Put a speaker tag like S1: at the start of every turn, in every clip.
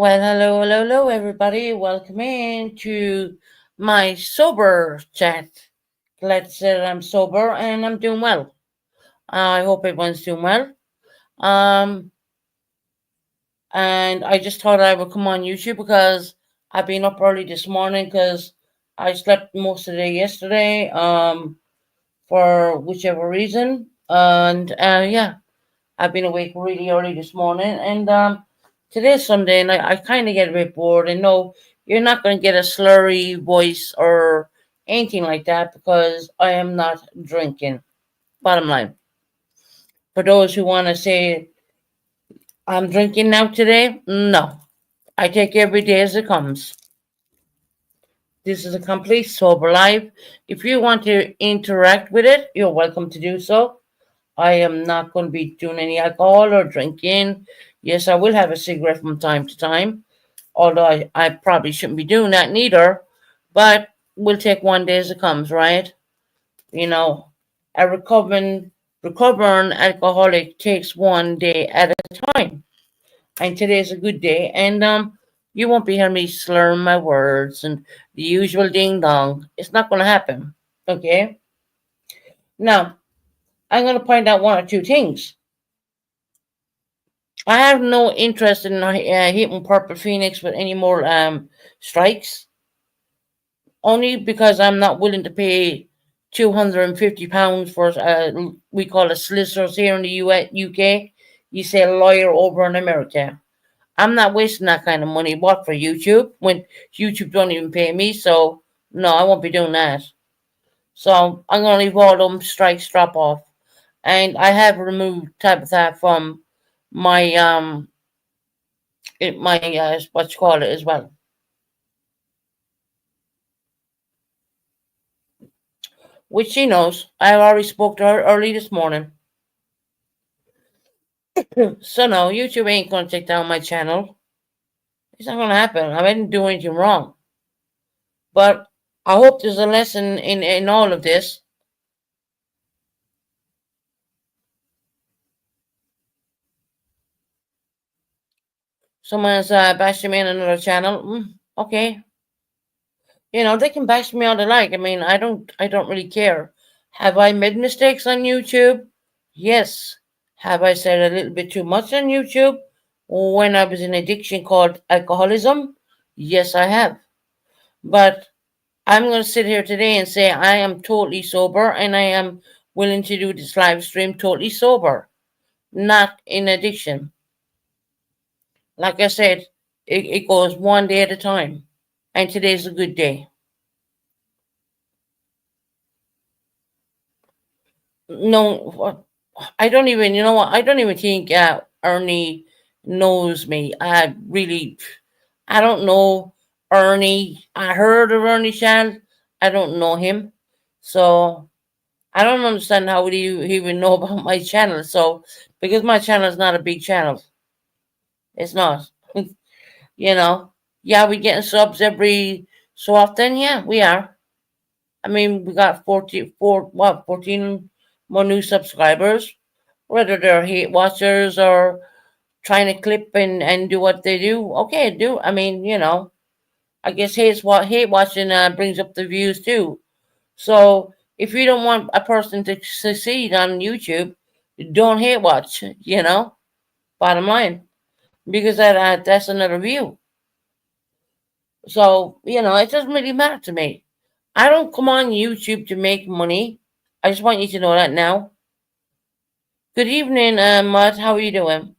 S1: Well, hello, hello, hello, everybody. Welcome in to my sober chat. Glad to say that I'm sober and I'm doing well. I hope everyone's doing well. Um, and I just thought I would come on YouTube because I've been up early this morning because I slept most of the day yesterday. For whichever reason, and yeah, I've been awake really early this morning, and today's Sunday, and I kind of get a bit bored. And no, you're not going to get a slurry voice or anything like that because I am not drinking. Bottom line. For those who want to say I'm drinking now today, no. I take every day as it comes. This is a complete sober life. If you want to interact with it, you're welcome to do so. I am not going to be doing any alcohol or drinking. Yes, I will have a cigarette from time to time, although I probably shouldn't be doing that neither. But we'll take one day as it comes, right? You know, a recovering alcoholic takes one day at a time. And today's a good day. And you won't be hearing me slurring my words and the usual ding dong. It's not going to happen. Okay? Now, I'm going to point out one or two things. I have no interest in hitting Purple Phoenix with any more strikes, only because I'm not willing to pay £250 for we call it solicitors here in the UK. You say a lawyer over in America. I'm not wasting that kind of money. What for YouTube when YouTube don't even pay me? So no, I won't be doing that. So I'm gonna leave all them strikes drop off, and I have removed Tabitha from my my what you call it as well, which she knows. I already spoke to her early this morning. So no, YouTube ain't gonna take down my channel. It's not gonna happen. I didn't do anything wrong. But I hope there's a lesson in all of this. Someone's bashing me on another channel. Okay, they can bash me all they like. I mean, I don't really care. Have I made mistakes on YouTube? Yes. Have I said a little bit too much on YouTube when I was in addiction called alcoholism? Yes, I have. But I'm going to sit here today and say I am totally sober and I am willing to do this live stream totally sober, not in addiction. Like I said, it goes one day at a time. And today's a good day. No, I don't even, you know what? I don't even think Ernie knows me. I don't know Ernie. I heard of Ernie Shand. I don't know him. So I don't understand how would he even know about my channel. So, because my channel is not a big channel. It's not. you know, yeah, we getting subs every so often. Yeah, we are. I mean, we got 14 more new subscribers, whether they're hate watchers or trying to clip and do what they do. Okay, I mean, I guess hate watching brings up the views too. So if you don't want a person to succeed on YouTube, don't hate watch, bottom line, because that's another view. So, it doesn't really matter to me. I don't come on YouTube to make money. I just want you to know that now. Good evening, Mud. How are you doing?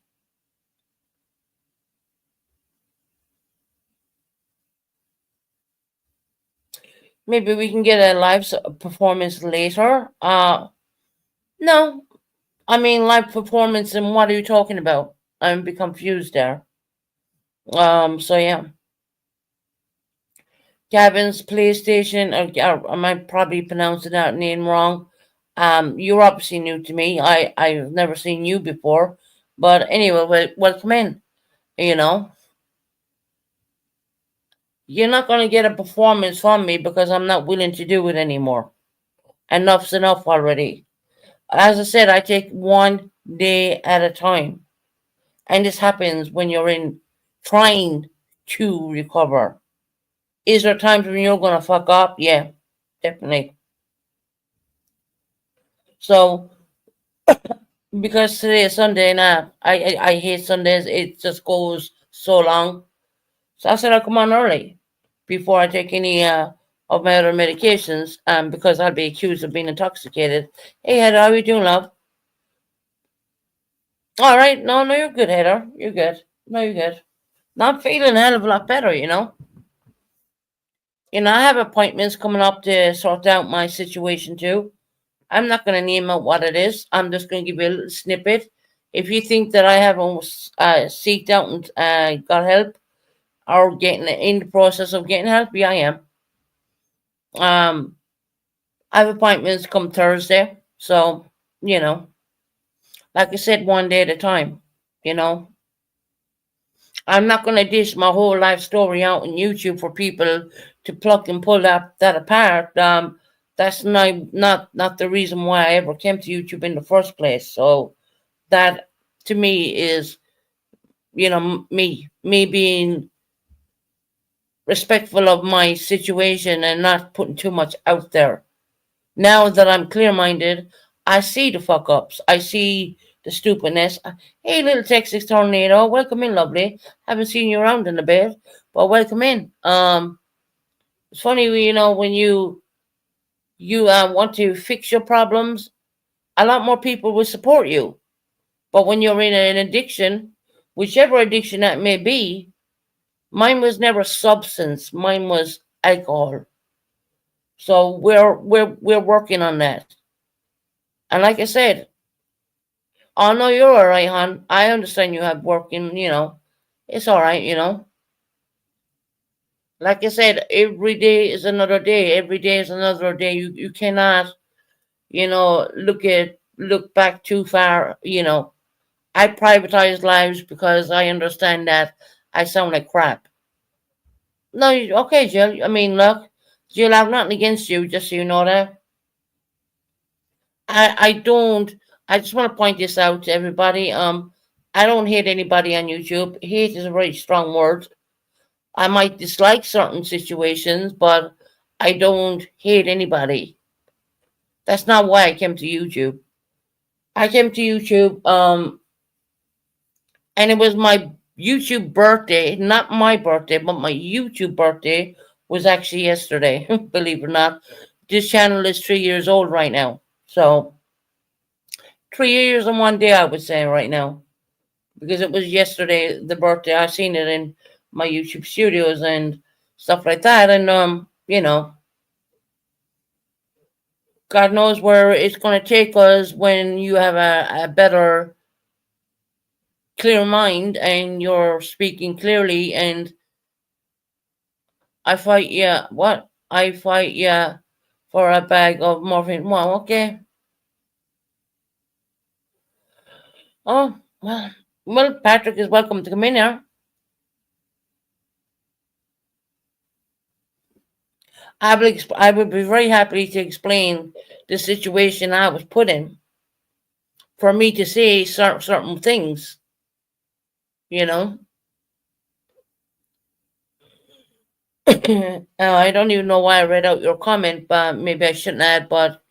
S1: Maybe we can get a live performance later. No. I mean, live performance, and what are you talking about? I'm a bit confused there. So yeah. Gavin's PlayStation, or am I probably pronouncing that name wrong? You're obviously new to me. I've never seen you before. But anyway, welcome in. You know, you're not going to get a performance from me because I'm not willing to do it anymore. Enough's enough already. As I said, I take one day at a time. And this happens when you're in trying to recover. Is there times when you're gonna fuck up? Yeah, definitely. So because today is Sunday and I hate Sundays. It just goes so long. So I said I'll come on early before I take any of my other medications, because I'll be accused of being intoxicated. Hey Heather, how are you doing, love? All right, no, you're good, Heather. You're good. No, you're good. Now I'm feeling a hell of a lot better, you know. I have appointments coming up to sort out my situation too. I'm not going to name out what it is. I'm just going to give you a little snippet. If you think that I haven't seeked out and got help or getting in the process of getting help, yeah, I am. Um, I have appointments come Thursday, so you know, like I said, one day at a time. You know, I'm not going to dish my whole life story out on YouTube for people to pluck and pull that apart. That's not the reason why I ever came to YouTube in the first place. So that to me is, me being respectful of my situation and not putting too much out there. Now that I'm clear minded, I see the fuck ups. I see the stupidness. Hey, little Texas tornado, welcome in, lovely. Haven't seen you around in a bit, but welcome in. It's funny, when you want to fix your problems, a lot more people will support you. But when you're in an addiction, whichever addiction that may be, mine was never substance. Mine was alcohol. So we're working on that. And like I said, oh no, you're all right, hon. I understand you have working. It's all right. Like I said, every day is another day. Every day is another day. You cannot, look back too far. I privatize lives because I understand that I sound like crap. No, okay, Jill. I mean, look, Jill, I've nothing against you, just so you know that. I don't. I just want to point this out to everybody. I don't hate anybody on YouTube. Hate is a very strong word. I might dislike certain situations, but I don't hate anybody. That's not why I came to YouTube. I came to YouTube, and it was my YouTube birthday, not my birthday, but my YouTube birthday was actually yesterday. Believe it or not, this channel is 3 years old right now. So 3 years and one day, I would say right now, because it was yesterday the birthday. I seen it in my YouTube studios and stuff like that, and God knows where it's going to take us when you have a better, clear mind and you're speaking clearly. And I fight, yeah, what? I fight, yeah, for a bag of morphine. Wow, okay. Oh, well, Patrick is welcome to come in here. I would be very happy to explain the situation I was put in for me to say certain things, you know. I don't even know why I read out your comment, but maybe I shouldn't have, but,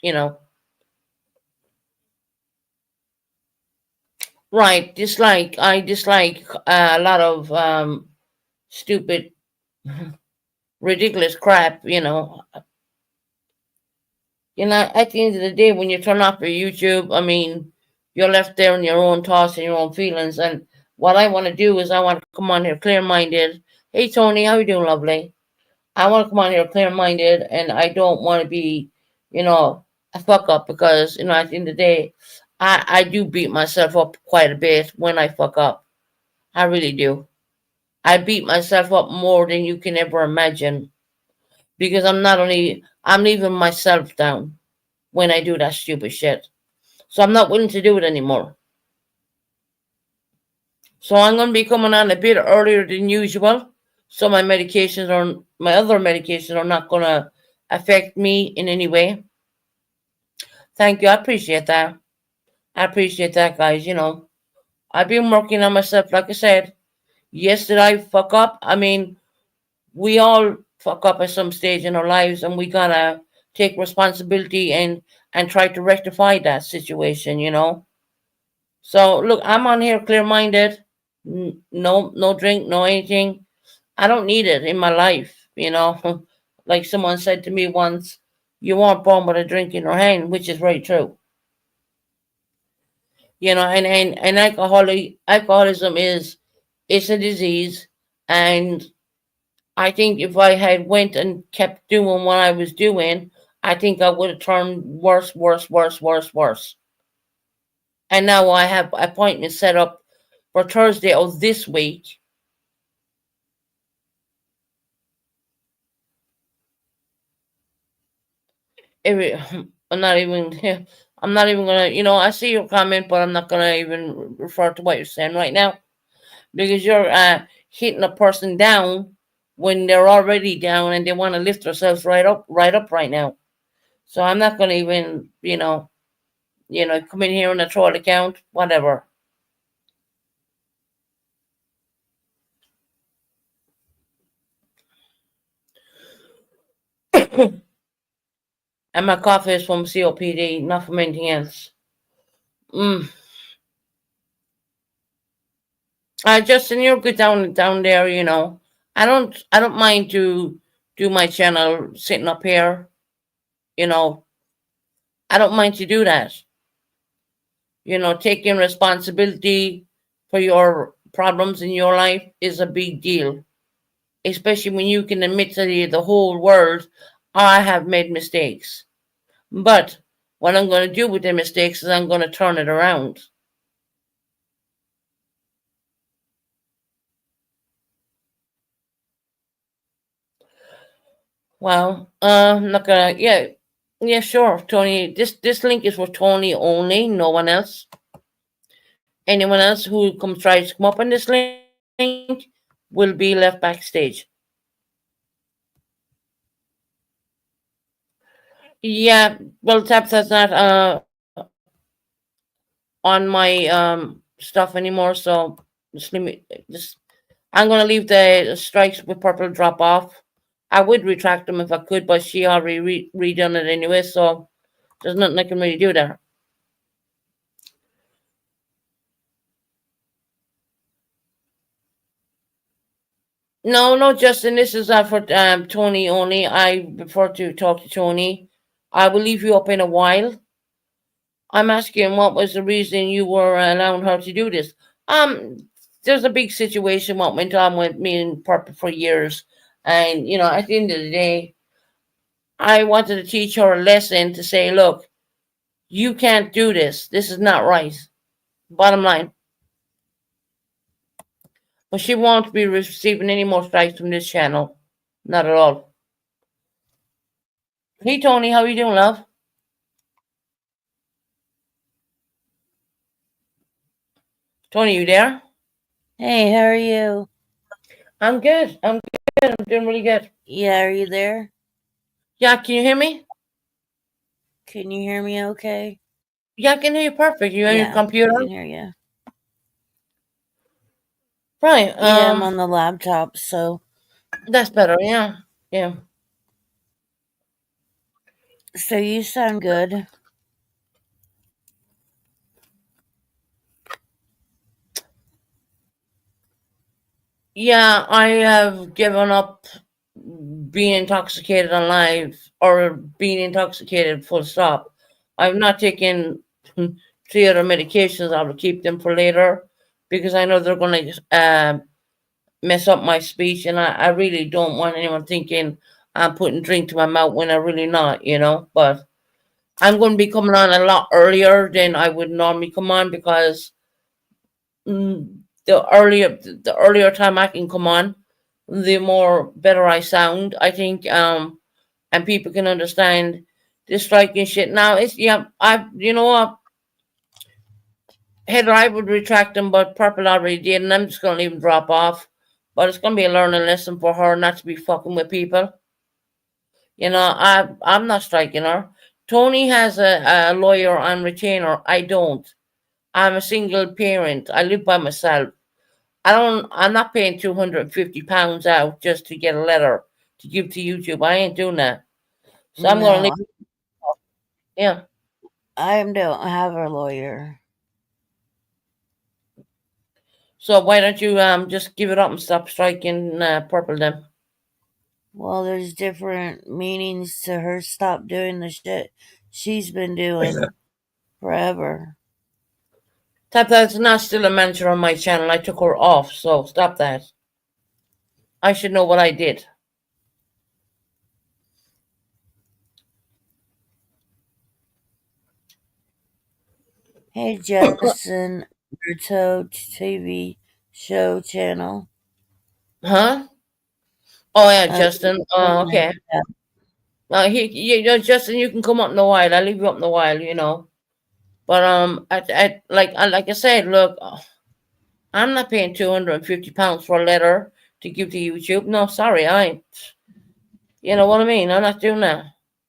S1: right, I dislike a lot of stupid, ridiculous crap, at the end of the day, when you turn off your YouTube, I mean, you're left there in your own thoughts and your own feelings. And what I want to do is I want to come on here clear minded. Hey, Tony, how you doing, lovely? I want to come on here clear minded, and I don't want to be, a fuck up because, at the end of the day, I do beat myself up quite a bit when I fuck up. I really do. I beat myself up more than you can ever imagine because I'm leaving myself down when I do that stupid shit. So I'm not willing to do it anymore. So I'm going to be coming on a bit earlier than usual. So my other medications are not going to affect me in any way. Thank you. I appreciate that. I appreciate that, guys. I've been working on myself, like I said. Yes, did I fuck up? I mean, we all fuck up at some stage in our lives, and we gotta take responsibility and try to rectify that situation. So look, I'm on here clear minded. No, no drink, no anything. I don't need it in my life. Like someone said to me once, "You weren't born with a drink in your hand," which is very true. And alcoholism is it's a disease, and I think if I had went and kept doing what I was doing, I think I would have turned worse, worse, worse, worse, worse. And now I have appointments set up for Thursday of this week. I'm not even. I'm not even gonna. I see your comment, but I'm not gonna even refer to what you're saying right now because you're hitting a person down when they're already down and they want to lift themselves right up right now. So I'm not gonna even, come in here on a troll account, whatever. And my coffee is from COPD, not from anything else. Mm. Justin, you're good down there. I don't mind to do my channel sitting up here. You know, I don't mind to do that. Taking responsibility for your problems in your life is a big deal, especially when you can admit to the whole world, I have made mistakes. But what I'm going to do with the mistakes is I'm going to turn it around. Well, I'm not gonna. Yeah, yeah, sure, Tony. This link is for Tony only. No one else. Anyone else who tries to come up on this link will be left backstage. Yeah, well, Tabitha's not on my stuff anymore, so just I'm gonna leave the strikes with purple drop off. I would retract them if I could, but she already redone it anyway, so there's nothing I can really do there. No, no, Justin, this is for Tony only. I prefer to talk to Tony. I will leave you up in a while. I'm asking what was the reason you were allowing her to do this. There's a big situation what went on with me and Purple for years, and at the end of the day, I wanted to teach her a lesson to say, look, you can't do this. This is not right. Bottom line. But she won't be receiving any more strikes from this channel. Not at all. Hey Tony, how you doing, love? Tony, you there?
S2: Hey, how are you?
S1: I'm good. I'm good. I'm doing really good.
S2: Yeah, are you there?
S1: Yeah, can you hear me?
S2: Can you hear me okay?
S1: Yeah, I can hear you perfect. You on your
S2: Yeah, I
S1: computer?
S2: can hear you.
S1: Right.
S2: Yeah, I'm on the laptop, so.
S1: That's better. Yeah. Yeah.
S2: So you sound good.
S1: Yeah, I have given up being intoxicated on live or being intoxicated full stop. I've not taken three other medications. I will keep them for later because I know they're going to mess up my speech, and I really don't want anyone thinking I'm putting drink to my mouth when I'm really not. But I'm going to be coming on a lot earlier than I would normally come on because the earlier time I can come on, the more better I sound. I think and people can understand this striking shit. Now it's yeah, I you know what, Heather, I would retract them, but Purple already did, and I'm just gonna leave them drop off. But it's gonna be a learning lesson for her not to be fucking with people. I'm not striking her. Tony has a lawyer on retainer. I don't. I'm a single parent. I live by myself. I'm not paying £250 out just to get a letter to give to YouTube. I ain't doing that. So I'm gonna leave.
S2: No,
S1: Yeah.
S2: I don't have a lawyer.
S1: So why don't you just give it up and stop striking purple then?
S2: Well, there's different meanings to her stop doing the shit she's been doing forever.
S1: That's not still a mention on my channel. I took her off, so stop that. I should know what I did.
S2: Hey, Justin, Berto TV show channel.
S1: Huh? Oh yeah,
S2: Uh,
S1: Justin. Oh, okay. Justin, you can come up in a while. I'll leave you up in a while, you know. But like I said, look, I'm not paying £250 for a letter to give to YouTube. No, sorry, I ain't. You know what I mean? I'm not doing that.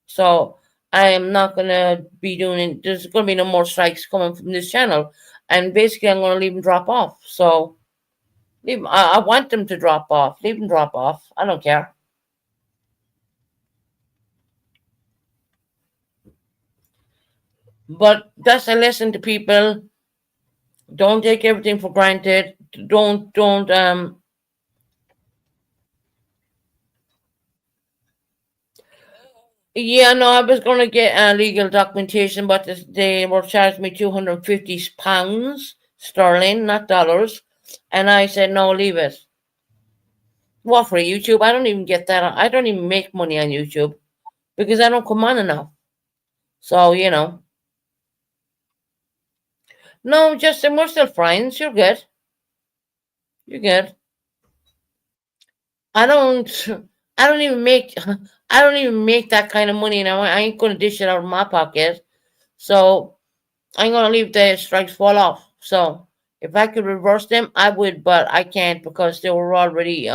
S1: So I am not gonna be doing. There's gonna be no more strikes coming from this channel, and basically I'm gonna leave them drop off. So leave 'em- I want them to drop off. Leave them drop off. I don't care. But that's a lesson to people. Don't take everything for granted. Don't Yeah, no, I was gonna get legal documentation, but they were charging me £250 sterling, not dollars, and I said no, leave it. What for YouTube? I don't even get that. I don't even make money on YouTube because I don't come on enough. So no, Justin, we're still friends. You're good. You're good. I don't. I don't even make. I don't even make that kind of money now. I ain't gonna dish it out of my pocket. So I'm gonna leave the strikes fall off. So if I could reverse them, I would, but I can't because they were already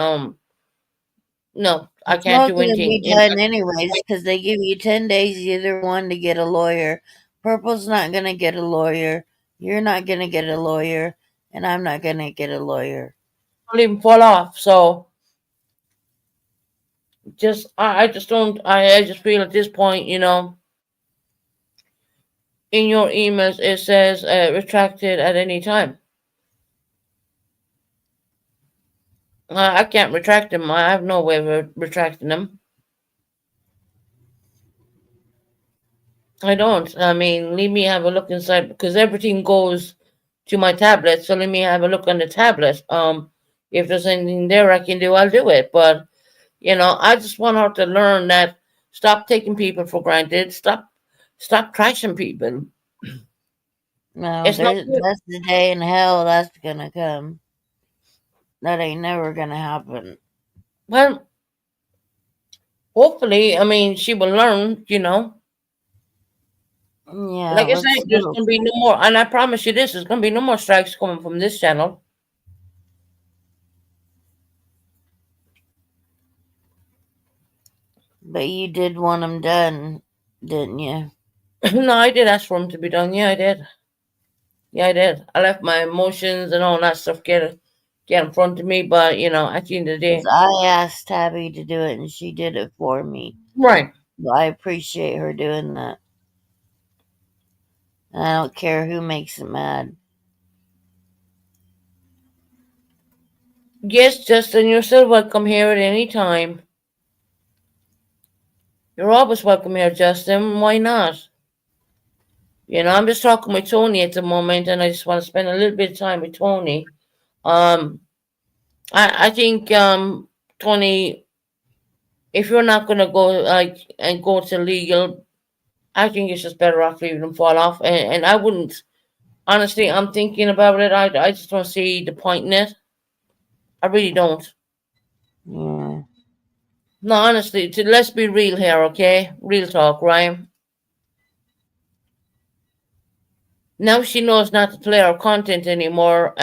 S1: no, I
S2: It's
S1: can't
S2: all
S1: do
S2: going to
S1: anything.
S2: be done anyways because they give you 10 days, either one, to get a lawyer. Purple's not going to get a lawyer. You're not going to get a lawyer. And I'm not going to get a lawyer.
S1: Leave them fall off. So I just don't. I just feel at this point, in your emails it says retracted at any time. I can't retract them. I have no way of retracting them. I don't. I mean, let me have a look inside because everything goes to my tablet. So let me have a look on the tablet. If there's anything there I can do, I'll do it. But I just want her to learn that stop taking people for granted. Stop trashing people.
S2: No,
S1: It's not good.
S2: that's the day in hell that's going to come. That ain't never going to happen.
S1: Well, hopefully, I mean, she will learn.
S2: Yeah,
S1: Like I
S2: let's
S1: said, there's
S2: hope.
S1: gonna be no more, and I promise you this: there's gonna be no more strikes coming from this channel.
S2: But you did want them done, didn't you?
S1: No, I did ask for them to be done. Yeah, I did. Yeah, I did. I left my emotions and all that stuff get in front of me, but at the end of the
S2: Because
S1: day,
S2: I asked Tabby to do it and she did it for me.
S1: right?
S2: Well, I appreciate her doing that. And I don't care who makes it mad.
S1: Yes, Justin, you're still welcome here at any time. You're always welcome here, Justin. Why not? I'm just talking with Tony at the moment, and I just want to spend a little bit of time with Tony. Um, I think Tony, if you're not gonna go like and go to legal, I think it's just better off leaving them fall off. And I wouldn't honestly. I'm thinking about it. I just don't see the point in it. I really don't.
S2: Yeah.
S1: No, honestly, let's be real here, okay? Real talk, Ryan. Now she knows not to play our content anymore.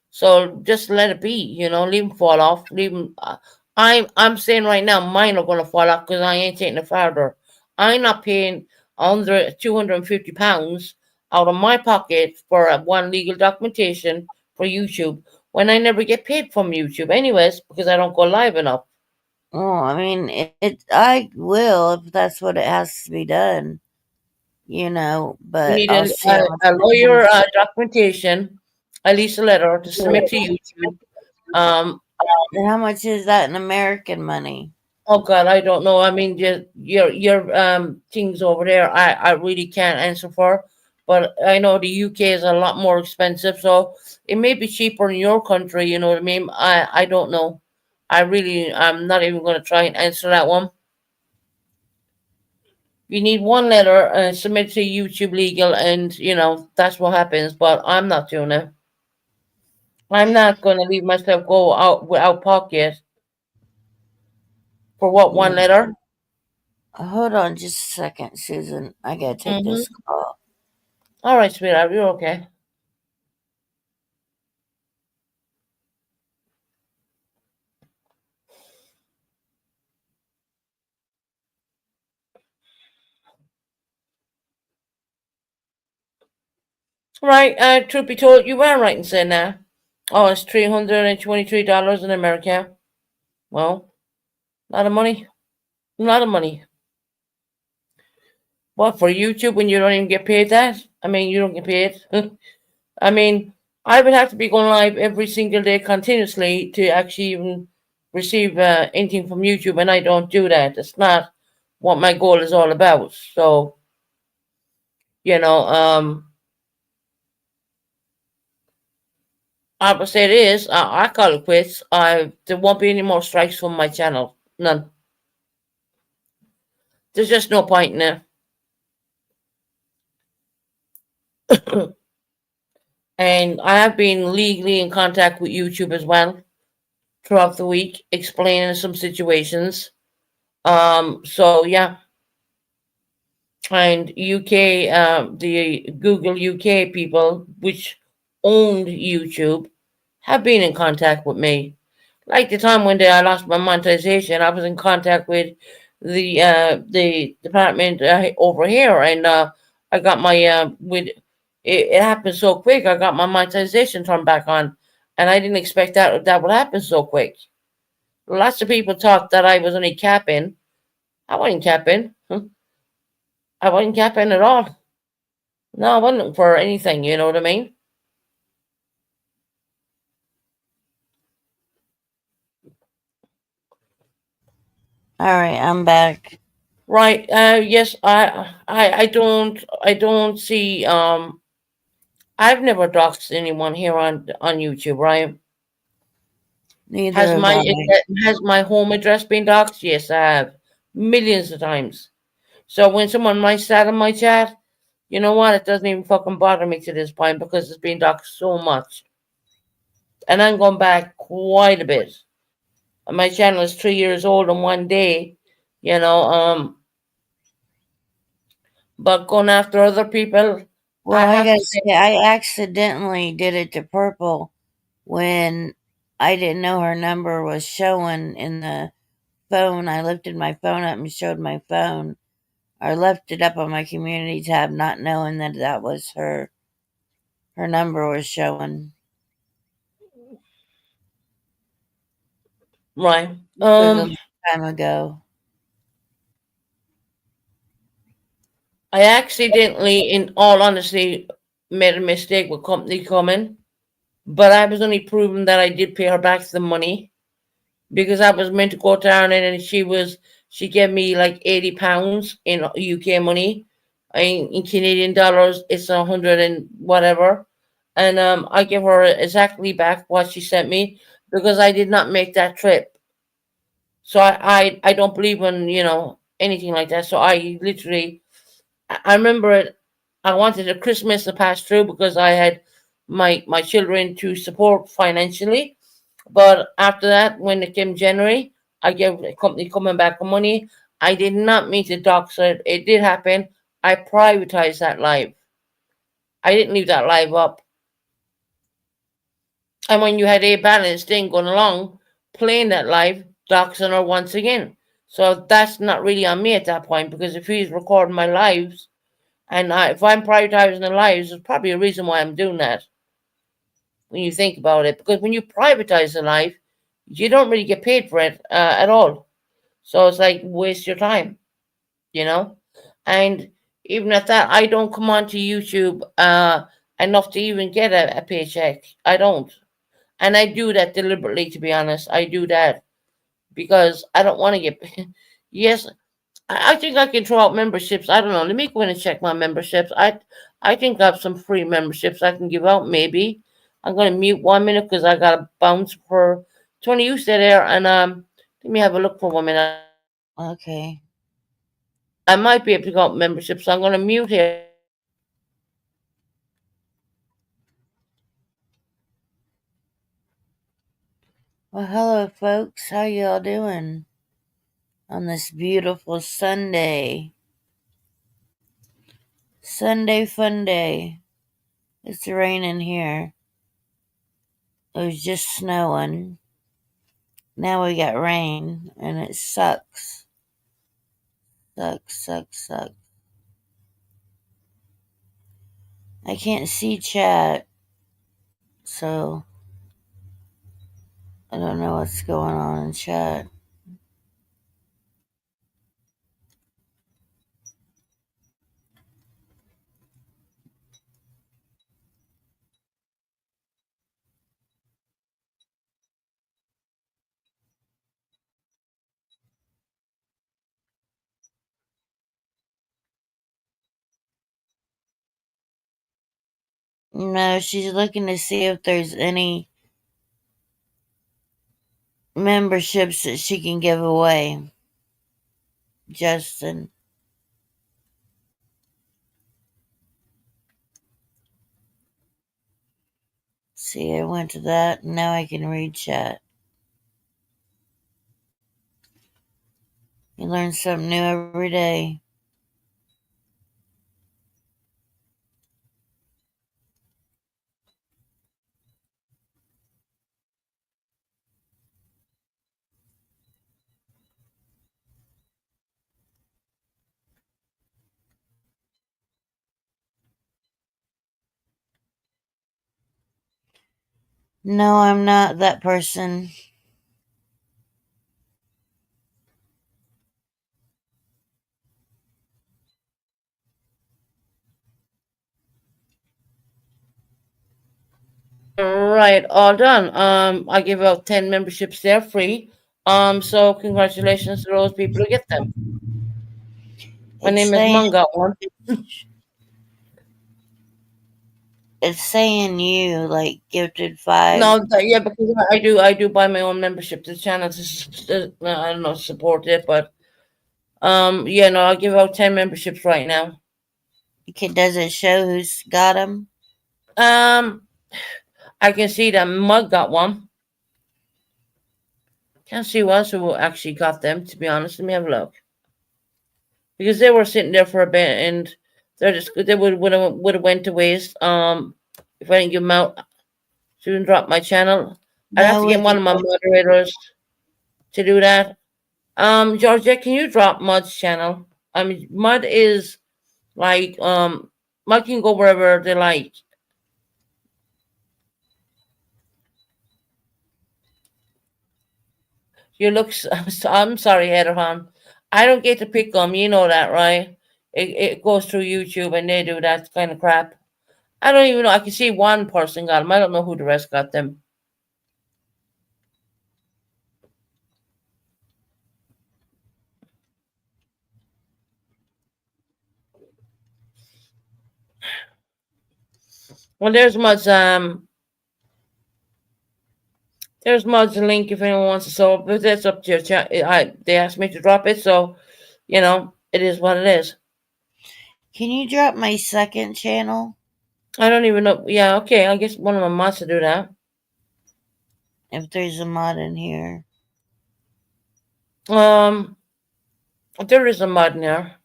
S1: So just let it be. Leave them fall off. Leave them. I'm saying right now, mine are gonna fall off because I ain't taking it further. I'm not paying under £250 out of my pocket for one legal documentation for YouTube when I never get paid from YouTube anyways because I don't go live enough.
S2: Well, I mean, I will if that's what it has to be done,
S1: You
S2: but
S1: need
S2: I'll see how much
S1: a
S2: it
S1: lawyer
S2: comes.
S1: documentation, at least a letter to submit to YouTube. Um,
S2: And how much is that in American money?
S1: oh God, I don't know. I mean, your things over there, I really can't answer for, but I know the UK is a lot more expensive, so it may be cheaper in your country. You know what I mean? I don't know. I'm not even going to try and answer that one. You need one letter and submit to YouTube legal, and that's what happens. But I'm not doing it. I'm not going to leave myself go out without pocket for what, one
S2: Mm.
S1: letter?
S2: Hold on just a second, Susan. I gotta take this
S1: Mm-hmm.
S2: call.
S1: All right, sweetheart, you're okay. Right, truth be told, you were right in saying that. Oh, it's $323 in America. Well, a lot of money. A lot of money. What, for YouTube when you don't even get paid that? I mean, you don't get paid. I mean, I would have to be going live every single day continuously to actually even receive anything from YouTube, and I don't do that. It's not what my goal is all about. So, you know, I would say it is. I call it quits. There won't be any more strikes from my channel. None. There's just no point in it. And I have been legally in contact with YouTube as well throughout the week, explaining some situations. So yeah, and UK, the Google UK people, which owned YouTube, have been in contact with me. Like the time when I lost my monetization, I was in contact with the department over here, and I got my with it happened so quick. I got my monetization turned back on, and I didn't expect that would happen so quick. Lots of people thought that I was only capping. I wasn't capping. I wasn't capping at all. No, I wasn't for anything. You know what I mean?
S2: All right, I'm back.
S1: Right. Yes. I don't see. I've never doxed anyone here on YouTube. Right?
S2: Neither have I.
S1: Has my home address been doxed? Yes, I have millions of times. So when someone writes that in my chat, you know what? It doesn't even fucking bother me to this point because it's been doxed so much, and I'm going back quite a bit. My channel is 3 years old in one day. You know. But going after other people,
S2: Well,
S1: I
S2: I
S1: have
S2: gotta
S1: to say,
S2: say, I accidentally did it to Purple when I didn't know her number was showing in the phone. I lifted my phone up and showed my phone, or left it up on my community tab, not knowing that that was her. Her number was showing.
S1: right.
S2: This was a long time ago.
S1: I accidentally, in all honesty, made a mistake with company coming, but I was only proven that I did pay her back the money because I was meant to go down and then she gave me like £80 in UK money. In Canadian dollars, it's 100 and whatever, and I give her exactly back what she sent me because I did not make that trip. So I don't believe in anything like that. So I literally I remember it. I wanted a Christmas to pass through because I had my children to support financially. But after that, when it came January, I gave the company coming back the money. I did not mean to dock, so it did happen. I privatized that live. I didn't leave that live up. And when you had a balance thing going along, playing that live, doxing her once again. So that's not really on me at that point because if he's recording my lives, and if I'm prioritizing the lives, there's probably a reason why I'm doing that. when you think about it. Because when you privatize a life, you don't really get paid for it at all. So it's like waste your time, you know. And even at that, I don't come onto YouTube enough to even get a paycheck. I don't, and I do that deliberately. To be honest, I do that because I don't want to get. Yes, I think I can throw out memberships. I don't know. Let me go in and check my memberships. I think I have some free memberships I can give out. Maybe I'm gonna mute 1 minute because I got to bounce for Tony. You stay there and let me have a look for 1 minute.
S2: Okay.
S1: I might be able to go out memberships. So I'm gonna mute here.
S2: Well, hello, folks. How y'all doing on this beautiful Sunday? Sunday fun day. It's raining here. It was just snowing. Now we got rain, and it sucks. Sucks, sucks, sucks. I can't see chat, so I don't know what's going on in chat. No, she's looking to see if there's any memberships that she can give away. Justin. See, I went to that. Now I can read chat. You learn something new every day. No, I'm not that person.
S1: Right, all done. I give out 10 memberships. They're free. So congratulations to those people who get them. My
S2: It's
S1: name is
S2: saying
S1: Mung got one.
S2: it's saying you like gifted five.
S1: No, yeah, because I do buy my own membership to the channel I don't know, support it, but yeah, no, I'll give out 10 memberships right now.
S2: Does it show who's got them?
S1: Um, I can see that Mug got one. Can't see who else who actually got them. To be honest, let me have a look because they were sitting there for a bit and they would have went to waste. If I didn't give them out, shouldn't drop my channel. I'd have to
S2: No,
S1: get one of my moderators to do that. Georgia, can you drop Mud's channel? I mean, Mud is like Mud can go wherever they like. You look. I'm sorry, Heatherhon. I don't get to pick them. You know that, right? It goes through YouTube and they do that kind of crap. I don't even know. I can see one person got them. I don't know who the rest got them. Well, there's Mud's link if anyone wants to so but that's up to your chat. They asked me to drop it, so it is what it is.
S2: Can you drop my second channel?
S1: I don't even know. Yeah, okay. I guess one of my mods to do that.
S2: If there's a mod in here.
S1: Um, there is a mod in there.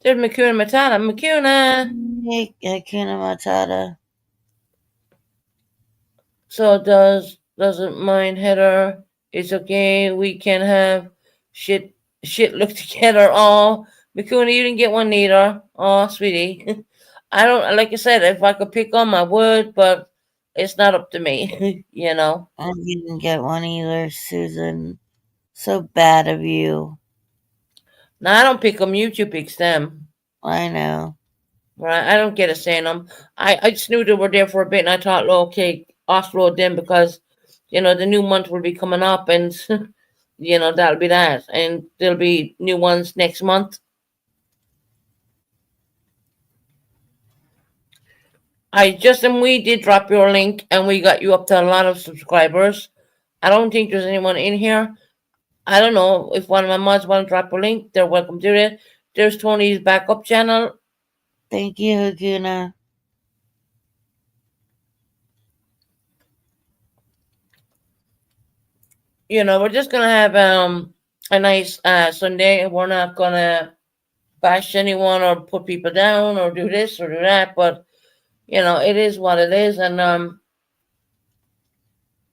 S1: There's McCuna Matata. McCuna.
S2: Hey, Hakuna Matata.
S1: So doesn't mind header. It's okay. We can have shit look together. Oh, McCuna, you didn't get one neither. Oh, sweetie. I don't like I said. If I could pick them, I would, but It's not up to me, you know.
S2: I didn't get one either, Susan. So bad of you.
S1: Now I don't pick them. YouTube picks them.
S2: I know.
S1: Right? I don't get a say in them. I just knew they were there for a bit, and I thought, well, okay, offload them because the new month will be coming up, and that'll be that, and there'll be new ones next month. And we did drop your link, and we got you up to a lot of subscribers. I don't think there's anyone in here. I don't know if one of my mods want to drop a link. They're welcome to it. There's Tony's backup channel.
S2: Thank you, Hakuna.
S1: We're just gonna have a nice Sunday. We're not gonna bash anyone or put people down or do this or do that, but it is what it is. And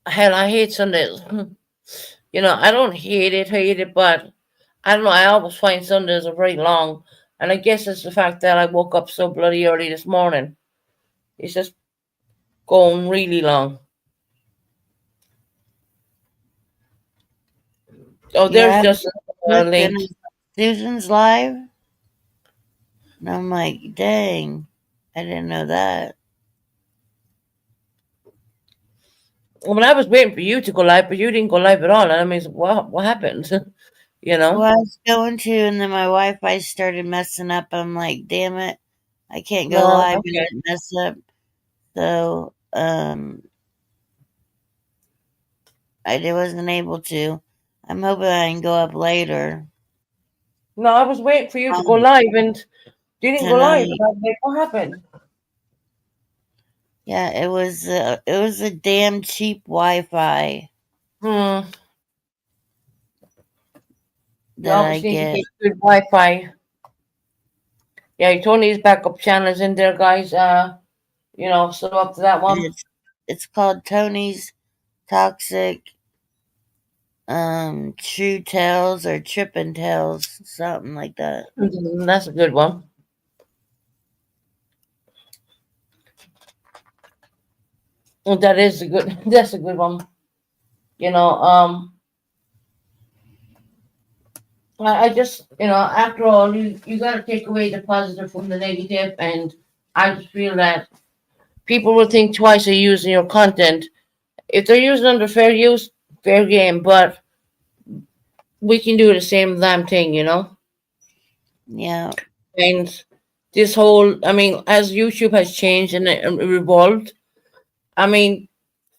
S1: hell, I hate Sundays. I don't hate it, but I don't know. I always find Sundays are very long, and I guess it's the fact that I woke up so bloody early this morning. It's just going really long. Oh, there's
S2: Yeah,
S1: just a
S2: looking
S1: link.
S2: at Susan's live, and I'm like, dang, I didn't know that.
S1: Well, I was waiting for you to go live, but you didn't go live at all. And I mean, what happened? you
S2: Well,
S1: know?
S2: I was going to, and then my Wi-Fi started messing up. I'm like, damn it, I can't go
S1: No,
S2: live and
S1: okay.
S2: it mess up. So, I wasn't able to. I'm hoping I can go up later
S1: No, I was waiting for you to go
S2: um,
S1: live, and you didn't go live. And
S2: tonight.
S1: I was like, what happened?
S2: Yeah, it was a damn cheap Wi-Fi
S1: Hmm. You
S2: that I
S1: always need to
S2: get.
S1: get good Wi-Fi. Yeah, Tony's backup channel is in there, guys. So up to that one.
S2: It's called Tony's Toxic True Tales or Trippin' Tales, something like that.
S1: That's a good one. That is a good. That's a good one. You know, um, I just, after all, you got to take away the positive from the negative, and I just feel that people will think twice of using your content. If they're using under fair use, fair game, but we can do the same damn thing.
S2: Yeah,
S1: And this whole, I mean, as YouTube has changed and evolved, I mean,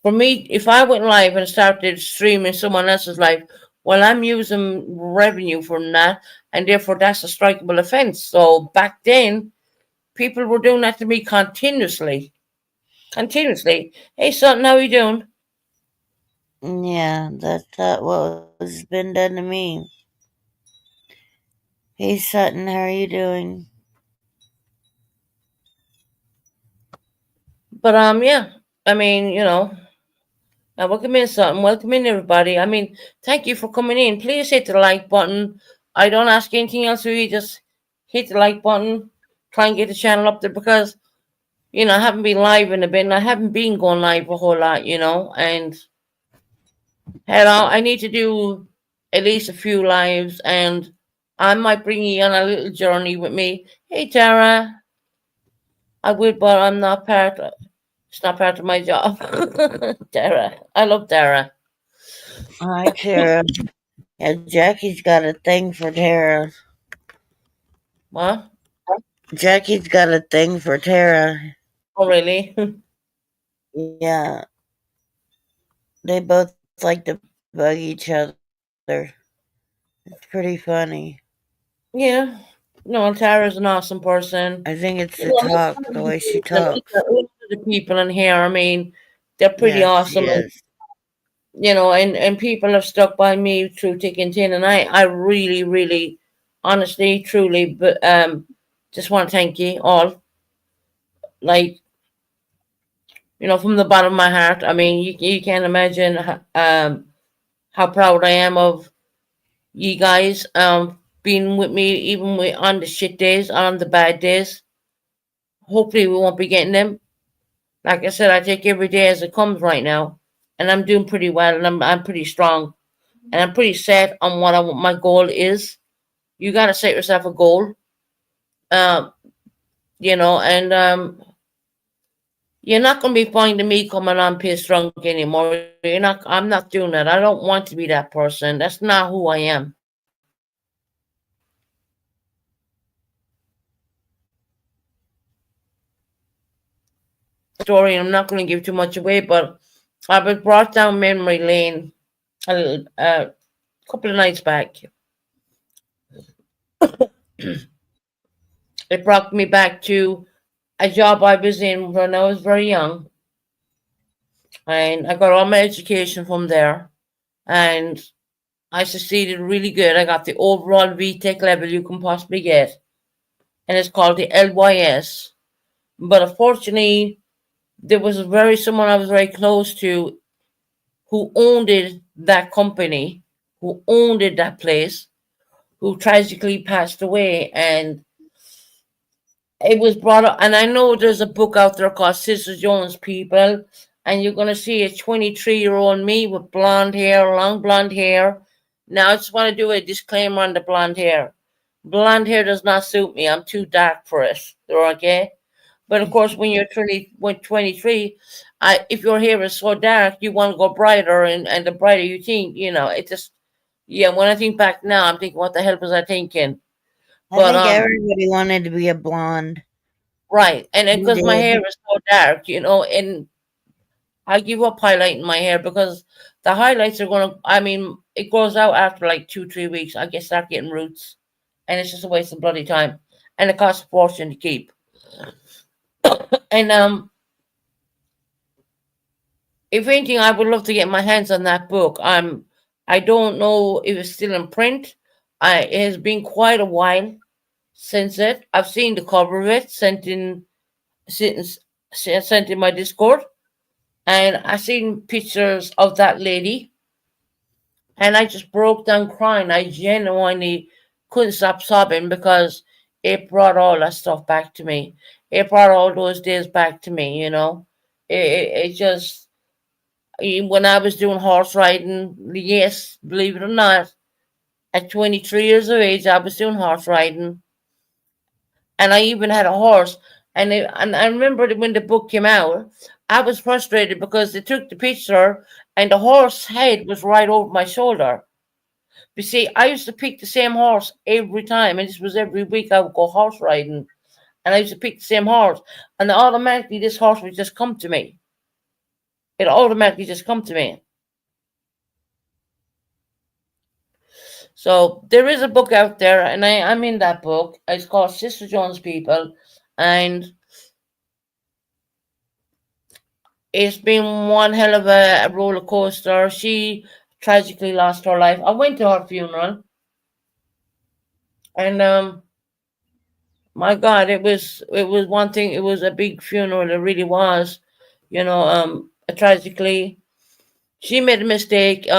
S1: for me, if I went live and started streaming someone else's life, well, I'm using revenue from that, and therefore that's a strikeable offense. So back then, people were doing that to me continuously. Continuously. Hey, son, how you doing?
S2: yeah, that's what was been done to me. Hey Sutton, how are you doing?
S1: But yeah. I mean, welcome in, son. Welcome in, everybody. I mean, thank you for coming in. Please hit the like button. I don't ask anything else of you. Just hit the like button. Try and get the channel up there because I haven't been live in a bit, and I haven't been going live a whole lot. And I need to do at least a few lives, and I might bring you on a little journey with me. Hey, Tara, I would, but I'm not part. It's not part of my job. Tara, I love Tara.
S2: Hi Tara. Yeah, Jackie's got a thing for Tara.
S1: What?
S2: Jackie's got a thing for Tara.
S1: Oh, really?
S2: Yeah, they both like to bug each other. It's pretty funny.
S1: Yeah. No, Tara's an awesome
S2: I
S1: person.
S2: think it's the
S1: You know,
S2: talk, the way she talks.
S1: the people in here, I mean, they're pretty
S2: Yeah, she
S1: awesome.
S2: is.
S1: And people have stuck by me through thick and thin, and I really, really, honestly, truly, but just want to thank you all. Like, from the bottom of my heart. I mean, you can't imagine how proud I am of you guys being with me, even on the shit days, on the bad days. Hopefully, we won't be getting them. Like I said, I take every day as it comes right now, and I'm doing pretty well, and I'm pretty strong, and I'm pretty set on what my goal is. You got to set yourself a goal, um, and you're not going to be finding me coming on pissed drunk anymore. You're not. I'm not doing that. I don't want to be that person. That's not who I am. Story, and I'm not going to give too much away, but I was brought down memory lane a couple of nights back. It brought me back to a job I was in when I was very young, and I got all my education from there, and I succeeded really good. I got the overall VTech level you can possibly get, and it's called the LYS. But unfortunately, there was someone I was very close to who owned that company, who owned that place, who tragically passed away, and it was brought up. And I know there's a book out there called Sister Jones People, and you're gonna see a 23-year-old me with blonde hair, long blonde hair. Now I just want to do a disclaimer on the blonde hair. Blonde hair does not suit me. I'm too dark for it. Okay. But of course, when you're 23, if your hair is so dark, you want to go brighter, and the brighter you think, it just, yeah. When I think back now, I'm thinking, what the hell was I thinking?
S2: I
S1: But
S2: think everybody wanted to be a blonde.
S1: right, and
S2: You
S1: because my hair
S2: did.
S1: is so dark, and I give up highlighting my hair because the highlights are gonna. I mean, it goes out after like 2, 3 weeks. I get start getting roots, and it's just a waste of bloody time, and it costs a fortune to keep. And if anything, I would love to get my hands on that book. I don't know if it's still in print. It has been quite a while since it. I've seen the cover of it since sent in my Discord, and I seen pictures of that lady, and I just broke down crying. I genuinely couldn't stop sobbing because it brought all that stuff back to me. It brought all those days back to me. It just when I was doing horse riding, yes, believe it or not, at 23 years of age, I was doing horse riding, and I even had a horse. And I remember that when the book came out, I was frustrated because they took the picture, and the horse head was right over my shoulder. You see, I used to pick the same horse every time, and this was every week I would go horse riding, and I used to pick the same horse, and automatically this horse would just come to me. It automatically just come to me. So there is a book out there, and I'm in that book. It's called Sister Jones People, and it's been one hell of a roller coaster. She tragically lost her life. I went to her funeral, and my God, it was one thing. It was a big funeral. It really was. Tragically, she made a mistake.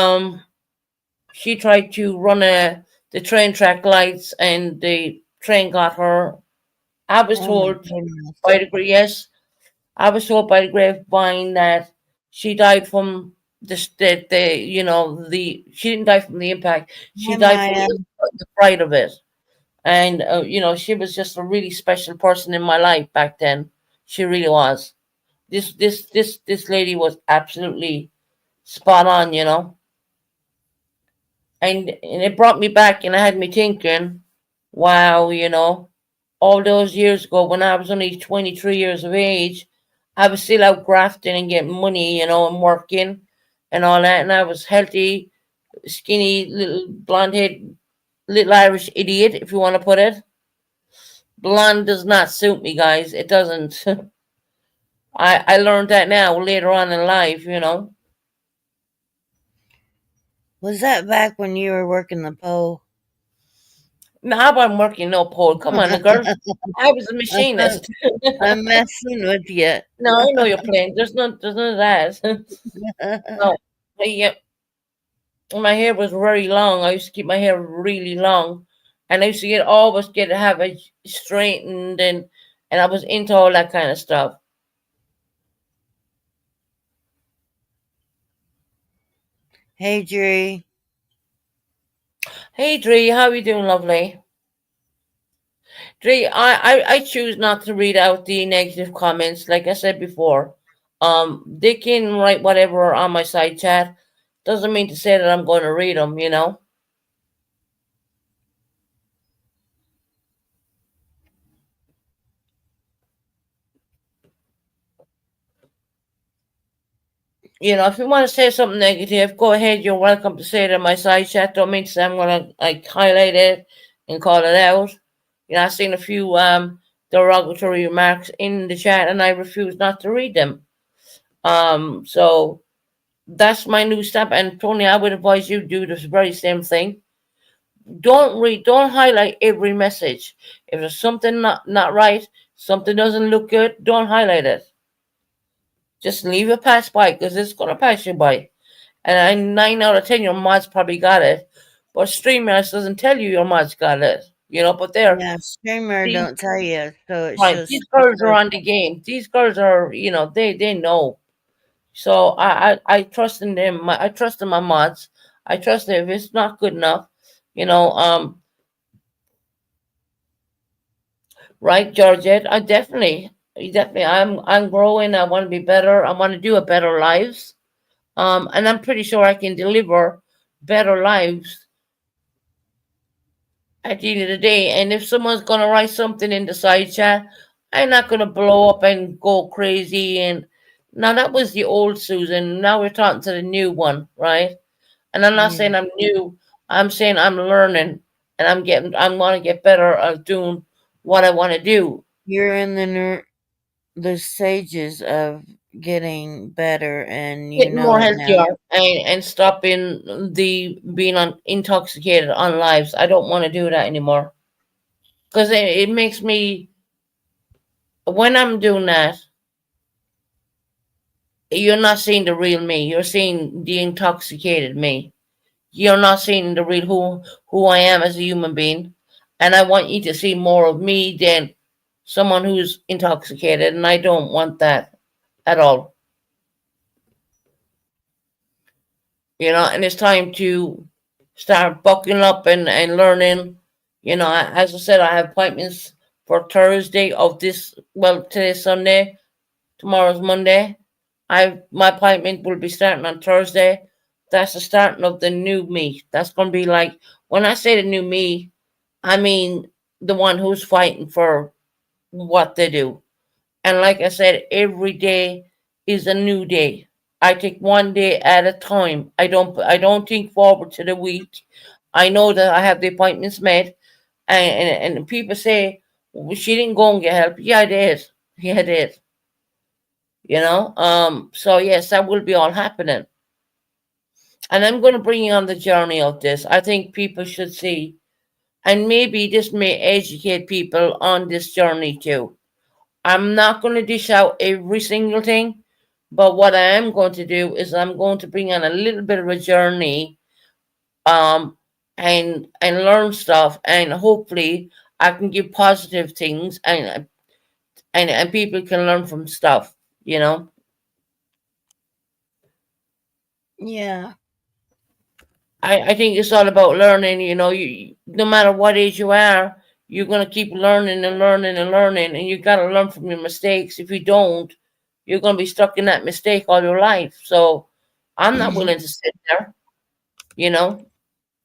S1: She tried to run the train track lights, and the train got her. I was
S2: Oh my
S1: told
S2: goodness.
S1: by the yes, I was told by the grapevine that she died from the she didn't die from the impact. She
S2: Hi,
S1: died from
S2: Maya.
S1: the fright of it. And she was just a really special person in my life back then. She really was. This lady was absolutely spot on, and it brought me back, and it had me thinking, wow, all those years ago when I was only 23 years of age, I was still out grafting and getting money, and working and all that, and I was healthy, skinny, little blonde head, little Irish idiot, if you want to put it. Blonde does not suit me, guys. It doesn't. I learned that now later on in life.
S2: Was that back when you were working the pole?
S1: Now I'm working no pole. Come on, girl. I was a machinist.
S2: I'm messing with you.
S1: No, I know you're playing. There's none of that. No, yeah, my hair was very long. I used to keep my hair really long, and I used to always get to have it straightened, and I was into all that kind of stuff.
S2: Hey, Dre.
S1: Hey Dre, how you doing, lovely? Dre, I choose not to read out the negative comments. Like I said before, they can write whatever on my side chat. Doesn't mean to say that I'm going to read them. If you want to say something negative, go ahead. You're welcome to say it in my side chat. Don't mean to say I'm going to like highlight it and call it out. I've seen a few derogatory remarks in the chat, and I refuse not to read them. So that's my new step. And Tony, I would advise you do this very same thing. Don't highlight every message. If there's something not right, something doesn't look good, don't highlight it. Just leave it pass by because it's gonna pass you by. And 9 out of 10, your mods probably got it, but StreamYards doesn't tell you your mods got it. But
S2: Yeah, streamer
S1: these
S2: don't tell you, so it
S1: right,
S2: shows
S1: these girls are
S2: success.
S1: on the game. These girls are, they know. So I trust in them. I trust in my mods. I trust that if it's not good enough, you know, um, right, Georgette, definitely, I'm growing. I want to be better. I want to do a better lives. And I'm pretty sure I can deliver better lives at the end of the day. And if someone's gonna write something in the side chat, I'm not gonna blow up and go crazy. And now that was the old Susan. Now we're talking to the new one, right? And I'm not
S2: Yeah.
S1: saying I'm new. I'm saying I'm learning, and I want to get better at doing what I want to do.
S2: You're in the stages of getting better, and you
S1: Getting
S2: know
S1: more
S2: it
S1: healthier
S2: now.
S1: and stopping the being intoxicated on lives. I don't want to do that anymore because it makes me when I'm doing that. You're not seeing the real me. You're seeing the intoxicated me. You're not seeing the real who I am as a human being. And I want you to see more of me than someone who's intoxicated, and I don't want that at all. And it's time to start buckling up and learning. As I said, I have appointments for Thursday of this, well, today's Sunday, tomorrow's Monday. My appointment will be starting on Thursday. That's the starting of the new me. That's gonna be like when I say the new me, I mean the one who's fighting for what they do. And like I said, every day is a new day. I take one day at a time. I don't think forward to the week. I know that I have the appointments made, and people say, well, she didn't go and get help. Yeah, I did. Yeah, I did. So yes, that will be all happening. And I'm going to bring you on the journey of this. I think people should see, and maybe this may educate people on this journey too. I'm not going to dish out every single thing, but what I am going to do is I'm going to bring on a little bit of a journey, um, and learn stuff, and hopefully I can give positive things, and people can learn from stuff. You know.
S2: Yeah.
S1: I think it's all about learning. No matter what age you are, you're gonna keep learning and learning and learning, and you gotta learn from your mistakes. If you don't, you're gonna be stuck in that mistake all your life. So I'm not willing to sit there. You know,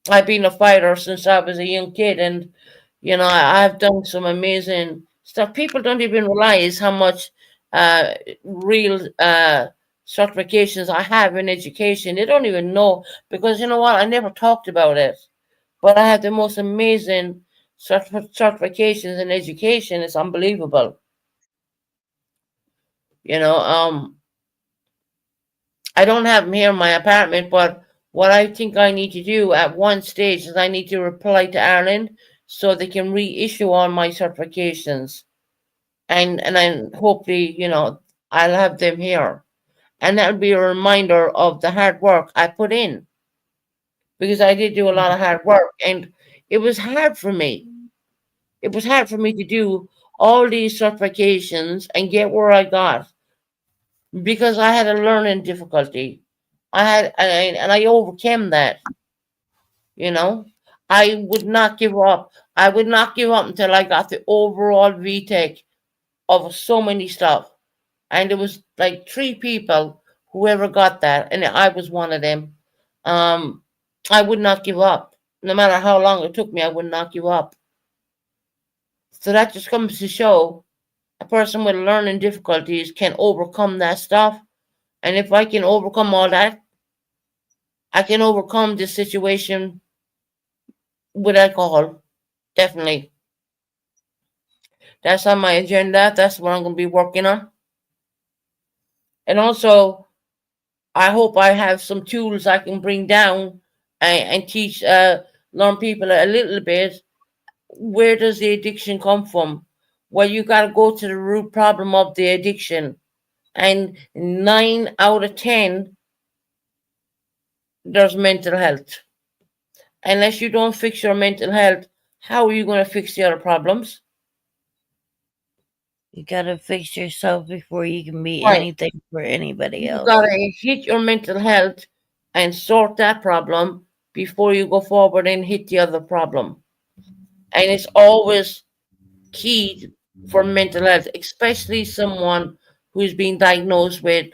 S1: I've been a fighter since I was a young kid, and I've done some amazing stuff. People don't even realize how much real certifications I have in education. They don't even know because you know what? I never talked about it, but I have the most amazing certifications in education. It's unbelievable. You know, I don't have them here in my apartment, but what I think I need to do at one stage is I need to reply to Ireland so they can reissue all my certifications, and then hopefully, I'll have them here, and that'll be a reminder of the hard work I put in because I did do a lot of hard work, and it was hard for me. It was hard for me to do all these certifications and get where I got because I had a learning difficulty. And I overcame that. You know, I would not give up. I would not give up until I got the overall VTech of so many stuff. And there was like three people who ever got that, and I was one of them. Um, I would not give up. No matter how long it took me, I would not give up. So that just comes to show a person with learning difficulties can overcome that stuff. And if I can overcome all that, I can overcome this situation with alcohol. Definitely. That's on my agenda. That's what I'm going to be working on. And also, I hope I have some tools I can bring down and teach, learn people a little bit. Where does the addiction come from? Well, you got to go to the root problem of the addiction. And 9 out of 10, there's mental health. Unless you don't fix your mental health, how are you going to fix the other problems?
S2: You gotta fix yourself before you can be
S1: Right.
S2: anything for anybody
S1: You
S2: else.
S1: gotta hit your mental health and sort that problem before you go forward and hit the other problem. And it's always key for mental health, especially someone who's been diagnosed with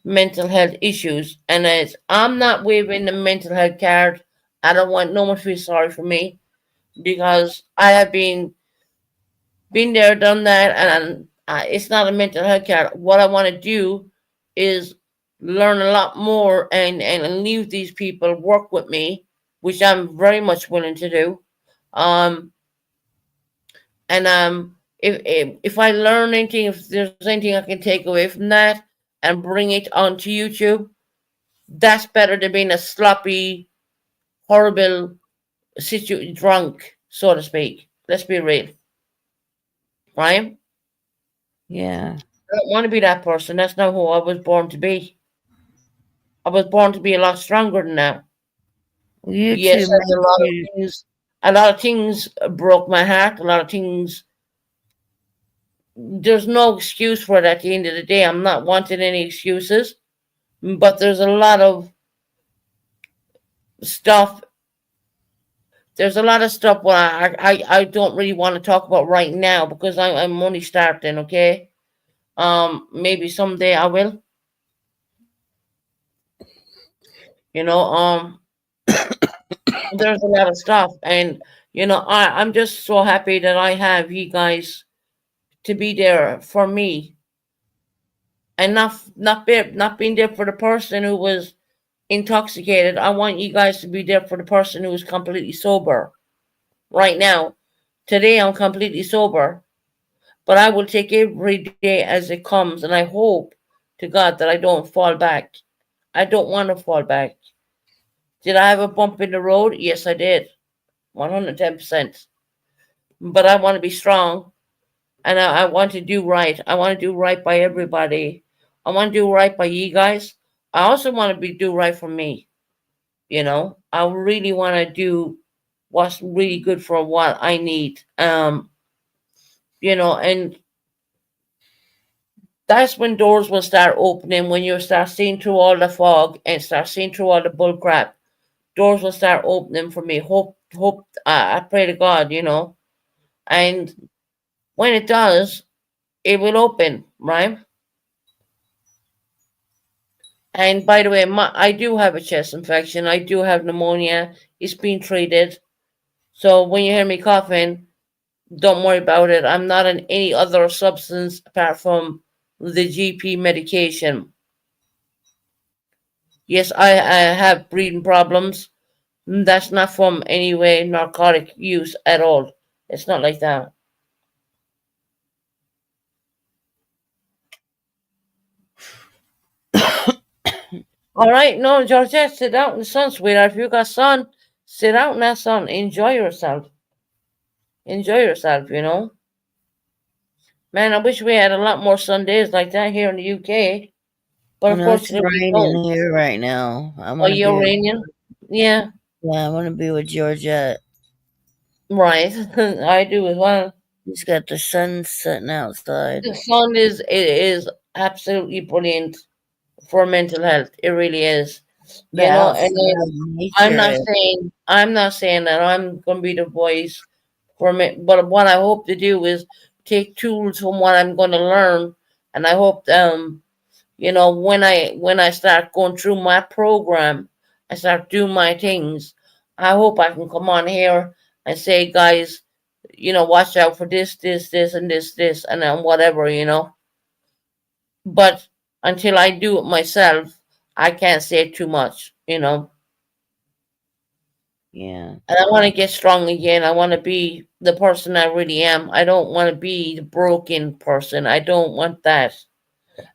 S1: mental health issues. And as I'm not waving the mental health card, I don't want no one to feel sorry for me because I have been there, done that, and it's not a mental health care. What I want to do is learn a lot more and leave these people work with me, which I'm very much willing to do. Um, and if I learn anything, if there's anything I can take away from that and bring it onto YouTube, that's better than being a sloppy, horrible drunk, so to speak. Let's be real, right?
S2: Yeah.
S1: I don't want to be that person. That's not who I was born to be. I was born to be a lot stronger than that. Yes,
S2: YouTube
S1: and
S2: makes you
S1: a lot of things broke my heart. A lot of things. There's no excuse for it at the end of the day. I'm not wanting any excuses, but there's a lot of stuff. There's a lot of stuff what I don't really want to talk about right now because I'm only starting. Okay, maybe someday I will. You know, there's a lot of stuff, and I'm just so happy that I have you guys to be there for me, and not being there for the person who was intoxicated. I want you guys to be there for the person who is completely sober right now. Today I'm completely sober, but I will take every day as it comes, and I hope to God that I don't fall back. I don't want to fall back. Did I have a bump in the road? Yes, I did. 110%. But I want to be strong, and I want to do right. I want to do right by everybody. I want to do right by you guys. I also want to be do right for me. I really want to do what's really good for what I need. And that's when doors will start opening, when you start seeing through all the fog and start seeing through all the bull crap. Doors will start opening for me. Hope. I pray to God, and when it does, it will open, right? And by the way, I do have a chest infection. I do have pneumonia. It's been treated. So when you hear me coughing, don't worry about it. I'm not on any other substance apart from the GP medication. Yes, I have breathing problems. That's not from any way narcotic use at all. It's not like that. All right, no, Georgette, sit out in the sun, sweetheart. If you got sun, sit out in that sun. Enjoy yourself. Enjoy yourself, Man, I wish we had a lot more Sundays like that here in the UK, but
S2: I know it's
S1: unfortunately we
S2: raining
S1: don't.
S2: here right now. I
S1: Are
S2: wanna
S1: you
S2: be
S1: Iranian? Yeah,
S2: Yeah, I wanna be with Georgette.
S1: right. I do as well.
S2: He's got the sun sitting outside.
S1: The sun is absolutely brilliant for mental health. It really is.
S2: the
S1: And
S2: outside
S1: then
S2: of nature.
S1: I'm not saying that I'm going to be the voice for me, but what I hope to do is take tools from what I'm going to learn, and I hope when I start going through my program, I start doing my things. I hope I can come on here and say, guys, watch out for this, and this, and then whatever. But until I do it myself, I can't say too much.
S2: Yeah.
S1: And I want to get strong again. I want to be the person I really am. I don't want to be the broken person. I don't want that.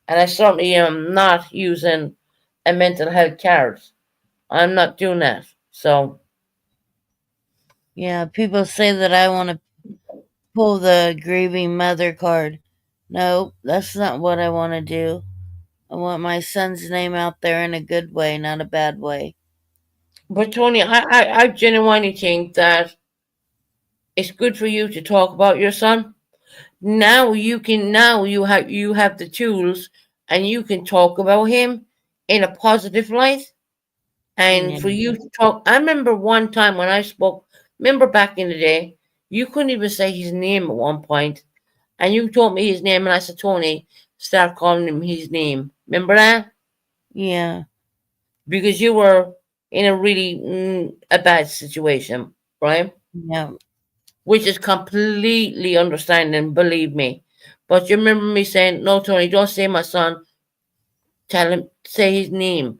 S1: And I certainly am not using a mental health card. I'm not doing that. So,
S2: Yeah. People say that I want to pull the grieving mother card. No, that's not what I want to do. I want my son's name out there in a good way, not a bad way.
S1: but Tony, I genuinely think that it's good for you to talk about your son. Now you have the tools and you can talk about him in a positive light. And
S2: Yeah.
S1: for you to talk, I remember one time when I spoke, remember back in the day, you couldn't even say his name at one point, and you told me his name, and I said, Tony, start calling him his name. Remember that?
S2: Yeah.
S1: Because you were in a really a bad situation, right?
S2: Yeah.
S1: Which is completely understanding, believe me. But you remember me saying, no, Tony, don't say my son, tell him, say his name.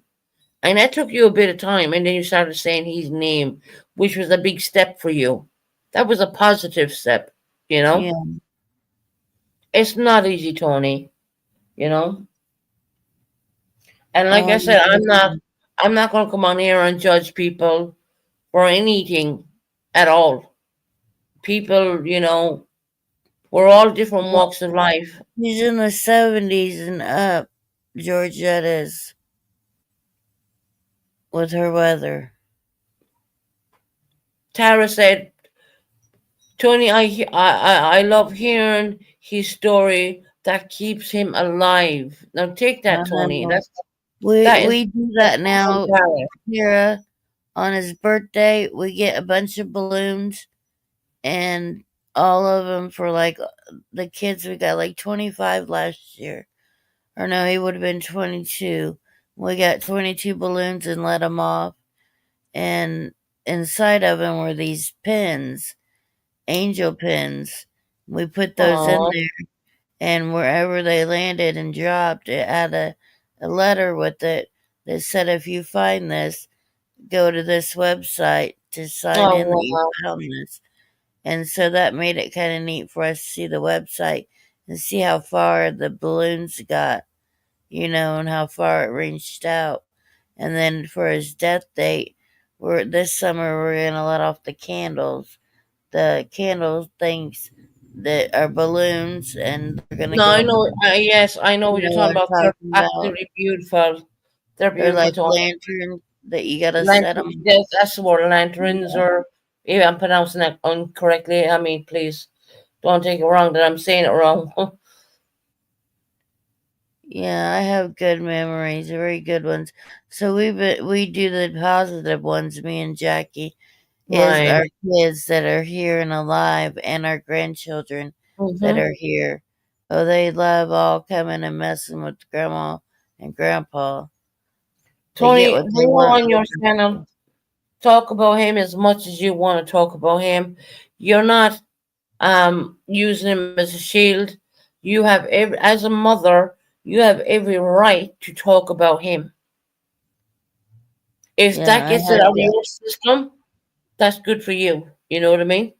S1: And that took you a bit of time, and then you started saying his name, which was a big step for you. That was a positive step.
S2: Yeah.
S1: It's not easy, Tony, you know? And
S2: I
S1: like I
S2: want
S1: said,
S2: to
S1: I'm not gonna come on here and judge people for anything at all. People, we're all different walks of life.
S2: He's in the 70s and up, Georgette is, with her weather.
S1: Tara said, Tony, I love hearing his story. That keeps him alive. Now take
S2: I
S1: that, Tony.
S2: know.
S1: That's
S2: We,
S1: that is
S2: we do
S1: that's
S2: that
S1: from
S2: now,
S1: Tara.
S2: Kira. On his birthday, we get a bunch of balloons and all of them for like the kids. We got like 25 last year. Or no, he would have been 22. We got 22 balloons and let them off. And inside of them were these pins, angel pins. We put those in
S1: Oh,
S2: there, and wherever they landed and dropped, it had a letter with it that said, if you find this, go to this website to sign
S1: oh
S2: in that you
S1: wow.
S2: found this. And so that made it kind of neat for us to see the website and see how far the balloons got, and how far it reached out. And then for his death date, we're this summer we're gonna let off the candle things that are balloons, and they're gonna
S1: No,
S2: go
S1: I
S2: up.
S1: know. Yes, I know
S2: You
S1: what you're
S2: know what
S1: talking about.
S2: I'm
S1: They're
S2: talking about?
S1: absolutely beautiful. They're
S2: They're
S1: beautiful,
S2: like
S1: Tony.
S2: lanterns that you gotta set
S1: Lantern,
S2: them.
S1: yes, that's the word, lanterns, or if I'm pronouncing that incorrectly, I mean, please don't take it wrong that I'm saying it wrong.
S2: Yeah, I have good memories, very good ones. So we do the positive ones. Me and Jackie is
S1: Right.
S2: our kids that are here and alive, and our grandchildren that
S1: Mm-hmm.
S2: are here. Oh, they love all coming and messing with grandma and grandpa. They get
S1: Tony,
S2: what they
S1: they were
S2: want.
S1: on your channel. Talk about him as much as you want to talk about him. You're not using him as a shield. You have as a mother, you have every right to talk about him. If
S2: Yeah,
S1: that
S2: I
S1: gets it
S2: had
S1: out of
S2: to.
S1: your system, that's good for you. You know what I mean?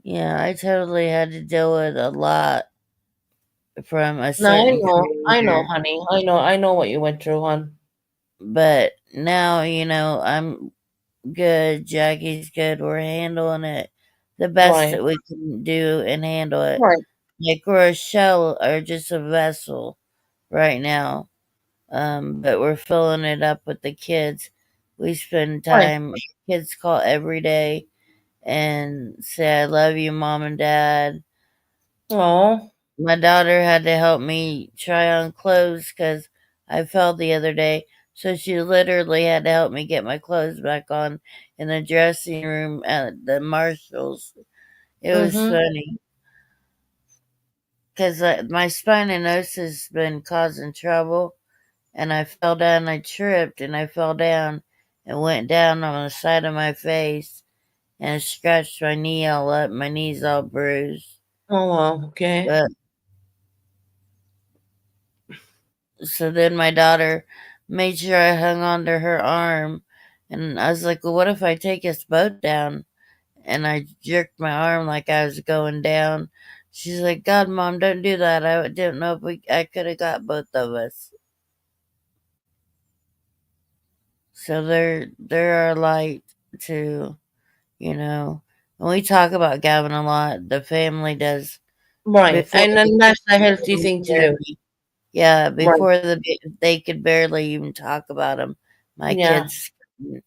S2: Yeah, I totally had to deal with a lot from a
S1: No, I
S2: certain
S1: know, I know,
S2: creator.
S1: honey. I know what you went through, hon.
S2: But now, I'm good. Jackie's good. We're handling it the best
S1: Right,
S2: that we can do and handle it.
S1: right,
S2: Like we're a shell or just a vessel right now. But we're filling it up with the kids. We spend
S1: right.
S2: time. Kids call every day and say, "I love you, mom and dad."
S1: Oh,
S2: My daughter had to help me try on clothes because I fell the other day. So she literally had to help me get my clothes back on in the dressing room at the Marshalls. It was
S1: Mm-hmm.
S2: funny because my spinonosis has been causing trouble, and I fell down. I tripped and I fell down and went down on the side of my face and scratched my knee all up. My knee's all bruised.
S1: Oh well, okay.
S2: But so then my daughter made sure I hung on to her arm, and I was like, "Well, what if I take us both down?" And I jerked my arm like I was going down. She's like, "God, Mom, don't do that. I didn't know if I could have got both of us." So they're a light to, you know. And we talk about Gavin a lot. The family does.
S1: Right,
S2: Before
S1: and
S2: the
S1: then that's a
S2: baby,
S1: healthy thing to do.
S2: yeah,
S1: Right.
S2: before they could barely even talk about him. My
S1: Yeah.
S2: kids couldn't,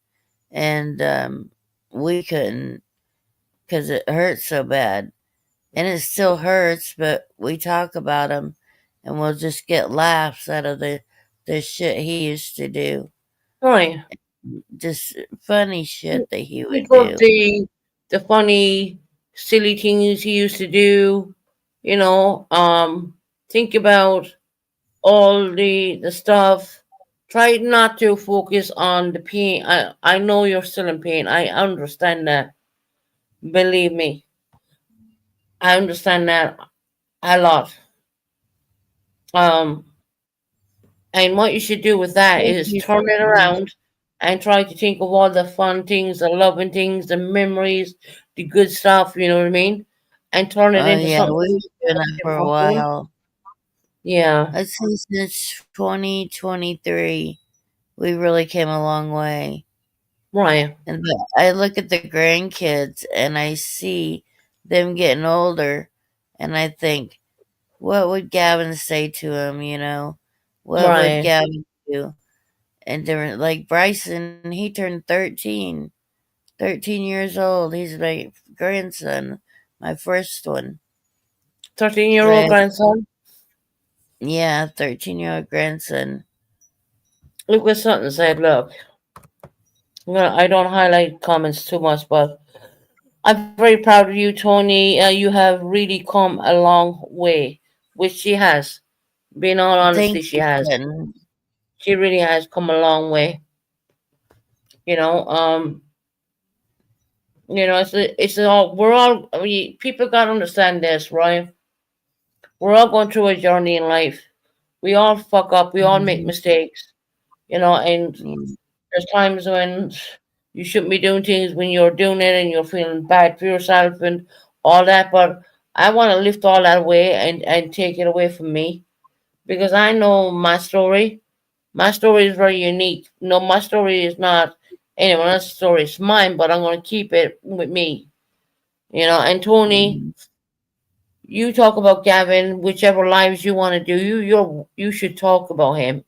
S2: and we couldn't because it hurt so bad. And it still hurts, but we talk about him, and we'll just get laughs out of the shit he used to do.
S1: Right.
S2: Just funny shit that he
S1: Think
S2: would
S1: of
S2: do.
S1: the funny, silly things he used to do. You know, think about all the stuff. Try not to focus on the pain. I know you're still in pain. I understand that. Believe me, I understand that a lot. Um, and what you should do with that
S2: Thank
S1: is
S2: you
S1: turn it
S2: so much.
S1: around and try to think of all the fun things, the loving things, the memories, the good stuff. You know what I mean? And turn it
S2: Oh
S1: into
S2: yeah,
S1: something
S2: we've been doing that for a
S1: positive.
S2: while.
S1: Yeah.
S2: I'd say since 2023, we really came a long way.
S1: Right.
S2: And but I look at the grandkids and I see them getting older, and I think, what would Gavin say to him? What would
S1: Right.
S2: Gavin do? And different, like Bryson, he turned 13, 13 years old. He's my grandson, my first one.
S1: 13-year
S2: 'Cause
S1: old grandson.
S2: yeah, 13-year-old grandson.
S1: Look what something said. Look, I don't highlight comments too much, but I'm very proud of you, Tony. You have really come a long way, which she has. Being all honesty,
S2: Thank
S1: she
S2: you,
S1: has.
S2: Clinton.
S1: She really has come a long way. You know, it's all we're all. I mean, people gotta understand this, right? We're all going through a journey in life. We all fuck up. We all make
S2: Mhm.
S1: mistakes. And
S2: Yeah.
S1: there's times when you shouldn't be doing things when you're doing it and you're feeling bad for yourself and all that. But I want to lift all that away and take it away from me because I know my story. My story is very unique. No, my story is not anyone else's story. It's mine, but I'm going to keep it with me. And Tony,
S2: Mhm.
S1: you talk about Gavin, whichever lives you want to do. You should talk about him.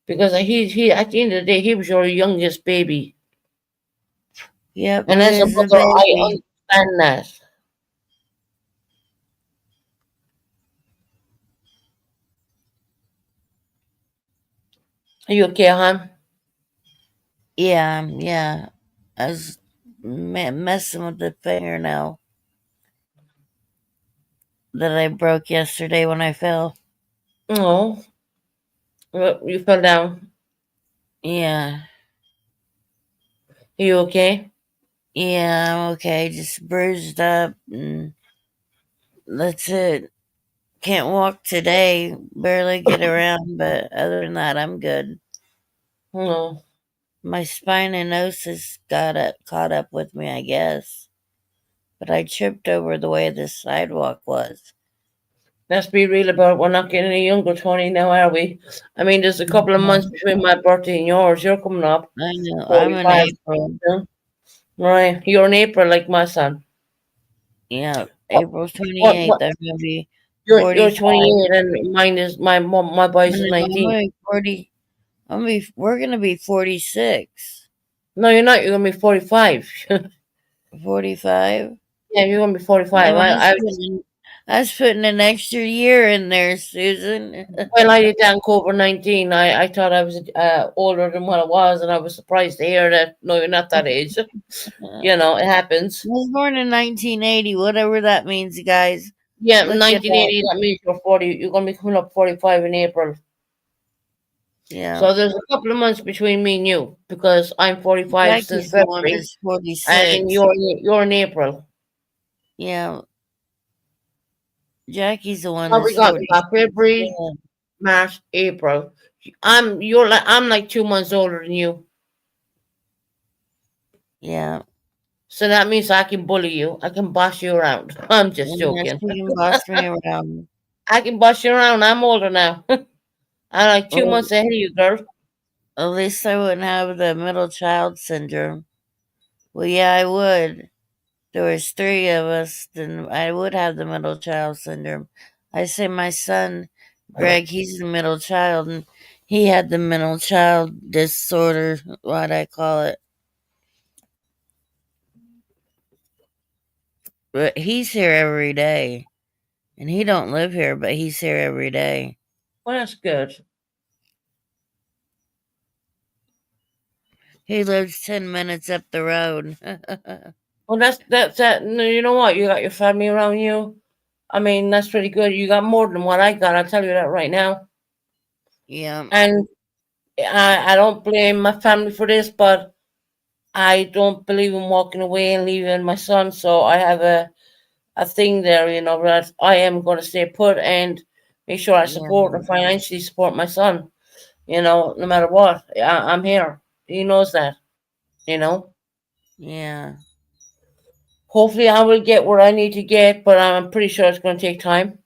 S1: Because he at the end of the day he was your youngest baby.
S2: Yep,
S1: And
S2: he
S1: as a
S2: was a
S1: mother, I
S2: baby.
S1: understand that. Are you okay, hon?
S2: Yeah, yeah. I was messing with the fingernail that I broke yesterday when I fell.
S1: Oh, you fell down.
S2: Yeah,
S1: Are you okay?
S2: yeah, I'm okay. Just bruised up, and that's it. Can't walk today. Barely get around, but other than that, I'm good.
S1: No,
S2: My spinonosis caught up with me, I guess. But I tripped over the way the sidewalk was.
S1: let's be real about it. We're not getting any younger, Tony. Now, are we? I mean, there's a couple of months
S2: Mhm.
S1: between my birthday and yours. You're coming up
S2: I know. I'm in
S1: 45.
S2: April.
S1: Right? You're in April, like my son.
S2: Yeah,
S1: What?
S2: April
S1: What?
S2: 28th. I'm gonna be
S1: You're
S2: 45.
S1: 28, and mine is my
S2: No,
S1: boys is
S2: no, I'm
S1: 19.
S2: gonna be 40. We're gonna be 46.
S1: No, you're not. You're gonna be 45.
S2: 45.
S1: Yeah, you're gonna be
S2: Yeah,
S1: 45.
S2: my
S1: I
S2: husband. I was putting an extra year in there, Susan.
S1: Well, I did that in COVID-19. I thought I was older than what I was, and I was surprised to hear that, no, you're not that age.
S2: I
S1: It happens.
S2: was born in 1980, whatever that means, guys.
S1: Yeah,
S2: Look it up.
S1: 1980, that means you're 40. You're going to be coming up 45 in April.
S2: Yeah.
S1: So there's a couple of months between me and you because I'm 45 since
S2: Jackie's the one
S1: February
S2: that's
S1: and
S2: 46.
S1: you're in April.
S2: Yeah. Jackie's the one
S1: What
S2: that's
S1: we got? We
S2: 46.
S1: got February,
S2: Yeah.
S1: March, April. I'm like 2 months older than you.
S2: Yeah.
S1: So that means I can bully you. I can boss you around. I'm just
S2: Yes,
S1: joking.
S2: you can boss me around.
S1: I can boss you around. I'm older now. I'm like two
S2: Well,
S1: months ahead of you, girl.
S2: at least I wouldn't have the middle child syndrome. Well, yeah, I would. There was three of us, then I would have the middle child syndrome. I say my son, Greg, he's the middle child, and he had the middle child disorder, what I call it. But he's here every day, and he don't live here, but he's here every day.
S1: Well, that's good.
S2: He lives 10 minutes up the road.
S1: Well, that's that. No, you know what? You got your family around you. I mean, that's pretty good. You got more than what I got. I'll tell you that right now.
S2: Yeah,
S1: And I don't blame my family for this, but I don't believe in walking away and leaving my son. So I have a thing there, that I am going to stay put and make sure I
S2: yeah,
S1: support and financially support my son. No matter what, I'm here. He knows that. You know.
S2: yeah.
S1: Hopefully, I will get where I need to get, but I'm pretty sure it's going to take time.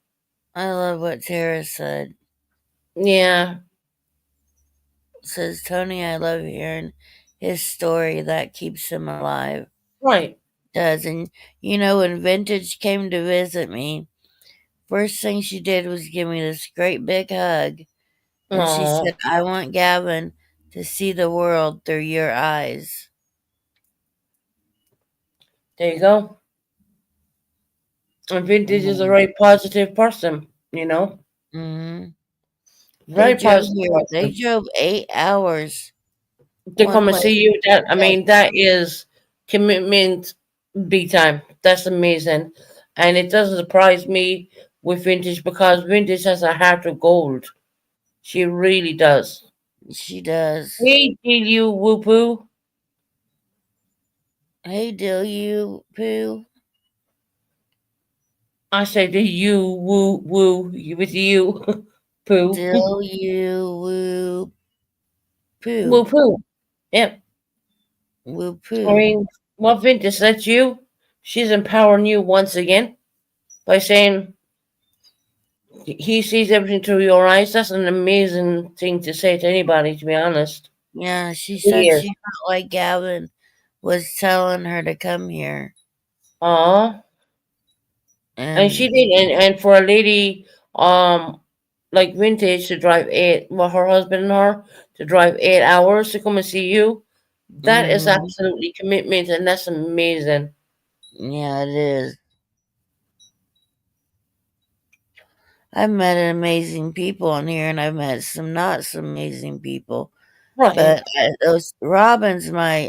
S2: I love what Tara said.
S1: Yeah.
S2: Says Tony, I love hearing his story. That keeps him alive.
S1: Right.
S2: Does. And you know, when Vintage came to visit me, first thing she did was give me this great big hug. And she
S1: Oh,
S2: said, I want Gavin to see the world through your eyes.
S1: there you go. And Vintage is a
S2: Mm-hmm.
S1: very positive person. You know,
S2: Mm-hmm. They
S1: very
S2: drove
S1: positive
S2: here. They
S1: person.
S2: drove 8 hours
S1: To
S2: one
S1: come and
S2: way.
S1: see you, that is commitment big time. That's amazing, and it doesn't surprise me with Vintage because Vintage has a heart of gold. She really does.
S2: She does.
S1: Hey, you woo poo.
S2: Hey, do you poo?
S1: I say to you woo woo with you poo
S2: Do you woo
S1: woo
S2: poo?
S1: poo. Yep.
S2: Woo
S1: I
S2: poo.
S1: mean, what Vintage? That's you. She's empowering you once again by saying he sees everything through your eyes. That's an amazing thing to say to anybody, to be honest.
S2: Yeah, she
S1: It
S2: said
S1: is.
S2: she felt like Gavin was telling her to come here.
S1: Aw. And she
S2: And
S1: did, and for a lady, like Vintage to drive her husband and her to drive 8 hours to come and see you, that is
S2: mm,
S1: absolutely commitment, and that's amazing.
S2: yeah, it is. I've met amazing people on here, and I've met some not so amazing people.
S1: Right.
S2: But those Robin's my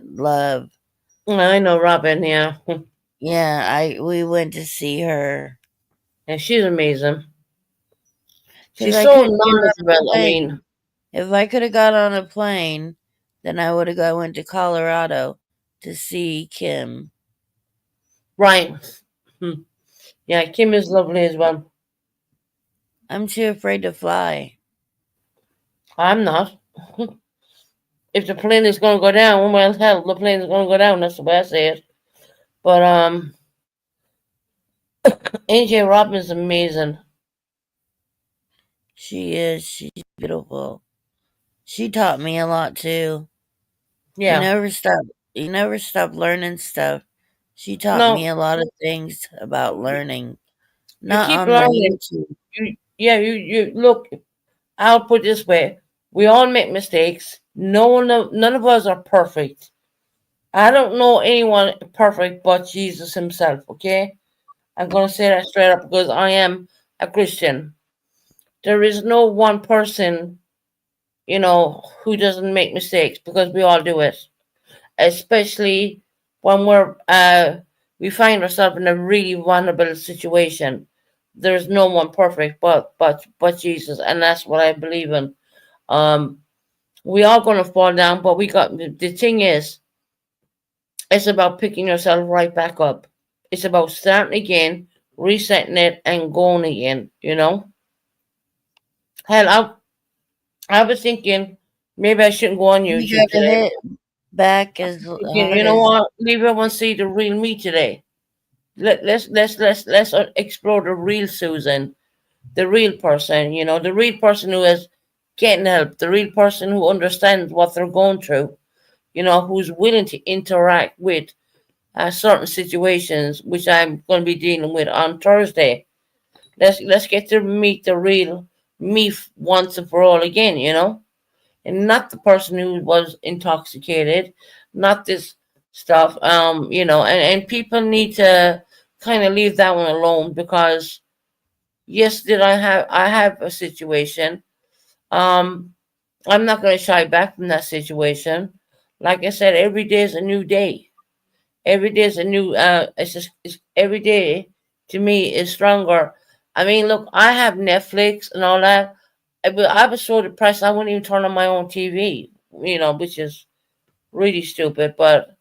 S2: love.
S1: I know Robin, yeah.
S2: Yeah, I we went to see her
S1: And she's amazing.
S2: because
S1: She's
S2: I
S1: so
S2: couldn't get on a
S1: knowledgeable. I mean,
S2: plane. If I could have got on a plane, then I would have went to Colorado to see Kim.
S1: right. Hmm. Yeah, Kim is lovely as well.
S2: I'm too afraid to fly.
S1: I'm not. If the plane is going to go down, well, hell, the plane is going to go down. That's the way I say it. But AJ Robbins is amazing.
S2: She is. She's beautiful. She taught me a lot too. You
S1: Yeah.
S2: never stop. You never stop learning stuff. She taught
S1: No,
S2: me a lot of things about learning.
S1: you
S2: Not
S1: keep
S2: on the
S1: learning.
S2: YouTube.
S1: You look. I'll put it this way: we all make mistakes. None of us are perfect. I don't know anyone perfect but Jesus Himself. Okay, I'm going to say that straight up because I am a Christian. There is no one person, who doesn't make mistakes because we all do it, especially when we find ourselves in a really vulnerable situation. There's no one perfect but Jesus, and that's what I believe in. Um, we all gonna fall down, but the thing is, it's about picking yourself right back up. It's about starting again, resetting it, and going again. Hell, I was thinking maybe I shouldn't go on
S2: You
S1: YouTube
S2: gotta
S1: today.
S2: hit back
S1: I'm
S2: as
S1: thinking,
S2: hard
S1: you know
S2: as
S1: what? Maybe I want to see the real me today. Let's explore the real Susan, the real person. The real person who is getting help, the real person who understands what they're going through. Who's willing to interact with certain situations, which I'm going to be dealing with on Thursday. Let's get to meet the real me once and for all again. And not the person who was intoxicated, not this stuff. And people need to kind of leave that one alone because yes, did I have a situation. Um, I'm not going to shy back from that situation. Like I said, every day is a new day. Every day is a new. Every day to me is stronger. I mean, look, I have Netflix and all that. I was so depressed I wouldn't even turn on my own TV. Which is really stupid. But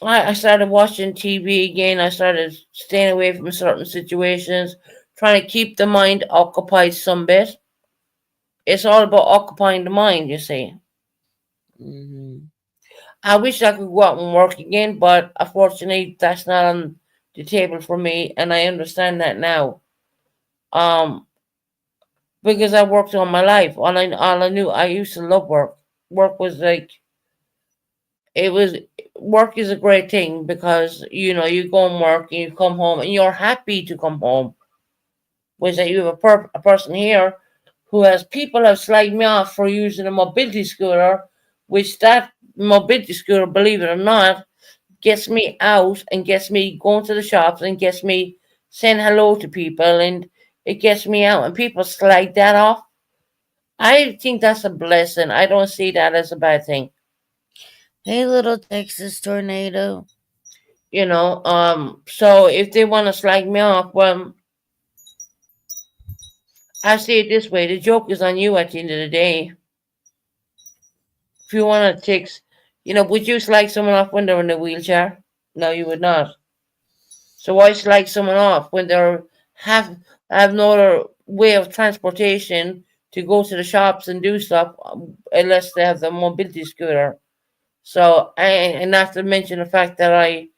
S1: I started watching TV again. I started staying away from certain situations, trying to keep the mind occupied some bit. It's all about occupying the mind, you see.
S2: hmm
S1: I wish I could go out and work again, but unfortunately, that's not on the table for me, and I understand that now. Um, because I worked all my life. All I knew, I used to love work. Work was like it was. Work is a great thing because you go and work and you come home and you're happy to come home. Was that you have a person here who has people have slagged me off for using a mobility scooter, which that mobility scooter, believe it or not, gets me out and gets me going to the shops and gets me saying hello to people and it gets me out and people slag that off. I think that's a blessing. I don't see that as a bad thing.
S2: Hey, little Texas tornado.
S1: So if they want to slag me off, well, I see it this way. The joke is on you at the end of the day. If you want to take, would you slag someone off when they're in a wheelchair? No, you would not. So why slag someone off when they're have no other way of transportation to go to the shops and do stuff unless they have the mobility scooter? So and not to mention the fact that I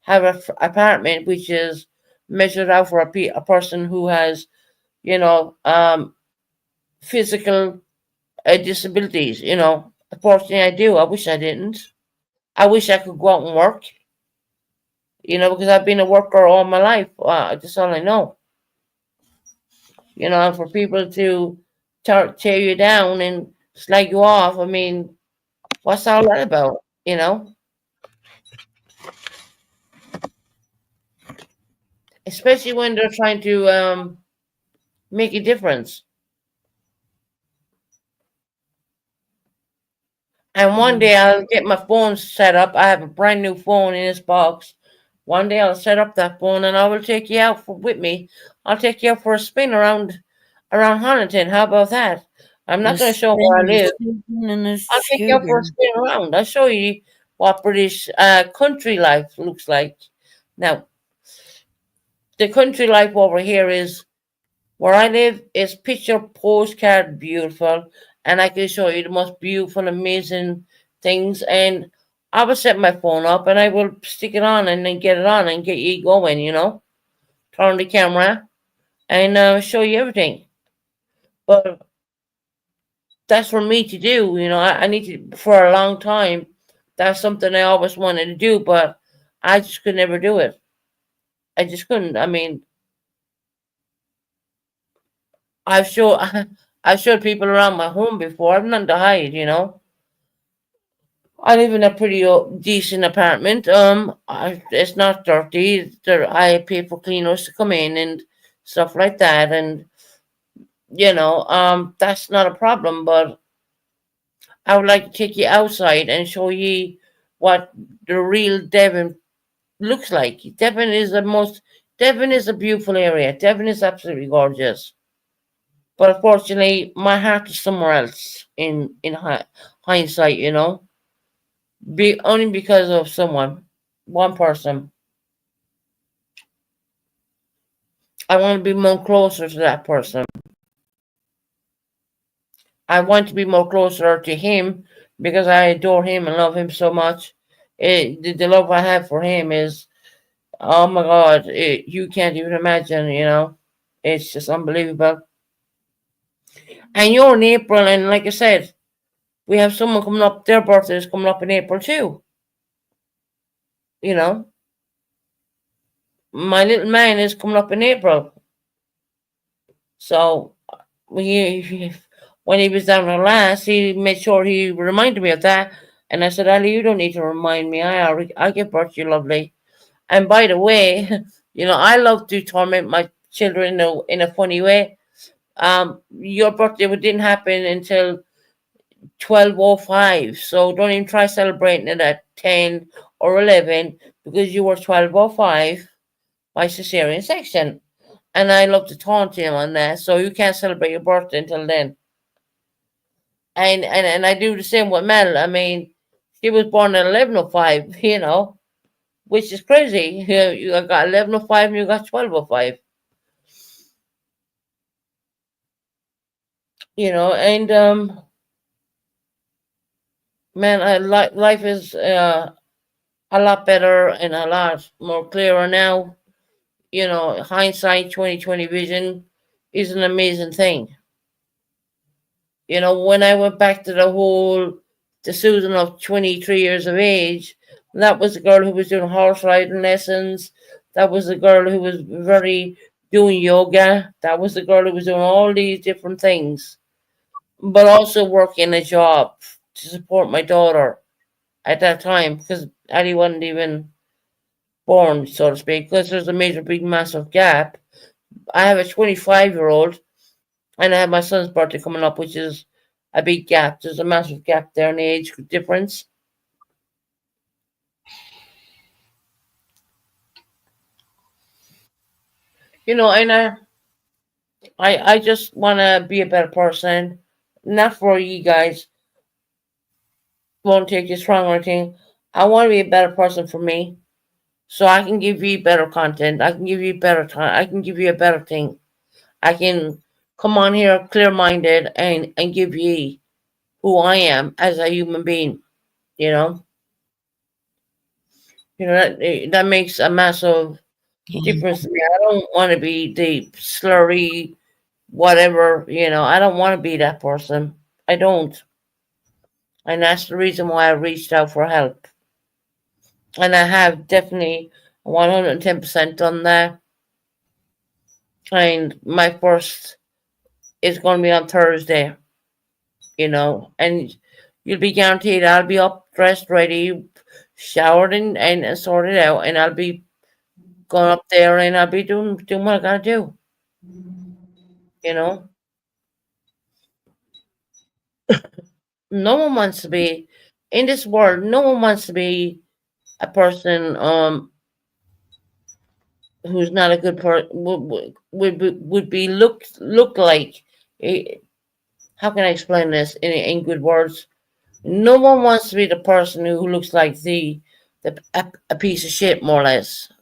S1: have a apartment which is measured out for a person who has physical disabilities. Unfortunately, I do. I wish I didn't. I wish I could go out and work. Because I've been a worker all my life. That's all I know. And for people to tear you down and slag you off, I mean, what's all that about? Especially when they're trying to make a difference. And one
S2: Mm.
S1: day I'll get my phone set up. I have a brand new phone in this box. One day I'll set up that phone and I will take you out with me. I'll take you out for a spin around Huntington. How about that? I'm
S2: A
S1: not going to show where I
S2: spin,
S1: live.
S2: and a
S1: I'll take you out for a
S2: scooter.
S1: spin around. I'll show you what British country life looks like. Now, the country life over here is where I live is picture postcard beautiful, and I can show you the most beautiful, amazing things. And I will set my phone up and I will stick it on and then get it on and get you going. Turn the camera and show you everything. But that's for me to do. I need to for a long time. That's something I always wanted to do, but I just could never do it. I just couldn't. I mean, I've showed I've showed people around my home before. I've none to hide. I live in a pretty decent apartment. It's not dirty. I pay for cleaners to come in and stuff like that, and that's not a problem. But I would like to take you outside and show you what the real Devon looks like. Devon is a beautiful area. Devon is absolutely gorgeous. But unfortunately, my heart is somewhere else. In hindsight, only because of one person. I want to be more closer to that person. I want to be more closer to him because I adore him and love him so much. The love I have for him is, oh my God, you can't even imagine. It's just unbelievable. And you're in April, and like I said, we have someone coming up. Their birthday is coming up in April too. You know, my little man is coming up in April. So when he was down there last, he made sure he reminded me of that. And I said, Ali, you don't need to remind me. I give birth to you, lovely. And by the way, I love to torment my children in a funny way. Your birthday didn't happen until 12:05, so don't even try celebrating it at 10 or 11 because you were 12:05 by cesarean section. And I love to taunt him on that, so you can't celebrate your birthday until then. And I do the same with Mel. I mean, she was born at 11:05, which is crazy. You got 11:05 and you got 12:05, and man, life is a lot better and a lot more clearer now. Hindsight 2020 vision is an amazing thing. When I went back to the Susan of 23 years of age, that was the girl who was doing horse riding lessons. That was the girl who was very doing yoga. That was the girl who was doing all these different things, but also working a job to support my daughter at that time because Addie wasn't even born, so to speak, because there's a major, big, massive gap. I have a 25-year-old and I have my son's birthday coming up, which is a big gap. There's a massive gap there in the age difference. And I just want to be a better person. Not for you guys. Won't take this wrong or anything. I want to be a better person for me. So I can give you better content. I can give you better time. I can give you a better thing. I can come on here clear minded and give you who I am as a human being. You know, that makes a massive
S2: Yeah.
S1: difference to me. I don't want to be the slurry, whatever. I don't want to be that person. I don't, and that's the reason why I reached out for help. And I have definitely 110% done that. And my first is going to be on Thursday. And you'll be guaranteed I'll be up, dressed, ready, showered, and sorted out, and I'll be going up there and I'll be doing what I gotta do. You know, no one wants to be in this world. No one wants to be a person who's not a good person. Would be look like. eh, How can I explain this in good words? No one wants to be the person who looks like a piece of shit, more or less,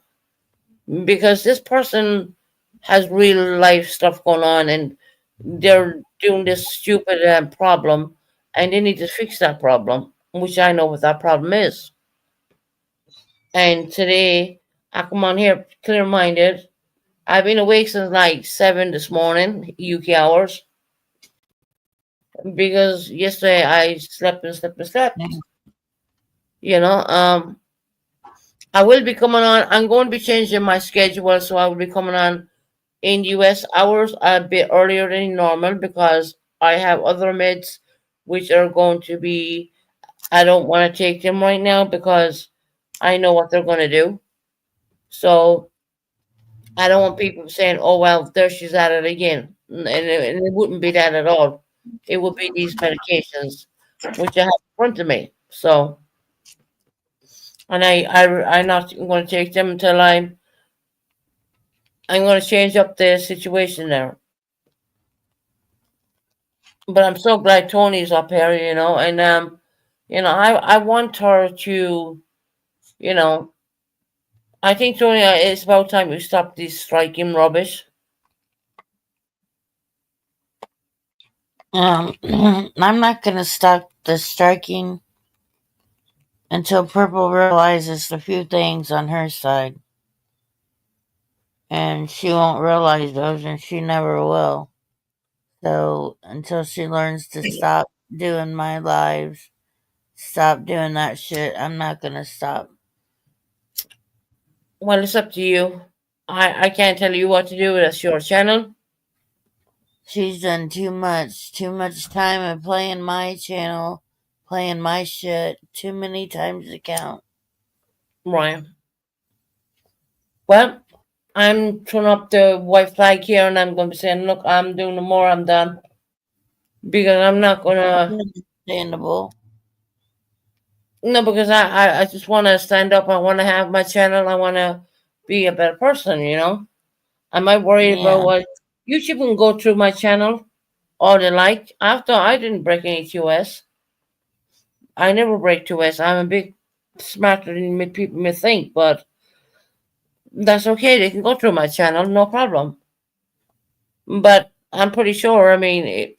S1: because this person has real life stuff going on and they're doing this stupid problem and they need to fix that problem, which I know what that problem is. And today I come on here clear minded. I've been awake since like 7 this morning, UK hours, because yesterday I slept and slept and
S2: Yeah.
S1: slept. You know, I will be coming on. I'm going to be changing my schedule, so I will be coming on in US hours a bit earlier than normal because I have other meds which are going to be I don't want to take them right now because I know what they're going to do. So I don't want people saying, "Oh well, there she's at it again," and it wouldn't be that at all. It would be these medications, which I have in front of me. So, and I'm not going to take them until I'm going to change up the situation there. But I'm so glad Tony's up here, and I want her to, you know, I think Tony, it's about time you stop this striking rubbish.
S2: I'm not gonna stop the striking until Purple realizes a few things on her side, and she won't realize those, and she never will. So until she learns to stop doing my lives, stop doing that shit, I'm not gonna stop.
S1: Well, it's up to you. I can't tell you what to do. That's your channel.
S2: She's done too much time of playing my channel, playing my shit, too many times to count.
S1: Right. Well, I'm throwing up the white flag here and I'm going to be saying, look, I'm doing no more. I'm done. Because I'm not going to.
S2: Understandable.
S1: No, because I just want to stand up. I want to have my channel. I want to be a better person. Am I worried about
S2: Yeah.
S1: what YouTube can go through my channel all they like? After I didn't break any QS. I never break QS. I'm a bit smarter than people may think, but that's okay. They can go through my channel, no problem. But I'm pretty sure, I mean,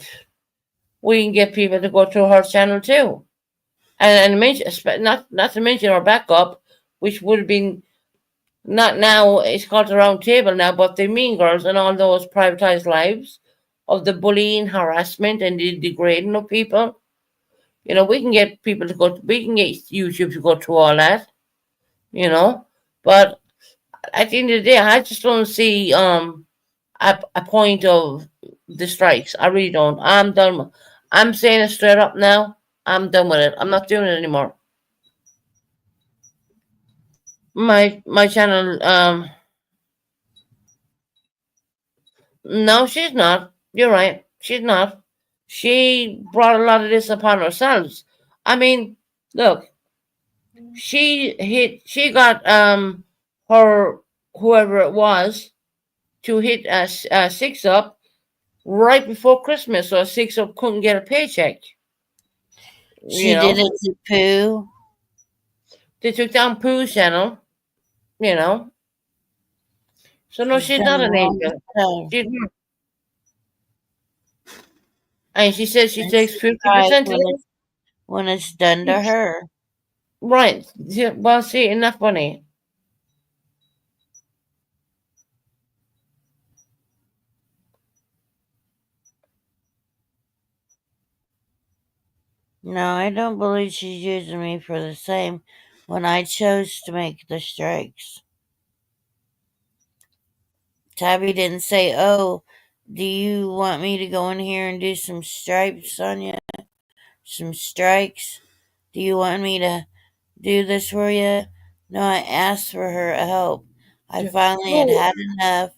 S1: we can get people to go through her channel too. And mention, not to mention our backup, which would have been not now, it's called the round table now, but the Mean Girls and all those privatized lives of the bullying, harassment, and the degrading of people. We can get people to go, we can get YouTube to go through all that, you know. But at the end of the day, I just don't see a point of the strikes. I really don't. I'm done. I'm saying it straight up now. I'm done with it. I'm not doing it anymore. My channel. No, she's not. You're right. She's not. She brought a lot of this upon herself. I mean, look, she got her whoever it was to hit a six up right before Christmas, so a six up couldn't get a paycheck. You
S2: She did
S1: know,
S2: it to Pooh.
S1: they took down Pooh's channel. You know, so no,
S2: She's
S1: she's
S2: done
S1: not
S2: the
S1: an
S2: wrong
S1: angel.
S2: stuff.
S1: She's not. And she says she
S2: And she
S1: takes fifty
S2: cries
S1: percent of it.
S2: when it's done to her.
S1: Right. Yeah, well, see, isn't that funny?
S2: No, I don't believe she's using me for the same when I chose to make the strikes. Tabby didn't say, "Oh, do you want me to go in here and do some stripes on you? Some strikes? Do you want me to do this for you?" No, I asked for her help. I
S1: Yeah.
S2: finally had
S1: No.
S2: had enough,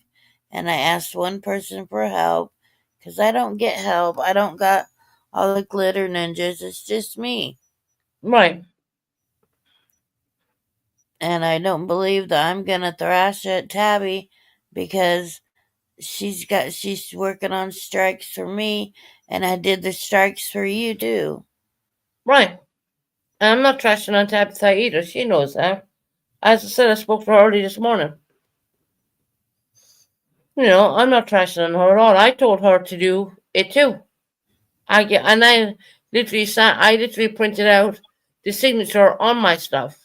S2: and I asked one person for help because I don't get help. I don't got all the glitter ninjas. It's just me.
S1: Right.
S2: And I don't believe that I'm gonna thrash at Tabby because she's working on strikes for me, and I did the strikes for you too.
S1: Right. I'm not trashing on Tabitha either. She knows that. As I said, I spoke to her early this morning. I'm not trashing on her at all. I told her to do it too. I literally printed out the signature on my stuff.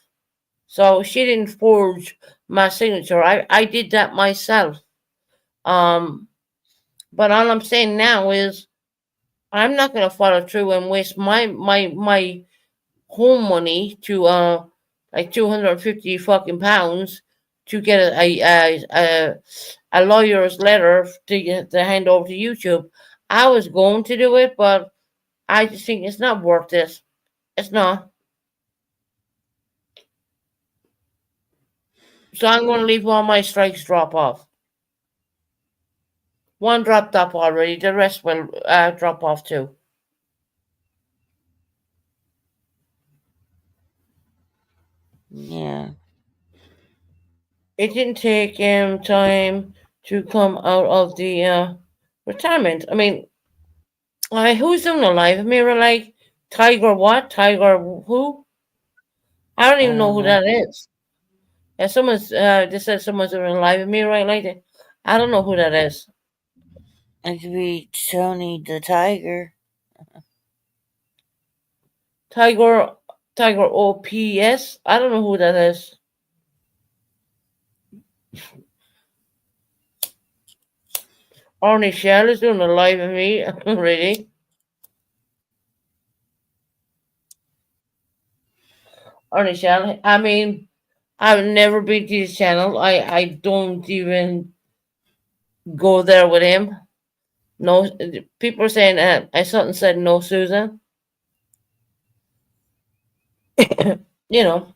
S1: So she didn't forge my signature. I did that myself. Um, but all I'm saying now is I'm not gonna follow through and waste my home money to like 250 fucking pounds to get a lawyer's letter to hand over to YouTube. I was going to do it, but I just think it's not worth this. It's not. So I'm going to leave all my strikes drop off. One dropped off already. The rest will drop off too.
S2: Yeah.
S1: It didn't take him time to come out of the retirement. I mean, who's doing a live mirror like Tiger what? Tiger who? I don't
S2: I
S1: even know
S2: don't
S1: who
S2: know.
S1: that is. Yeah, someone's just said someone's doing a live mirror right like that. I don't know who that is.
S2: It could be Tony the Tiger.
S1: Tiger Tiger OPS. I don't know who that is. Arnie Shell is doing a live with me. Really? Arnie Shell. I mean, I've never been to his channel. I don't even go there with him. No, people are saying I something said no, Susan. You know.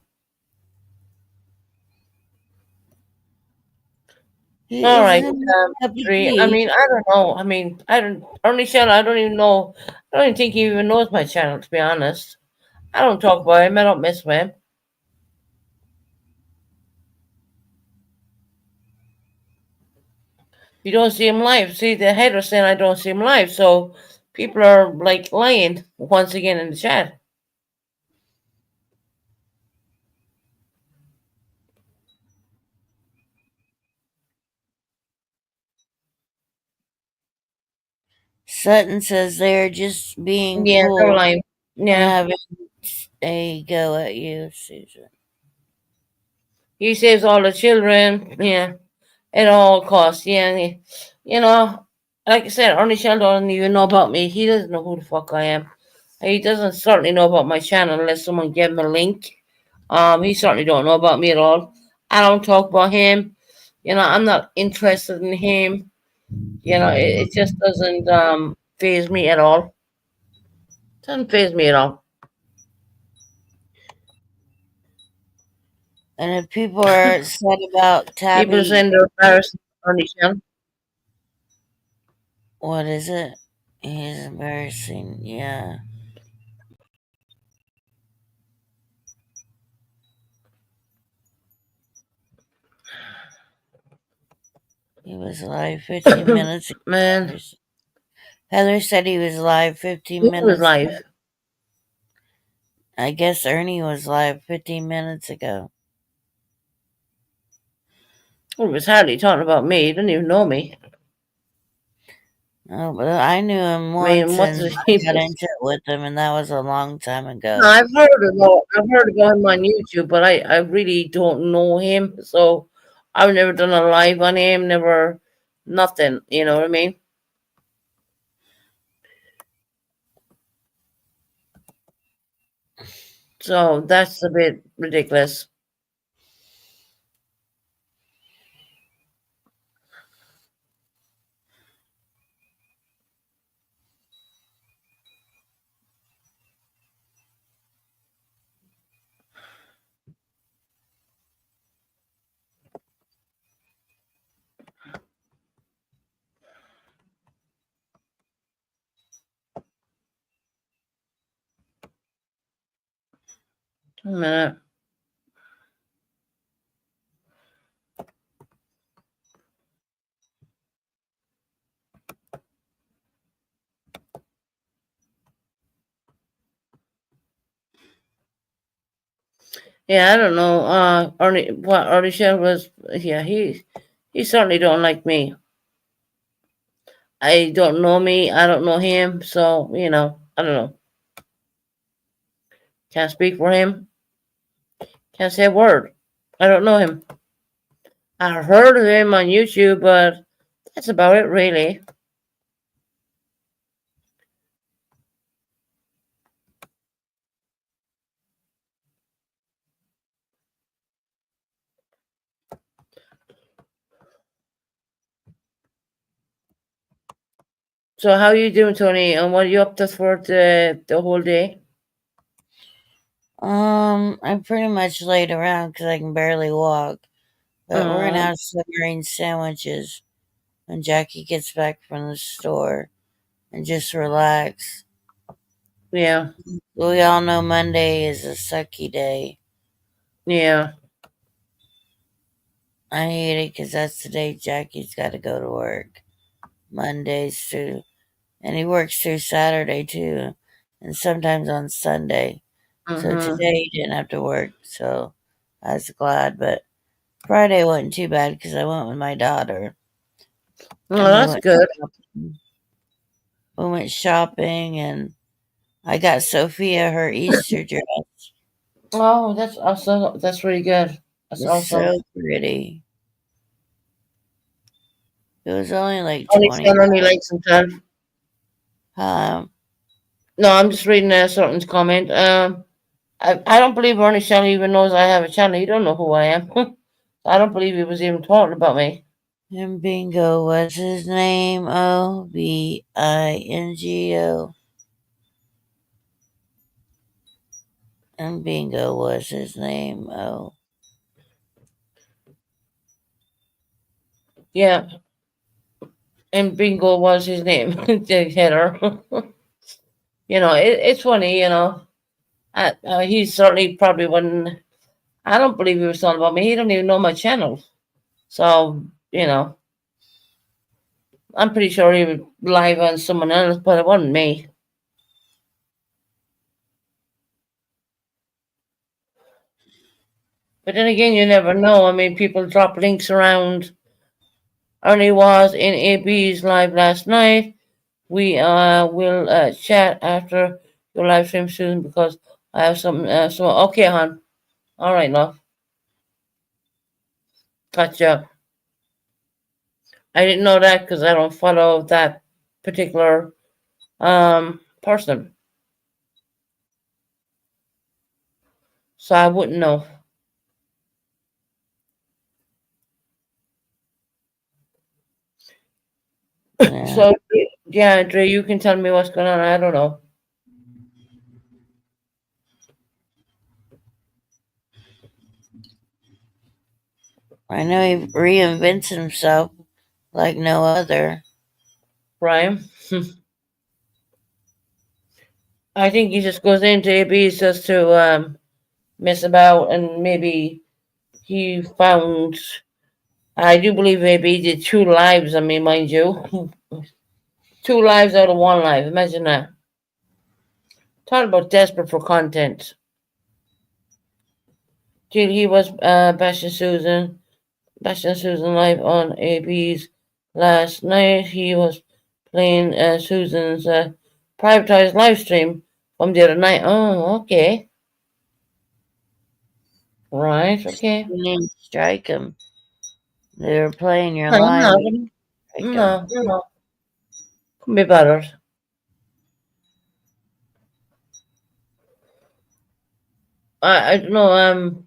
S2: He
S1: All
S2: is
S1: right,
S2: in a cup of
S1: three. I
S2: tea.
S1: mean, I don't know. I mean, I don't. Arnie Shell. I don't even know. I don't even think he even knows my channel. To be honest, I don't talk about him. I don't mess with him. You don't see him live. See, the header saying I don't see him live. So people are like lying once again in the chat.
S2: Sutton says they're just being
S1: Yeah, they're
S2: cool
S1: lying.
S2: and
S1: Yeah,
S2: having a go at you, Susan.
S1: he saves all the children. Yeah, at all costs. Yeah, you know, like I said, Ernie Shell doesn't even know about me. He doesn't know who the fuck I am. He doesn't certainly know about my channel unless someone gave him a link. He certainly don't know about me at all. I don't talk about him. I'm not interested in him. It just doesn't phase me at all. Doesn't phase me at all.
S2: And if people are upset about
S1: People
S2: Tabby,
S1: saying they're embarrassed on the channel.
S2: what is it? He's embarrassing. Yeah. He was live 15 minutes ago.
S1: Man,
S2: Heather said he was live 15
S1: he was
S2: minutes ago.
S1: live.
S2: I guess Ernie was live 15 minutes ago.
S1: He was hardly talking about me. He didn't even know me.
S2: Oh, but I knew him
S1: I mean,
S2: once
S1: what's
S2: and
S1: his
S2: I
S1: name?
S2: got into it with him, and that was a long time
S1: No,
S2: ago.
S1: I've heard about him on YouTube, but I really don't know him. So I've never done a live on him. Never, nothing. You know what I mean? So that's a bit ridiculous. A minute. Yeah, I don't know. Arnie Shell was. Yeah, he certainly don't like me. I don't know me. I don't know him. So I don't know. Can't speak for him. Can't say a word. I don't know him. I heard of him on YouTube, but that's about it, really. So how you doing, Tony? And what are you up to for the whole day?
S2: I pretty much laid around because I can barely walk. But we're gonna have submarine sandwiches when Jackie gets back from the store and just relax.
S1: Yeah,
S2: We all know Monday is a sucky day.
S1: yeah.
S2: I hate it because that's the day Jackie's got to go to work. Mondays through, and he works through Saturday too, and sometimes on Sunday. So
S1: Mm-hmm.
S2: today he didn't have to work, so I was glad. But Friday wasn't too bad because I went with my daughter
S1: Well,
S2: and
S1: that's good.
S2: shopping. We went shopping, and I got Sophia her Easter dress.
S1: Oh, that's awesome. That's really good. That's
S2: It's
S1: awesome.
S2: so pretty. It was only like
S1: Only
S2: 20.
S1: son only likes himself. No, I'm just reading something's comment. I don't believe Bernie Shelley even knows I have a channel. He don't know who I am. I don't believe he was even talking about me.
S2: And Bingo was his name. Obingo. And Bingo was his name. Oh.
S1: Yeah, and Bingo was his name, the hitter. It's funny. He certainly probably wouldn't. I don't believe he was talking about me. He don't even know my channel. So I'm pretty sure he was live on someone else, but it wasn't me. But then again, you never know. I mean, people drop links around. Ernie was in AB's live last night. We will chat after your live stream soon because I have something. Okay, hon. All right, love. Gotcha. I didn't know that because I don't follow that particular person, so I wouldn't know.
S2: Yeah.
S1: So yeah, Dre, you can tell me what's going on. I don't know.
S2: I know he reinvents himself like no other.
S1: Brian. I think he just goes into ABs just to mess about, and maybe he found. I do believe maybe he did two lives. I mean, mind you, two lives out of one life. Imagine that. Talk about desperate for content. Dude, he was bashing Susan live on AB's last night. He was playing Susan's privatized live stream from the other night. Oh, okay. Right, okay.
S2: You need to strike him. They were playing your
S1: No, I'm
S2: live.
S1: not.
S2: You strike him.
S1: No. Could be better. I don't know.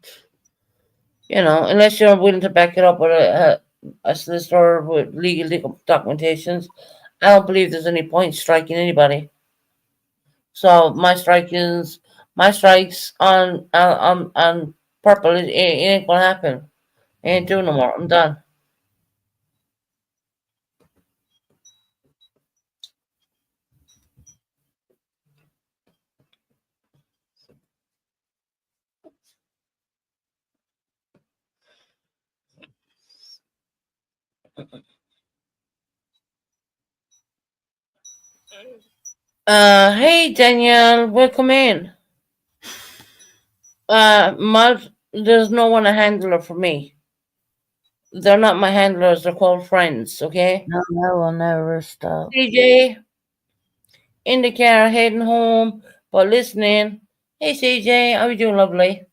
S1: Unless you're willing to back it up with a solicitor with legal documentations, I don't believe there's any point striking anybody. So my strikes on purple, it ain't gonna happen. I ain't doing no more. I'm done. Hey Danielle, welcome in. Mud, there's no one a handler for me. They're not my handlers. They're called friends. Okay.
S2: No, no, will never stop.
S1: CJ in the car heading home, but listening. Hey CJ, how you doing, lovely?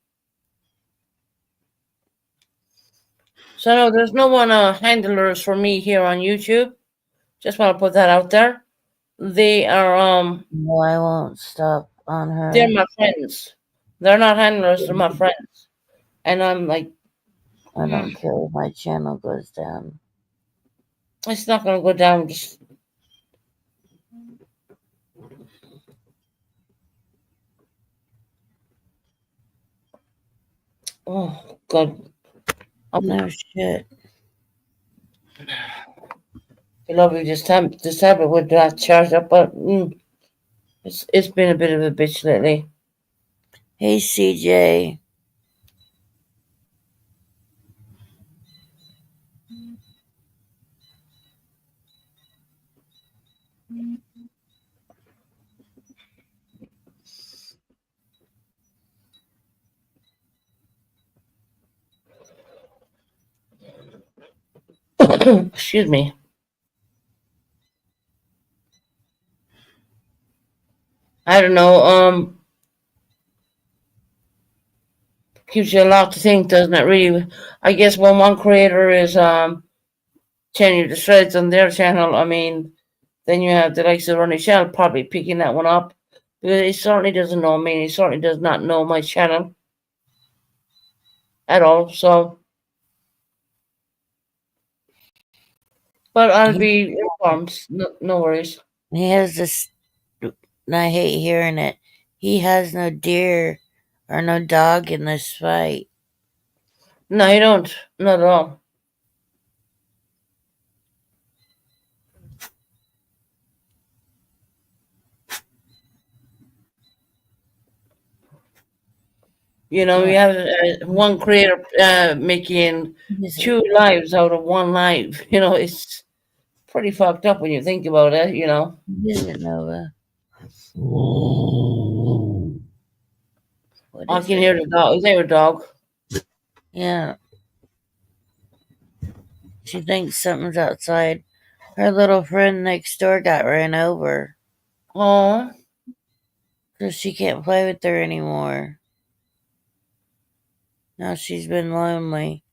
S1: So no, there's no one handlers for me here on YouTube. Just want to put that out there. They are
S2: No, I won't stop on
S1: they're
S2: her.
S1: my friends. They're not handlers. They're my friends. And I'm like,
S2: I
S1: mm,
S2: don't care if my channel goes down.
S1: it's not gonna go down. Just oh god,
S2: No shit.
S1: You love you just have it with that charge up, but it's been a bit of a bitch lately.
S2: Hey, CJ.
S1: Excuse me. I don't know. Gives you a lot to think, doesn't it? Really, I guess when one creator is tearing you to shreds on their channel, I mean, then you have the likes of Ronnie Shell probably picking that one up because he certainly doesn't know me. He certainly does not know my channel at all. So, but I'll
S2: He,
S1: be informed. No, no worries.
S2: he has this. And I hate hearing it. He has no deer or no dog in this fight.
S1: No, you don't. Not at all. You know, you
S2: What?
S1: have one creator making
S2: Is it?
S1: two lives out of one life. You know, it's pretty fucked up when you think about it. You know,
S2: Is it, Nova? What
S1: I
S2: is
S1: can
S2: it?
S1: hear the dog. Is there a dog?
S2: Yeah, she thinks something's outside. Her little friend next door got ran over,
S1: Oh,
S2: so she can't play with her anymore. Now she's been lonely.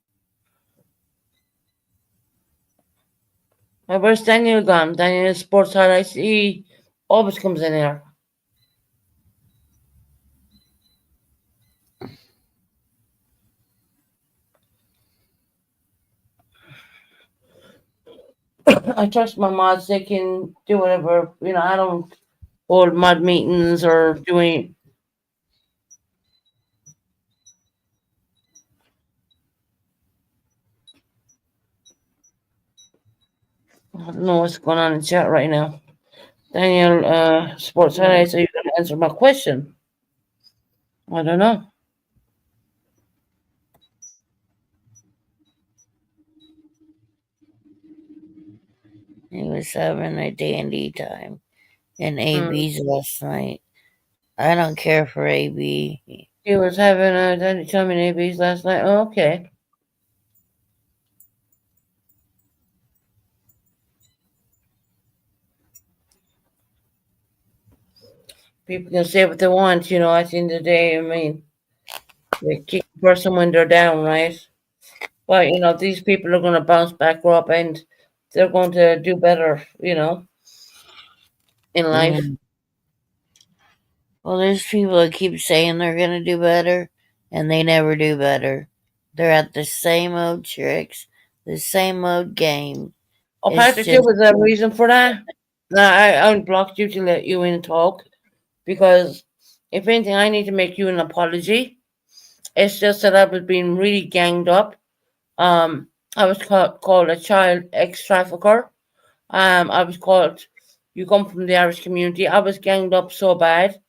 S1: where's Daniel gone? Daniel Sports Highlights. He always comes in here. I trust my mods. They can do whatever. You know, I don't hold mod meetings or doing. I don't know what's going on in chat right now. Daniel, Sports
S2: Yeah,
S1: Highlights. Are you going to answer my question? I don't know.
S2: he was having a dandy time in
S1: Hmm.
S2: AB's last night. I don't care for AB.
S1: He was having tell me ABs last night. Oh, okay. People can say what they want, you know, at the end of the day. I mean, they kick a person when they're down, right? But, you know, these people are going to bounce back up and they're going to do better, you know, in
S2: Yeah.
S1: life.
S2: Well, there's people that keep saying they're gonna do better, and they never do better. They're at the same old tricks, the same old game.
S1: Oh,
S2: It's
S1: Patrick, there
S2: just
S1: was a reason for that. No, I unblocked you to let you in and talk because if anything, I need to make you an apology. It's just that I was being really ganged up. I was called a child ex trafficker. I was called. You come from the Irish community. I was ganged up so bad,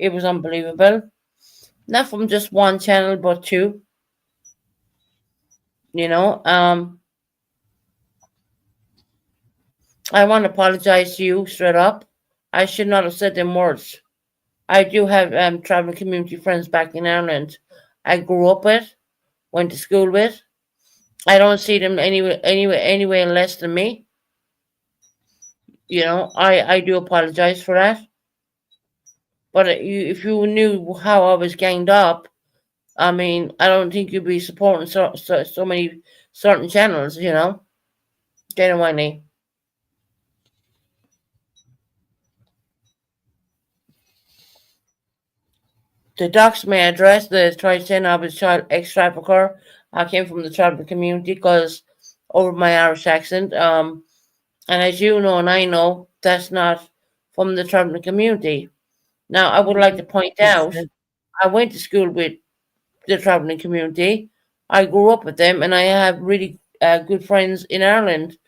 S1: it was unbelievable. Not from just one channel, but two. You know. I want to apologize to you straight up. I should not have said them words. I do have traveling community friends back in Ireland. I grew up with, went to school with. I don't see them anyway less than me. You know, I do apologize for that. But if you knew how I was ganged up, I mean, I don't think you'd be supporting so many certain channels. You know, genuinely. The docs may address the tried saying I was child ex trafficker. I came from the tribal community because over my Irish accent. And as you know and I know, that's not from the tribal community. Now, I would like to point out, I went to school with the traveling community, I grew up with them, and I have really good friends in Ireland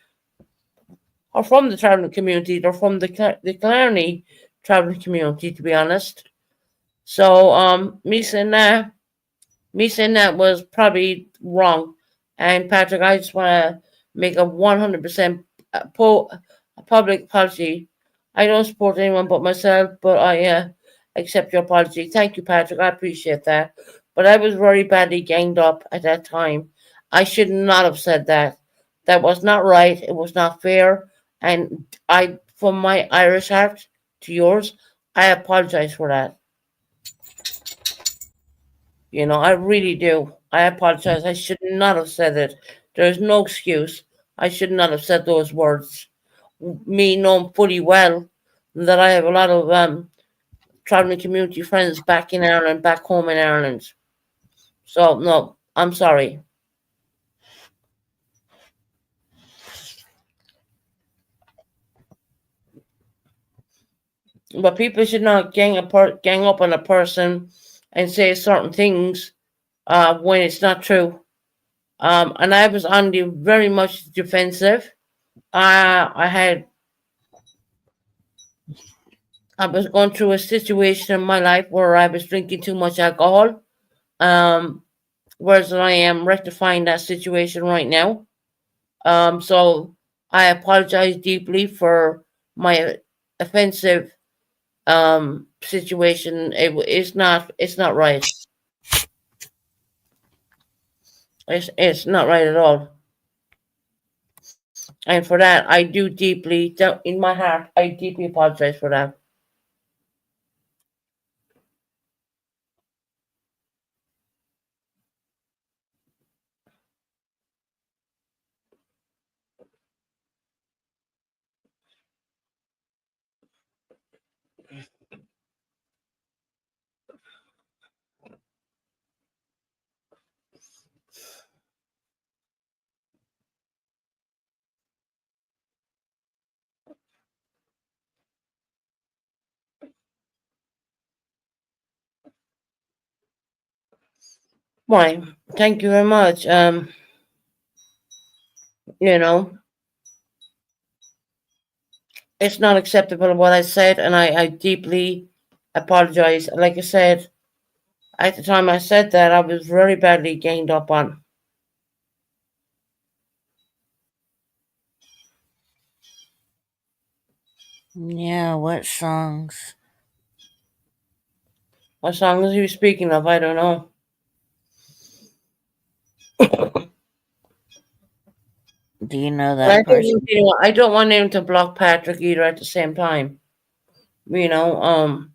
S1: or from the traveling community. They're from the Killarney traveling community, to be honest. So me saying that was probably wrong. And Patrick, I just want to make a 100% a public apology. I don't support anyone but myself, but I accept your apology. Thank you, Patrick. I appreciate that. But I was very badly ganged up at that time. I should not have said that. That was not right. It was not fair. And I, from my Irish heart to yours, I apologize for that. I really do. I apologize. I should not have said it. There's no excuse. I should not have said those words. Me knowing fully well that I have a lot of traveling community friends back in Ireland, back home in Ireland. So no, I'm sorry. But people should not gang up on a person and say certain things when it's not true. And I was on the very much defensive. I had I was going through a situation in my life where I was drinking too much alcohol. Um, Whereas I am rectifying that situation right now. So I apologize deeply for my offensive situation. It's not right. It's not right at all. And for that, I do deeply, in my heart, I deeply apologize for that. Why? Thank you very much. You know, it's not acceptable what I said, and I deeply apologize. Like I said, at the time I said that, I was very badly ganged up on.
S2: Yeah, what songs?
S1: What song is he speaking of? I don't know.
S2: Do you know
S1: But
S2: that person?
S1: I don't want him to block Patrick either at the same time. You know,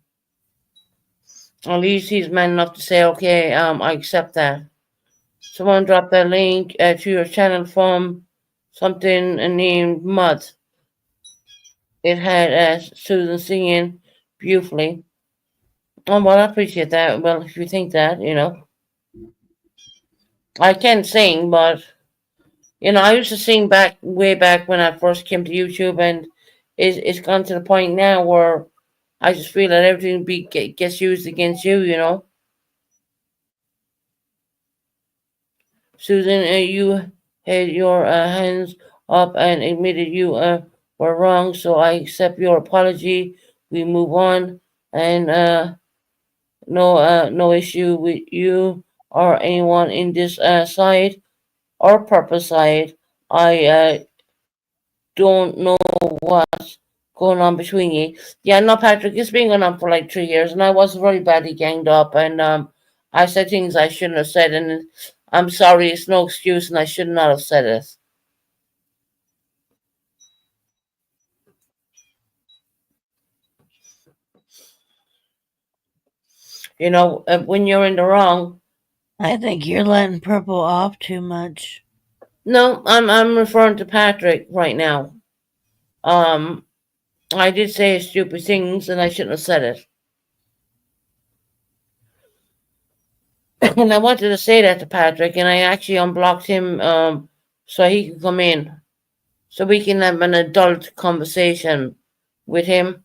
S1: at least he's man enough to say, okay, I accept that. Someone dropped that link to your channel from something named Mud. It had Susan singing beautifully. Oh, well, I appreciate that. Well, if you think that, I can sing, but I used to sing back way back when I first came to YouTube, and it's gone to the point now where I just feel that everything gets used against you. Susan, you had your hands up and admitted you were wrong, so I accept your apology. We move on, and no issue with you or anyone in this side or purpose side. I don't know what's going on between you. Yeah, no, Patrick, it's been going on for like 3 years, and I was very badly ganged up, and I said things I shouldn't have said, and I'm sorry, it's no excuse, and I should not have said it. When you're in the wrong.
S2: I think you're letting Purple off too much.
S1: No, I'm referring to Patrick right now. Um, I did say stupid things, and I shouldn't have said it. And I wanted to say that to Patrick, and I actually unblocked him so he could come in, so we can have an adult conversation with him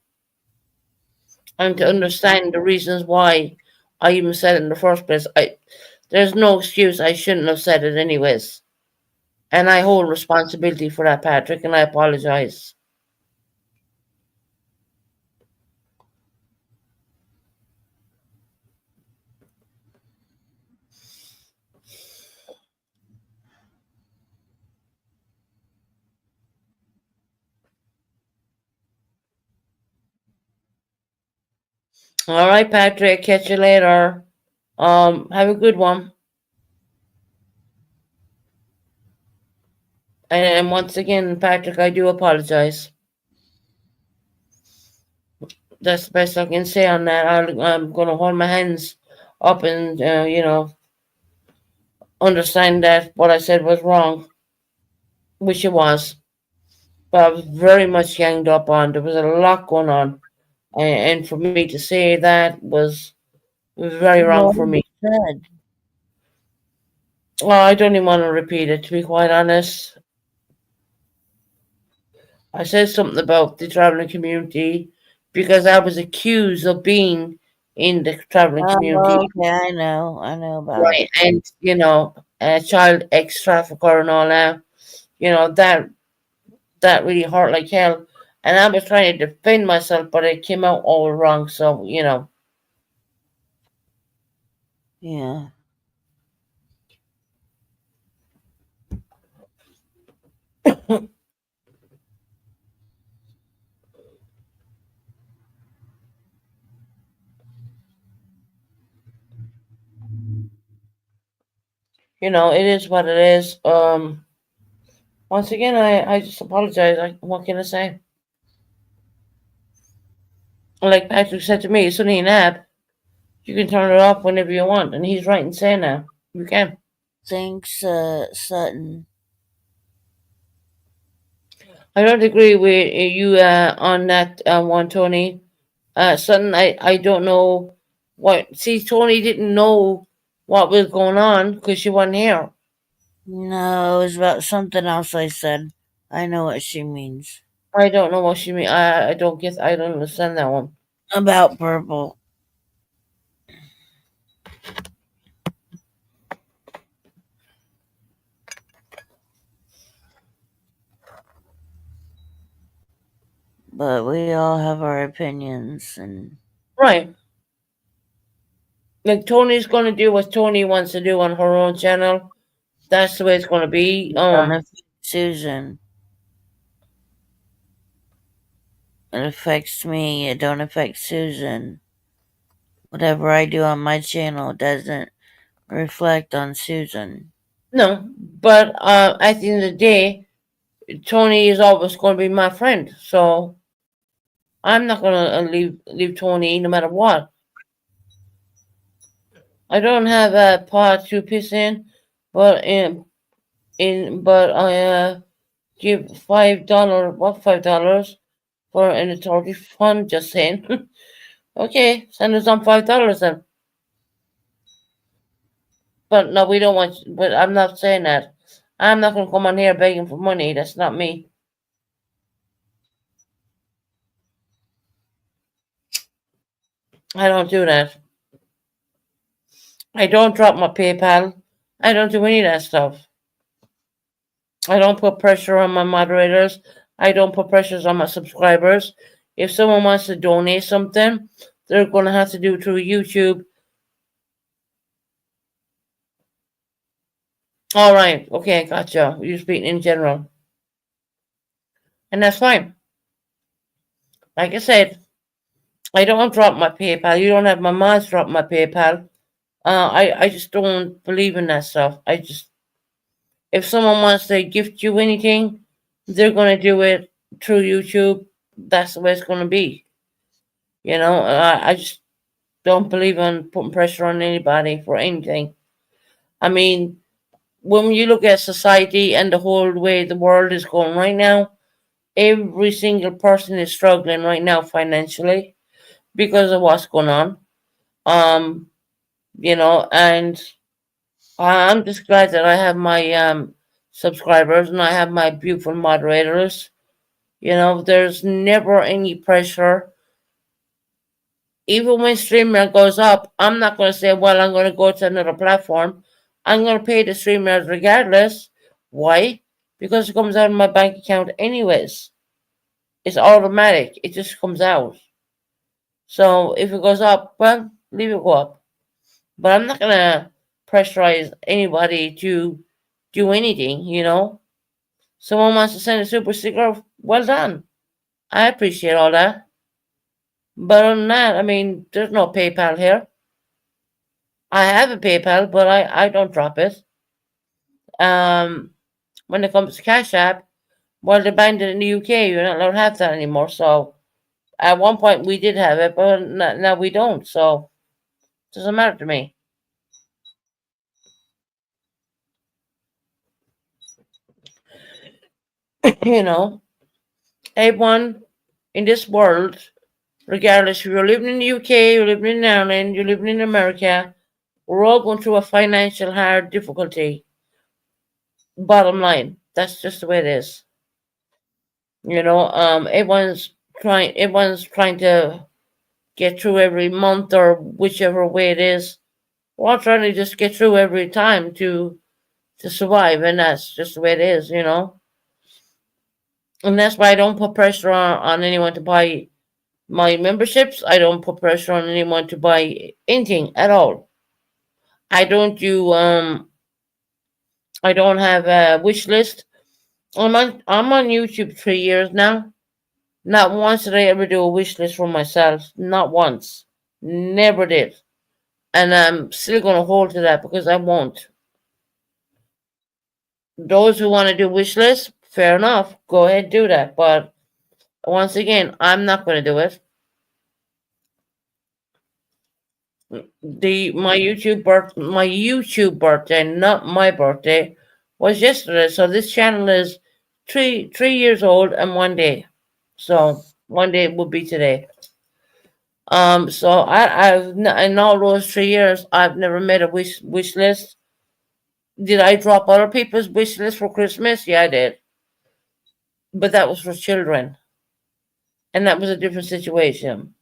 S1: and to understand the reasons why I even said it in the first place. There's no excuse. I shouldn't have said it anyways. And I hold responsibility for that, Patrick, and I apologize. All right, Patrick. Catch you later. Have a good one. And once again, Patrick, I do apologize. That's the best I can say on that. I'm going to hold my hands up and, understand that what I said was wrong, which it was. But I was very much ganged up on. There was a lot going on. And for me to say that was very wrong
S2: What
S1: for
S2: you
S1: me.
S2: said
S1: Well, I don't even want to repeat it, to be quite honest. I said something about the traveling community because I was accused of being in the traveling
S2: Oh,
S1: community.
S2: okay, I know about it.
S1: Right. And, a child ex trafficker and all that, that really hurt like hell. And I was trying to defend myself, but it came out all wrong. So,
S2: Yeah.
S1: it is what it is. Once again, I just apologize. What can I say? Like Patrick said to me, it's only an app. You can turn it off whenever you want. And he's right in saying that. You can.
S2: Thanks, Sutton.
S1: I don't agree with you on that one, Tony. Sudden, I don't know what. See, Tony didn't know what was going on because she wasn't here.
S2: No, it was about something else I said. I know what she means.
S1: I don't know what she mean. I don't get. I don't understand that one.
S2: About purple. But we all have our opinions, and
S1: Right. Like Tony's gonna do what Tony wants to do on her own channel. That's the way it's gonna be.
S2: don't affect Susan. It affects me. It don't affect Susan. Whatever I do on my channel doesn't reflect on Susan.
S1: No, but at the end of the day, Tony is always gonna be my friend. So I'm not gonna leave Tony no matter what. I don't have a pot to piss in, but but I give $5. What $5 for an authority fund? Just saying. Okay, send us on $5 then. But no, we don't want. But I'm not saying that. I'm not gonna come on here begging for money. That's not me. I don't do that. I don't drop my PayPal. I don't do any of that stuff. I don't put pressure on my moderators. I don't put pressures on my subscribers. If someone wants to donate something, they're going to have to do it through YouTube. All right. Okay, gotcha. You're speaking in general. And that's fine. Like I said, I don't drop my PayPal. You don't have my mods drop my PayPal. I just don't believe in that stuff. If someone wants to gift you anything, they're going to do it through YouTube. That's the way it's going to be. I just don't believe in putting pressure on anybody for anything. I mean, when you look at society and the whole way the world is going right now, every single person is struggling right now financially because of what's going on. Um, and I'm just glad that I have my subscribers and I have my beautiful moderators. There's never any pressure Even when streamer goes up, I'm not going to say, well, I'm going to go to another platform. I'm going to pay the streamers regardless. Why? Because it comes out of my bank account anyways. It's automatic. It just comes out. So if it goes up, well, leave it go up. But I'm not going to pressurize anybody to do anything. Someone wants to send a super sticker, well done. I appreciate all that. But other than that, I mean, there's no PayPal here. I have a PayPal, but I don't drop it. Um, when it comes to Cash App, well, they banned it in the UK. You're not allowed to have that anymore. So at one point we did have it, but now we don't. So it doesn't matter to me. you know, everyone in this world, regardless if you're living in the UK, you're living in Ireland, you're living in America, we're all going through a financial hard difficulty. Bottom line, that's just the way it is. Everyone's trying to get through every month or whichever way it is. We're all trying to just get through every time to survive, and that's just the way it is. And that's why I don't put pressure on anyone to buy my memberships. I don't put pressure on anyone to buy anything at all. I don't do I don't have a wish list. I'm on YouTube 3 years now. Not once did I ever do a wish list for myself. Not once. Never did. And I'm still gonna hold to that because I won't. Those who want to do wish lists, fair enough. Go ahead, do that. But once again, I'm not gonna do it. My YouTube birthday, not my birthday, was yesterday. So this channel is three years old and one day. So one day will be today. So in all those 3 years, I've never made a wish list. Did I drop other people's wish list for Christmas? Yeah, I did, but that was for children, and that was a different situation.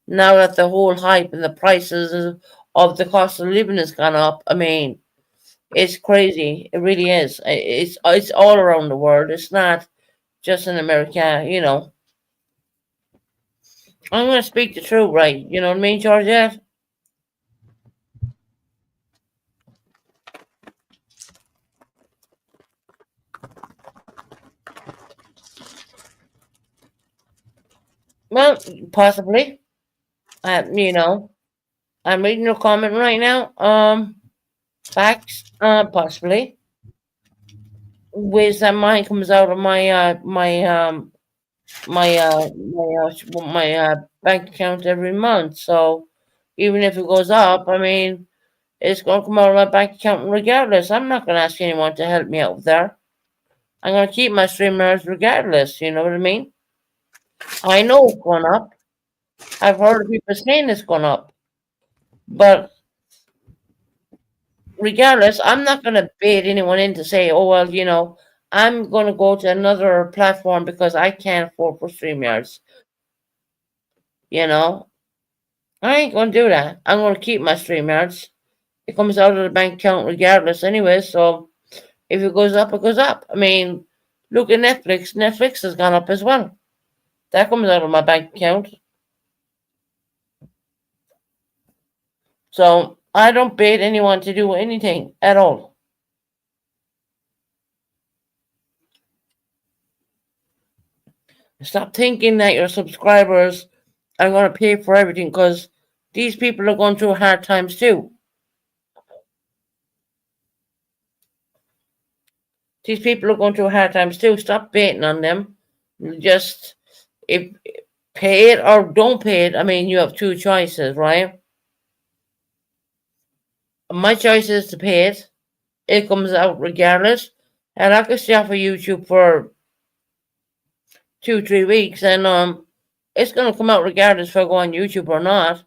S1: Now that the whole hype and the prices of the cost of living has gone up, I mean, it's crazy. It really is. It's all around the world. It's not just in America. I'm going to speak the truth, right? You know what I mean, Georgette? Well, possibly. You know, I'm reading your comment right now. Facts, possibly. Ways that mine comes out of my bank account every month. So even if it goes up, I mean, it's going to come out of my bank account regardless. I'm not going to ask anyone to help me out there. I'm going to keep my streamers regardless. You know what I mean? I know it's gone up. I've heard people saying it's gone up, but regardless, I'm not going to bait anyone in to say, oh, well, I'm going to go to another platform because I can't afford for StreamYards. You know, I ain't going to do that. I'm going to keep my StreamYards. It comes out of the bank account regardless anyway, so if it goes up, it goes up. I mean, look at Netflix. Netflix has gone up as well. That comes out of my bank account. So I don't bait anyone to do anything at all. Stop thinking that your subscribers are going to pay for everything because these people are going through hard times too. These people are going through hard times too. Stop baiting on them. Just if pay it or don't pay it. I mean, you have two choices, right? My choice is to pay it. It comes out regardless, and I can stay off of YouTube for 2, 3 weeks, and it's gonna come out regardless if I go on YouTube or not.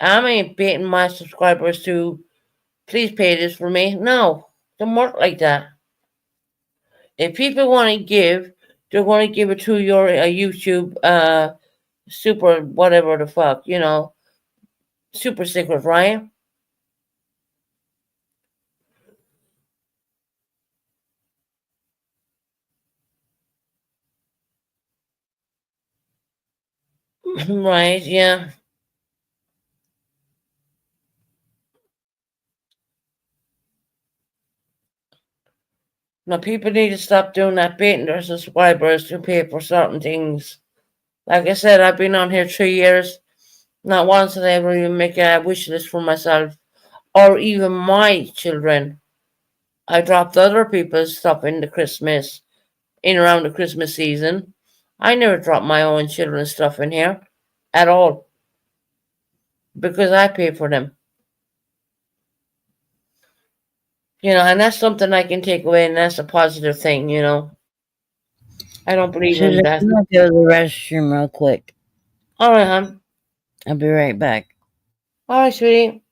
S1: I ain't baiting my subscribers to please pay this for me. No, it don't work like that. If people want to give, they're going to give it to your YouTube super whatever the fuck, super secret, right? Right, yeah. Now people need to stop doing that, baiting their subscribers to pay for certain things. Like I said, I've been on here 3 years. Not once did I ever even make a wish list for myself or even my children. I dropped other people's stuff in the Christmas, in around the Christmas season. I never dropped my own children's stuff in here at all because I pay for them. And that's something I can take away, and that's a positive thing. I don't believe in
S2: Susan,
S1: that.
S2: I'm gonna go to the restroom real quick.
S1: All right, hon.
S2: I'll be right back.
S1: All right, sweetie.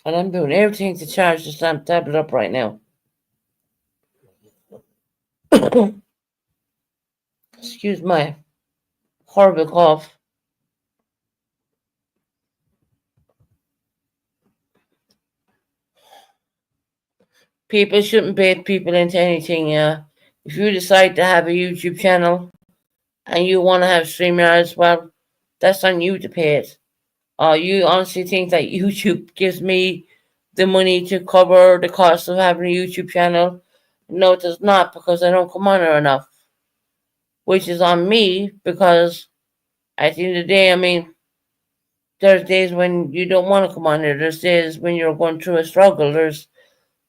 S1: And I'm doing everything to charge this damn tablet up right now. Excuse my horrible cough. People shouldn't bait people into anything. If you decide to have a YouTube channel and you want to have StreamYards, well, that's on you to pay it. You honestly think that YouTube gives me the money to cover the cost of having a YouTube channel? No, it does not, because I don't come on there enough, which is on me because at the end of the day, I mean, there's days when you don't want to come on there. There's days when you're going through a struggle.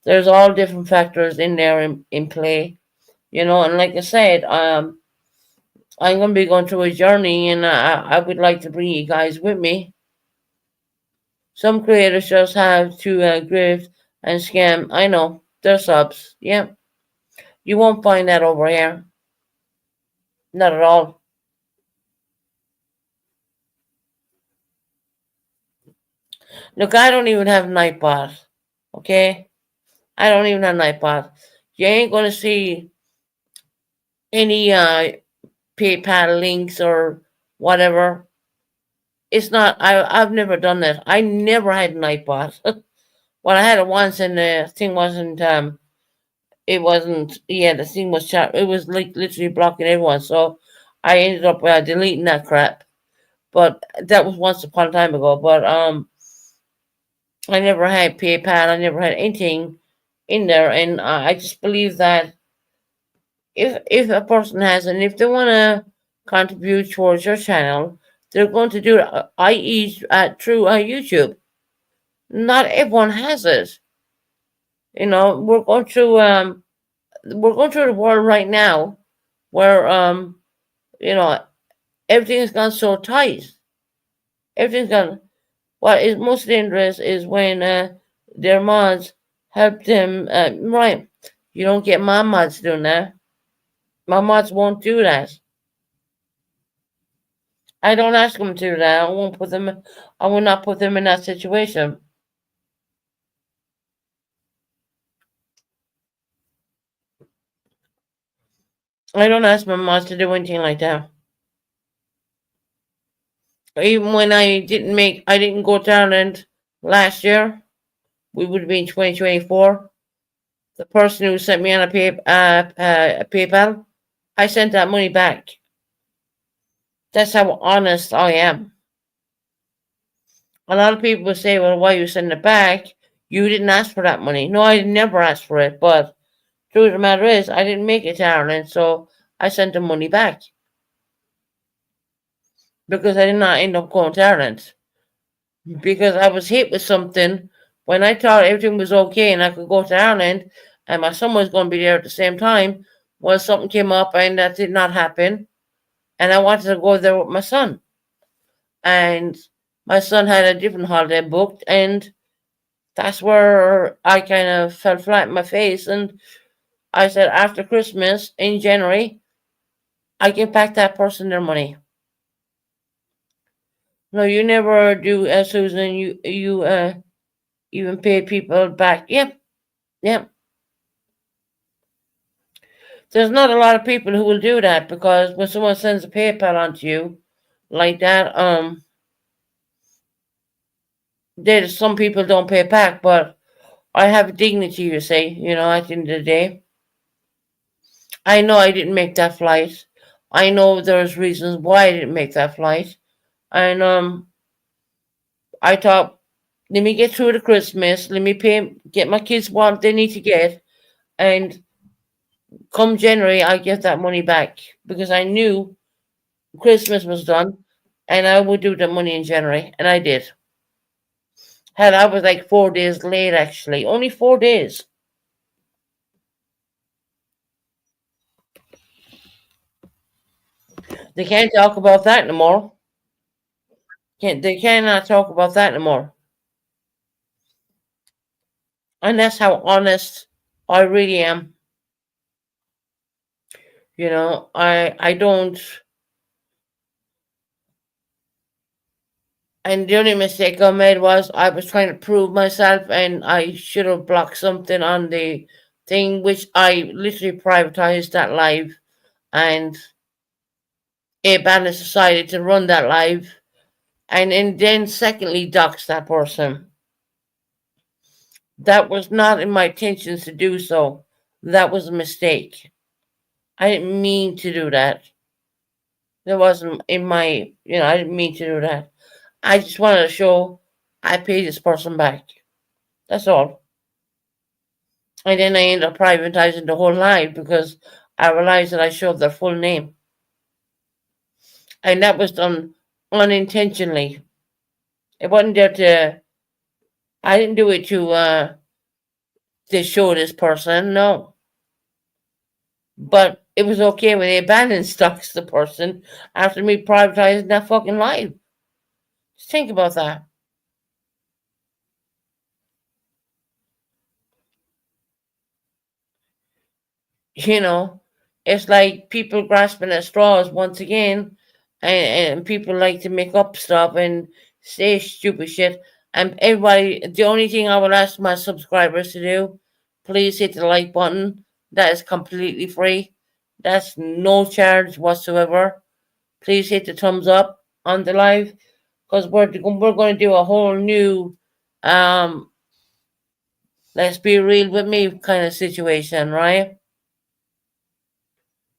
S1: There's all different factors in there in play, and like I said, I'm gonna be going through a journey, and I would like to bring you guys with me. Some creators just have to grift and scam. I know they're subs. Yeah, you won't find that over here. Not at all. Look, I don't even have Nightbot. Okay, I don't even have Nightbot. You ain't gonna see any PayPal links or whatever. It's not. I've never done that. I never had Nightbot. Well, I had it once, and the thing wasn't. It wasn't. Yeah, the thing was chat. It was like literally blocking everyone. So I ended up deleting that crap. But that was once upon a time ago. But I never had PayPal. I never had anything in there, and I just believe that if a person has, and if they want to contribute towards your channel, they're going to do it. I.e., through YouTube. Not everyone has it. We're going through the world right now where you know everything's gone so tight. Everything's gone. What is most dangerous is when their mods help them. Right, you don't get my mods doing that. My mods won't do that. I don't ask them to do that. I won't put them. I will not put them in that situation. I don't ask my mods to do anything like that. Even when I didn't go to Ireland last year. We would have been 2024. The person who sent me on a PayPal, I sent that money back. That's how honest I am. A lot of people will say, well, why you send it back? You didn't ask for that money. No, I never asked for it. But truth of the matter is, I didn't make it to Ireland, so I sent the money back because I did not end up going to Ireland because I was hit with something when I thought everything was okay and I could go to Ireland and my son was going to be there at the same time. Well, something came up and that did not happen. And I wanted to go there with my son. And my son had a different holiday booked. And that's where I kind of fell flat in my face. And I said, after Christmas in January, I give back that person their money. No, you never do, Susan. You even pay people back. Yep, yep. There's not a lot of people who will do that because when someone sends a PayPal onto you like that, there's some people don't pay back, but I have dignity, you say, at the end of the day. I know I didn't make that flight. I know there's reasons why I didn't make that flight. And I thought, let me get through the Christmas, let me get my kids what they need to get, and come January I get that money back because I knew Christmas was done and I would do the money in January, and I did. Hell, I was like 4 days late actually, only 4 days. They can't talk about that no more. They cannot talk about that no more. And that's how honest I really am. I don't. And the only mistake I made was I was trying to prove myself, and I should have blocked something on the thing, which I literally privatized that live, and a band decided to run that live, and then secondly dox that person. That was not in my intentions to do so. That was a mistake. I didn't mean to do that. That wasn't in my, I didn't mean to do that. I just wanted to show I paid this person back. That's all. And then I ended up privatizing the whole live because I realized that I showed their full name. And that was done unintentionally. It wasn't there to, I didn't do it to show this person, no. But it was okay when they abandoned stocks the person after me privatizing that fucking live. Just think about that. You know, it's like people grasping at straws once again, and people like to make up stuff and say stupid shit. And everybody, the only thing I would ask my subscribers to do, please hit the like button. That is completely free. That's no charge whatsoever. Please hit the thumbs up on the live because we're going to do a whole new um let's be real with me kind of situation, right?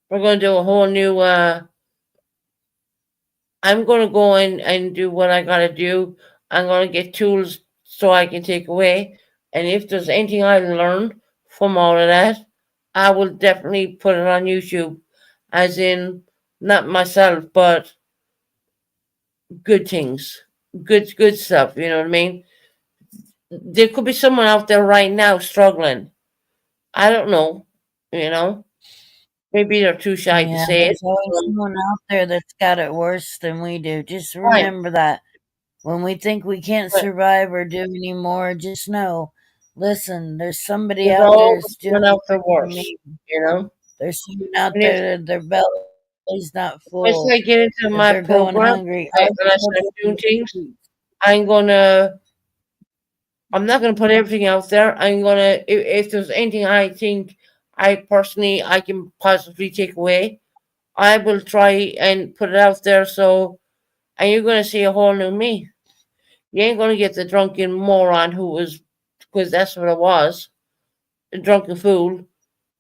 S1: We're going to do a whole new I'm going to go in and do what I got to do. I'm going to get tools so I can take away, and if there's anything I learned from all of that, I will definitely put it on YouTube, as in not myself but good things, good stuff, you know what I mean? There could be someone out there right now struggling. I don't know, you know. Maybe they're too shy to
S2: Yeah,
S1: say it.
S2: there's always
S1: Um,
S2: someone out there that's got it worse than we do. Just
S1: right.
S2: remember that. When we think we can't
S1: But
S2: survive or do anymore, just know, listen, there's somebody
S1: there's
S2: out there
S1: always
S2: that's doing
S1: someone out there
S2: worse than
S1: worse,
S2: me.
S1: you know.
S2: There's someone out
S1: And
S2: there that their belly's not full,
S1: once I get
S2: that
S1: into
S2: they're
S1: my
S2: going
S1: program,
S2: hungry. Others
S1: and I
S2: are
S1: start
S2: living in
S1: doing
S2: the
S1: things,
S2: streets.
S1: I'm gonna. I'm not gonna put everything out there. I'm gonna. If there's anything I think I personally I can possibly take away, I will try and put it out there. So, and you're gonna see a whole new me. You ain't gonna get the drunken moron who was, because that's what it was, a drunken fool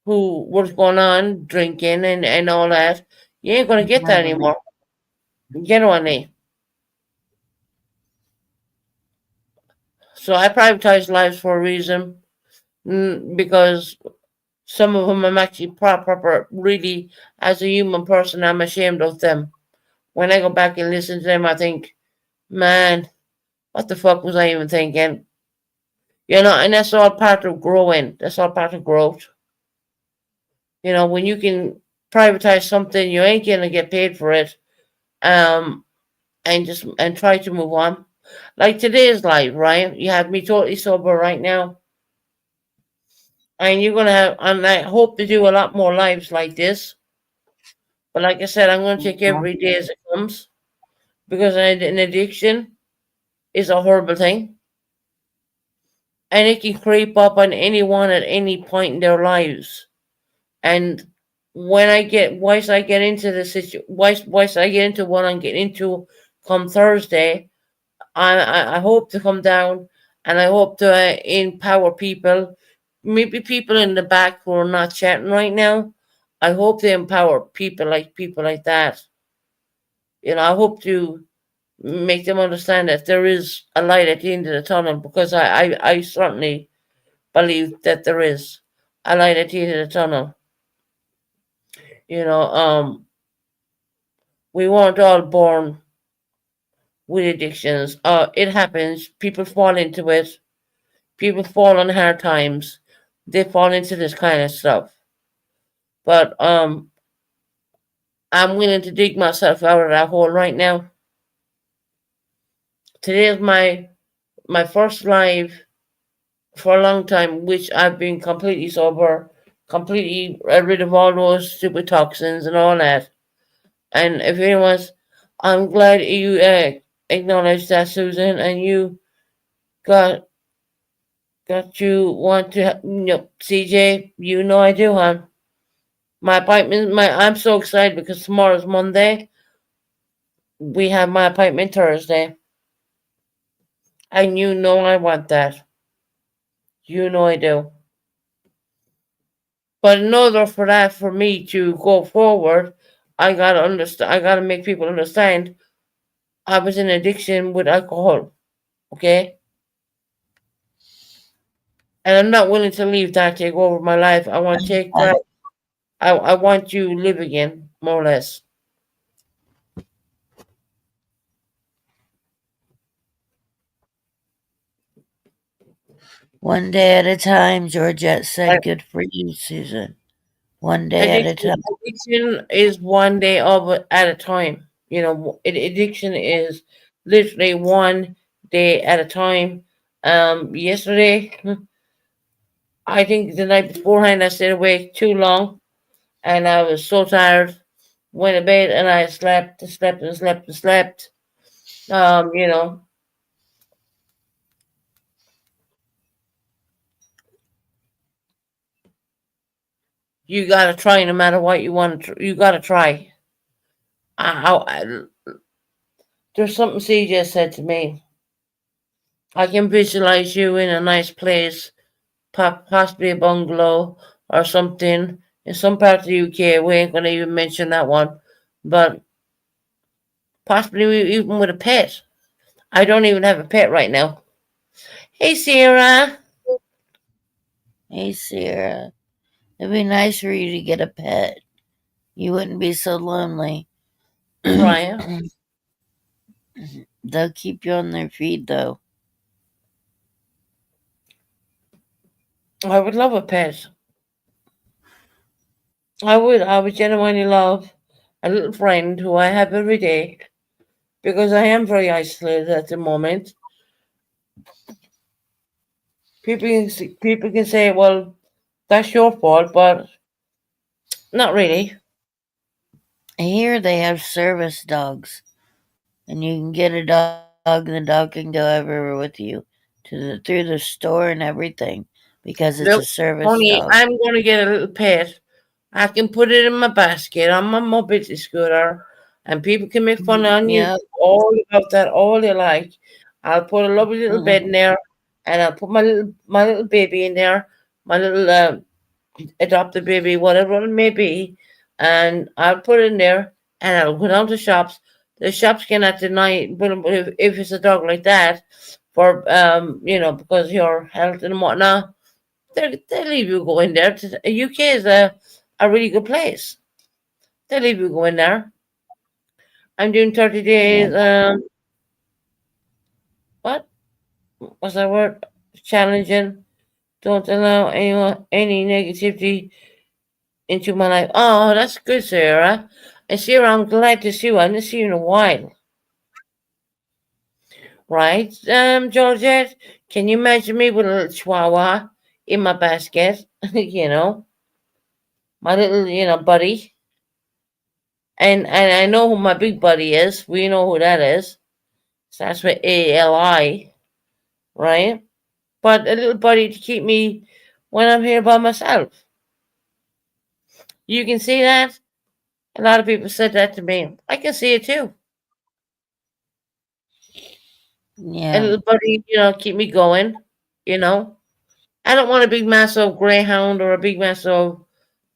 S1: who was going on drinking and all that. You ain't gonna get that
S2: Never.
S1: anymore. Get on me. So I privatize lives for a reason, because some of them I'm actually proper, really, as a human person, I'm ashamed of them. When I go back and listen to them, I think, man, what the fuck was I even thinking? And that's all part of growing. That's all part of growth. When you can privatize something, you ain't gonna get paid for it. Um, and try to move on. Like today's live, right? You have me totally sober right now, and you're gonna have. And I hope to do a lot more lives like this. But like I said, I'm gonna take
S2: Yeah.
S1: every day as it comes because an addiction is a horrible thing, and it can creep up on anyone at any point in their lives. And when I get once I get into the once I get into what I'm getting into come Thursday, I hope to come down and I hope to empower people, maybe people in the back who are not chatting right now. I hope to empower people like that. You know, I hope to make them understand that there is a light at the end of the tunnel because I certainly believe that there is a light at the end of the tunnel. You know, we weren't all born with addictions. It happens. People fall into it. People fall on hard times. They fall into this kind of stuff. But I'm willing to dig myself out of that hole right now. Today is my first live for a long time, which I've been completely sober, completely rid of all those stupid toxins and all that. And if anyone's, I'm glad you acknowledged that, Susan, and you got you want to, CJ. You know I do, huh? My appointment, I'm so excited because tomorrow's Monday. We have my appointment Thursday, and you know I want that. You know I do. But in order for that, for me to go forward, I gotta understand. I gotta make people understand I was in addiction with alcohol. Okay, and I'm not willing to leave that take over my life. I want to take that. I want you to live again, more or less.
S2: One day at a time, Georgette
S1: Like,
S2: said. Good for you, Susan. One day at a
S1: Addiction,
S2: time.
S1: addiction is one day of it at a time. You know, addiction is literally one day at a time. Yesterday, I think the night beforehand, I stayed awake too long, and I was so tired. Went to bed, and I slept, and slept, and slept, and slept. You know, you gotta try no matter what you want. You gotta try. There's something C just said to me. I can visualize you in a nice place, possibly a bungalow or something in some part of the UK. We ain't gonna even mention that one, but possibly even with a pet. I don't even have a pet right now. Hey, Sarah.
S2: Hey, Sarah. It'd be nice for you to get a pet. You wouldn't be so lonely.
S1: Trying.
S2: They'll keep you on their feet, though.
S1: I would love a pet. I would. I would genuinely love a little friend who I have every day because I am very isolated at the moment. People can say, "Well, that's your fault," but not really.
S2: Here they have service dogs, and you can get a dog, and the dog can go everywhere with you through the store and everything because it's a
S1: Look,
S2: service dog.
S1: honey, I'm gonna get a little pet. I can put it in my basket on my mobility scooter, and people can make fun on
S2: Yep.
S1: you all about that all they like. I'll put a lovely little bed in there, and I'll put my little baby in there, my little adopted baby, whatever it may be, and I'll put it in there, and I'll go down to shops. The shops cannot deny, but if it's a dog like that, for because of your health and whatnot, they leave you go in there. UK is a really good place. They leave you go in there. I'm doing 30
S2: Yeah.
S1: days. What was that word? Challenging. Don't allow anyone any negativity into my life. Oh, that's good, Sarah. And Sarah, I'm glad to see you. I haven't seen you in a while, right? Georgette, can you imagine me with a little chihuahua in my basket? My little, buddy. And I know who my big buddy is. We know who that is. Starts with ALI, right? But a little buddy to keep me when I'm here by myself. You can see that. A lot of people said that to me. I can see it too. And
S2: Yeah.
S1: the buddy, keep me going. You know, I don't want a big massive greyhound or a big massive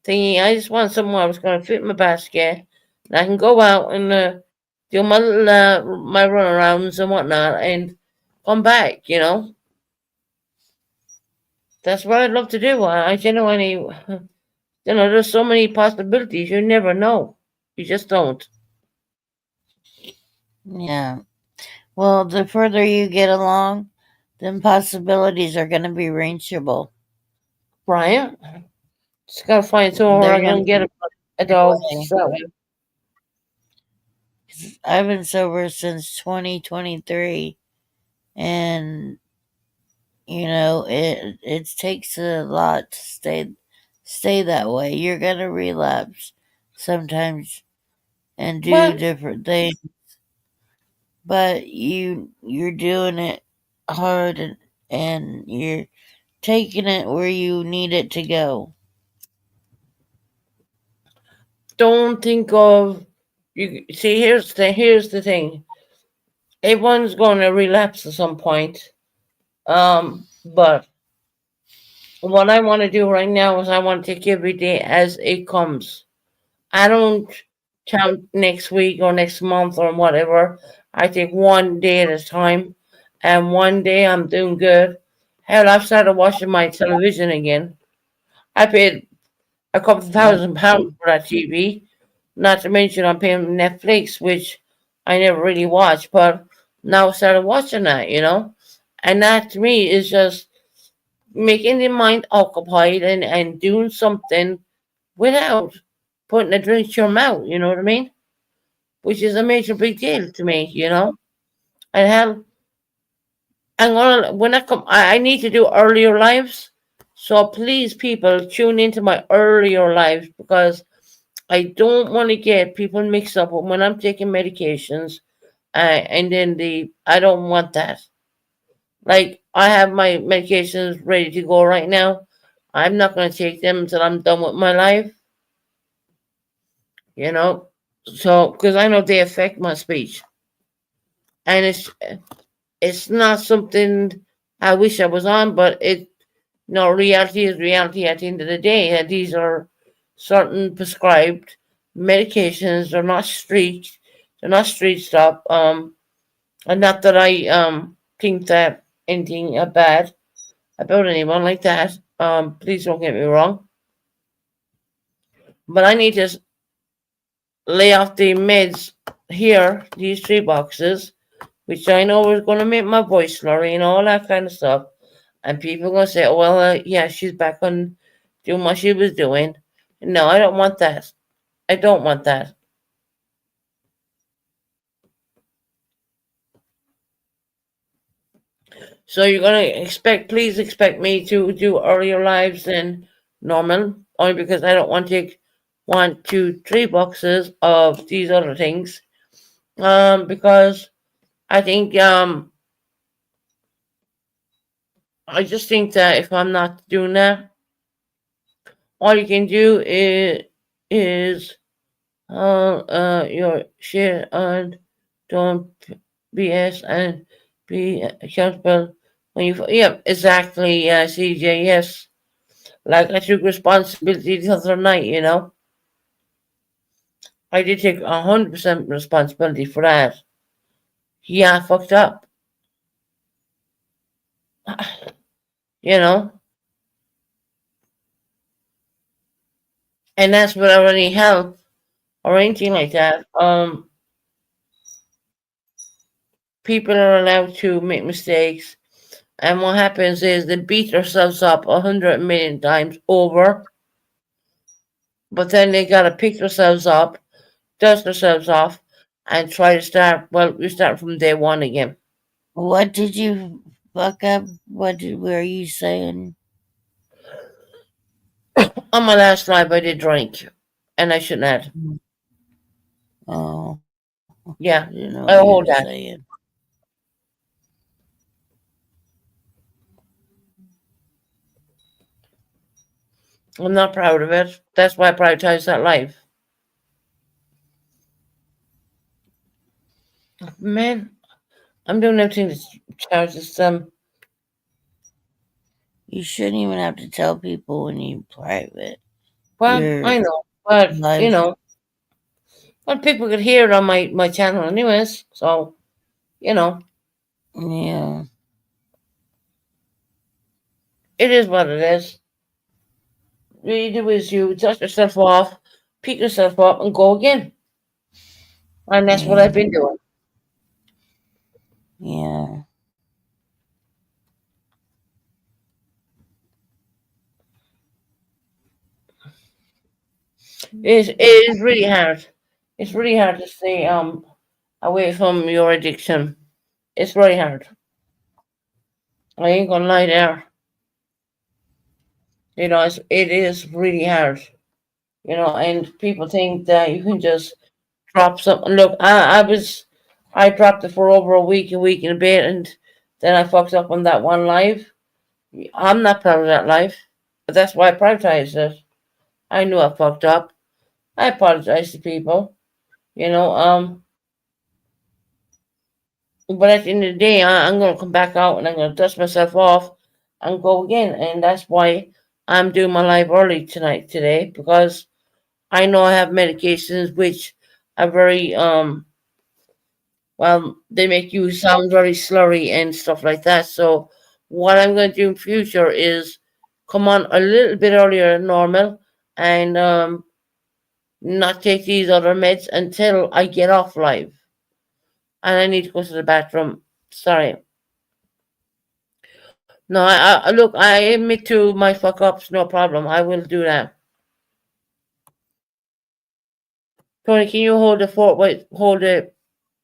S1: thingy. I just want somewhere I was going to fit in my basket, and I can go out and do my little, my runarounds and whatnot, and come back. That's what I'd love to do. I genuinely, there's so many possibilities. You never know. You just don't.
S2: Yeah. Well, the further you get along, then possibilities are going to be reachable.
S1: Brian, just gotta find somewhere where
S2: They're
S1: I
S2: going
S1: can
S2: to
S1: get a
S2: be
S1: dog.
S2: way.
S1: So,
S2: I've been sober since 2023, and it takes a lot to stay that way. You're going to relapse sometimes and do
S1: but
S2: different things, but you're doing it hard, and you're taking it where you need it to go.
S1: don't think of you. See, here's the thing. Everyone's going to relapse at some point. But what I want to do right now is I want to take every day as it comes. I don't count next week or next month or whatever. I take one day at a time, and one day I'm doing good. Hell, I've started watching my television again. I paid a couple
S2: Yep.
S1: £1,000 for that TV. Not to mention I'm paying Netflix, which I never really watch, but now I started watching that. And that to me is just making your mind occupied and doing something without putting a drink to your mouth, you know what I mean? Which is a major big deal to me. And hell, when I come, I need to do earlier lives. So please, people, tune into my earlier lives because I don't want to get people mixed up when I'm taking medications, and then I don't want that. Like I have my medications ready to go right now. I'm not going to take them until I'm done with my life, you know. So because I know they affect my speech, and it's not something I wish I was on, but no, reality is reality at the end of the day. And these are certain prescribed medications. They're not street stuff. And not that I think that anything bad about anyone like that. Please don't get me wrong. But I need to lay off the meds here, these 3 boxes, which I know is going to make my voice slurry and all that kind of stuff. And people are going to say, oh, well, yeah, she's back on doing what she was doing. No, I don't want that. I don't want that. So you're going to please expect me to do earlier lives than normal, only because I don't want to take 1, 2, 3 boxes of these other things. Because I think, I just think that if I'm not doing that, all you can do is your share and don't BS and be accountable when you. Yeah, exactly, CJ. Yes, like I took responsibility the other night. I did take 100% responsibility for that. Yeah, I fucked up. you know, and that's without any help or anything like that. People are allowed to make mistakes. And what happens is they beat themselves up 100 million times over, but then they gotta pick themselves up, dust themselves off, and try to start. Well, we start from day one again.
S2: What did you fuck up? Were you saying?
S1: On my last live, I did drink, and I shouldn't have.
S2: Oh, I
S1: Yeah,
S2: didn't know what
S1: I
S2: you were
S1: hold that.
S2: saying.
S1: I'm not proud of it. That's why I prioritize that life. Man, I'm doing everything to charge this
S2: You shouldn't even have to tell people when you private
S1: well,
S2: your
S1: I know, but
S2: life.
S1: well, people could hear it on my channel anyways. So you know,
S2: Yeah,
S1: it is what it is. What you do is you dust yourself off, pick yourself up, and go again. And that's what
S2: yeah,
S1: I've been doing.
S2: yeah,
S1: It is really hard. It's really hard to stay away from your addiction. It's really hard. I ain't gonna lie there. It is really hard. And people think that you can just drop something. Look, I dropped it for over a week and a bit, and then I fucked up on that one live. I'm not proud of that life, but that's why I privatized it. I knew I fucked up. I apologize to people, you know. But at the end of the day, I'm gonna come back out and I'm gonna dust myself off and go again, and that's why I'm doing my live early today because I know I have medications which are very well, they make you sound very slurry and stuff like that. So what I'm going to do in future is come on a little bit earlier than normal and not take these other meds until I get off live. And I need to go to the bathroom. Sorry. No, look. I admit to my fuck ups. No problem. I will do that. Tony, can you hold the fort? Wait, hold it.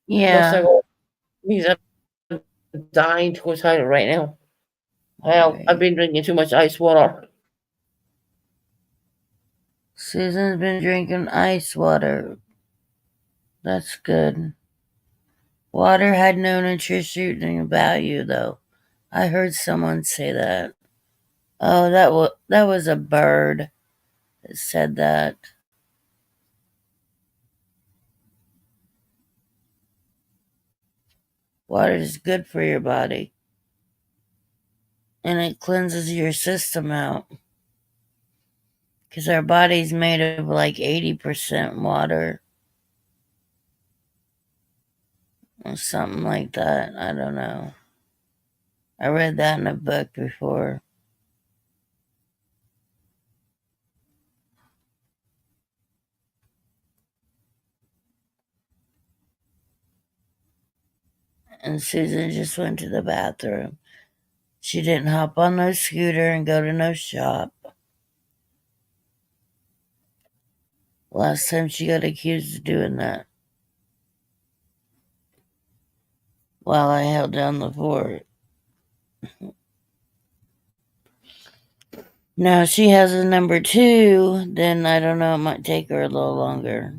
S1: Plus, I
S2: yeah.
S1: go. Because I'm dying to go to the toilet right now. I've
S2: Right.
S1: been drinking too much ice water.
S2: Susan's been drinking ice water. That's good. Water had no nutritional value, though. I heard someone say that. Oh, that was a bird that said that. Water is good for your body, and it cleanses your system out. Because our body's made of like 80% water or something like that. I don't know. I read that in a book before. And Susan just went to the bathroom. She didn't hop on no scooter and go to no shop. Last time she got accused of doing that while I held down the fort. Now she has a number two, then I don't know, it might take her a little longer.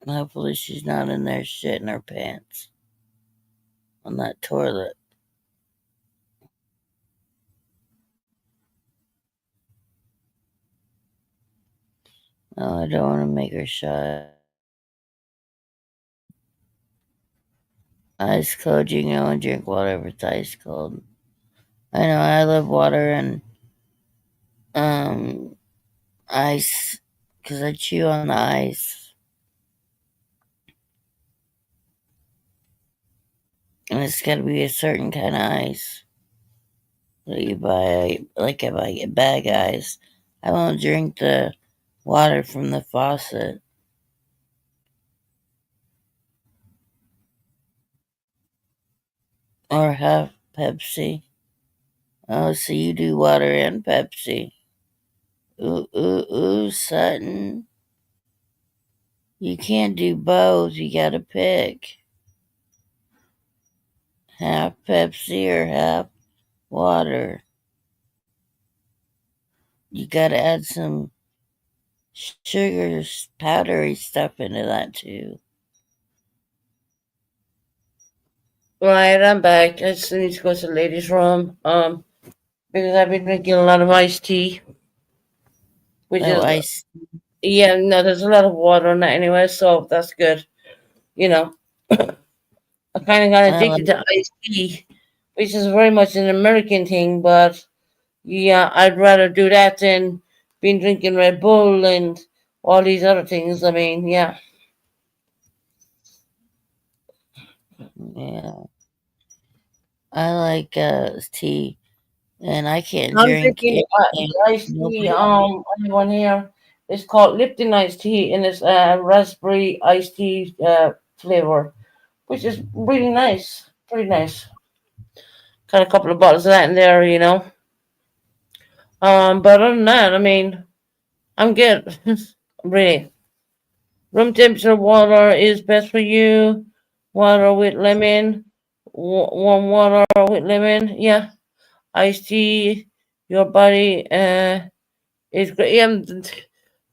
S2: Hopefully she's not in there shitting her pants on that toilet. No, I don't want to make her shy. Ice cold, you can only drink water if it's ice cold. I know, I love water and um ice because I chew on the ice. And it's got to be a certain kind of ice that you buy. Like if I get bag ice, I won't drink the water from the faucet or have Pepsi. Oh, so you do water and Pepsi. Ooh, ooh, ooh, Sutton. You can't do both. You gotta pick half Pepsi or half water. You gotta add some sugar, powdery stuff into that too.
S1: Right, I'm back. I just need to go to the ladies' room. Because I've been drinking a lot of iced tea, which
S2: Oh,
S1: is
S2: I see.
S1: yeah, no, there's a lot of water in that anyway, so that's good. You know, I kind of got
S2: I like
S1: addicted to iced tea, which is very much an American thing, but yeah, I'd rather do that than been drinking Red Bull and all these other things. I mean, yeah,
S2: yeah. I like tea, and I can't
S1: I'm
S2: drink
S1: drinking
S2: anything.
S1: the iced tea.
S2: Nobody.
S1: I have one here. It's called Lipton iced tea, and it's raspberry iced tea flavor, which is really nice, pretty nice. Got a couple of bottles of that in there, you know. But other than that, I mean, I'm good. Really, room temperature water is best for you. Water with lemon, warm water with lemon. Yeah, iced tea. Your body is great. Yeah,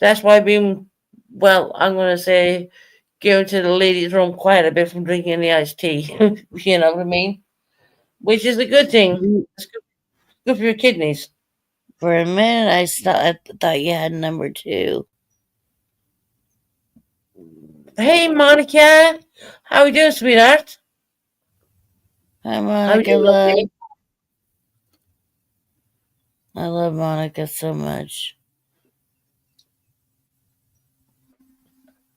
S1: that's why I've been. Well, I'm gonna say going to the ladies' room quite a bit from drinking the iced tea. You know what I mean? Which is a good thing. It's good for your kidneys.
S2: For a minute, I thought you had number two.
S1: Hey, Monica. How are you doing, sweetheart?
S2: Hi,
S1: How are
S2: Monica,
S1: you,
S2: love.
S1: lovely?
S2: I love Monica so much.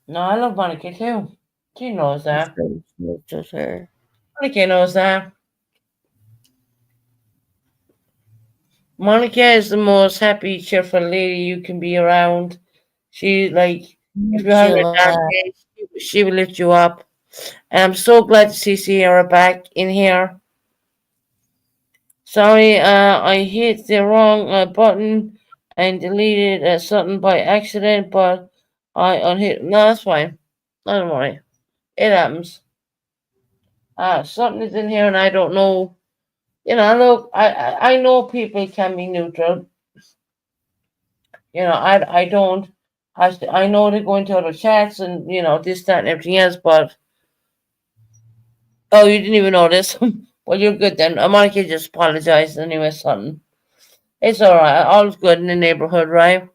S1: No, I love Monica too. She knows
S2: I'm
S1: that.
S2: so obsessed with her.
S1: Monica knows that. Monica is the most happy, cheerful lady you can be around. She, like, if you're
S2: Makes you
S1: having a dark
S2: laugh.
S1: day, she will lift you up. And I'm so glad to see Sierra back in here. Sorry, I hit the wrong button and deleted something by accident, but I unhit. No, that's fine. Don't worry. It happens. Something is in here and I don't know. You know, look, I know people can be neutral. You know, I don't. I know they go into other chats and this, that, and everything else. But oh, you didn't even notice. Well, you're good then. Monica just apologized anyway, son. It's all right. All's good in the neighborhood, right?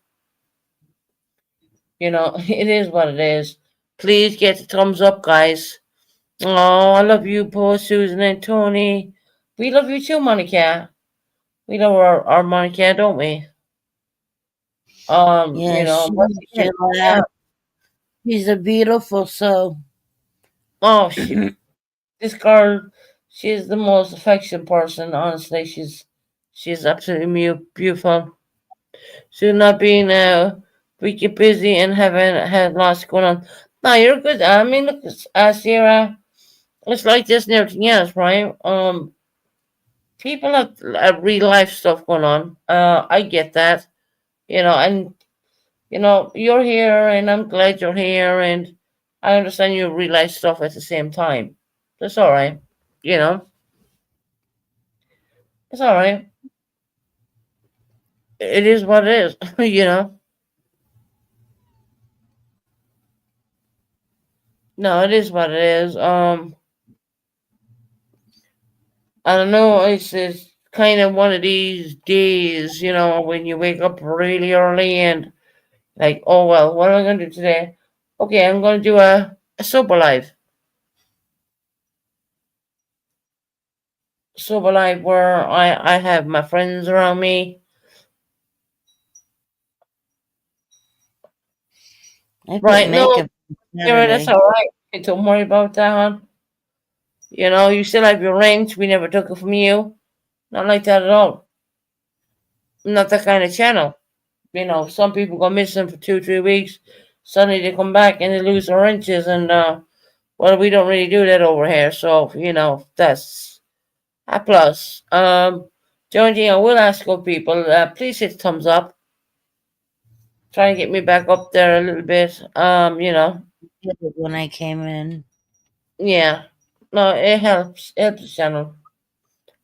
S1: It is what it is. Please get the thumbs up, guys. Oh, I love you, poor Susan and Tony. We love you too, Monica. We love our Monica, don't we?
S2: Yeah,
S1: Once
S2: she
S1: again, yeah.
S2: laugh. She's a beautiful soul.
S1: Oh, this girl, she's the most affectionate person. Honestly, she's absolutely beautiful. She's not being wicked busy and having had lots going on. No, you're good. I mean, look, Sierra, it's like this and everything else, right? People have real life stuff going on. I get that, and you're here, and I'm glad you're here, and I understand you real life stuff at the same time. That's all right. You know, it's all right. It is what it is. No, it is what it is. I don't know. It's kind of one of these days, when you wake up really early and like, oh well, what am I gonna do today? Okay, I'm gonna do a sober life where I have my friends around me.
S2: I put
S1: Right? No,
S2: makeup on
S1: Sarah, that's
S2: Saturday.
S1: all right. Hey, don't worry about that, hon. You still have your rent. We never took it from you. Not like that at all. Not that kind of channel. Some people go missing for 2, 3 weeks. Suddenly they come back and they lose their wrenches, and well, we don't really do that over here. So that's a plus. The only thing I will ask of people, please hit thumbs up. Try and get me back up there a little bit.
S2: Did it when I came in.
S1: Yeah. No, it helps. It helps the channel,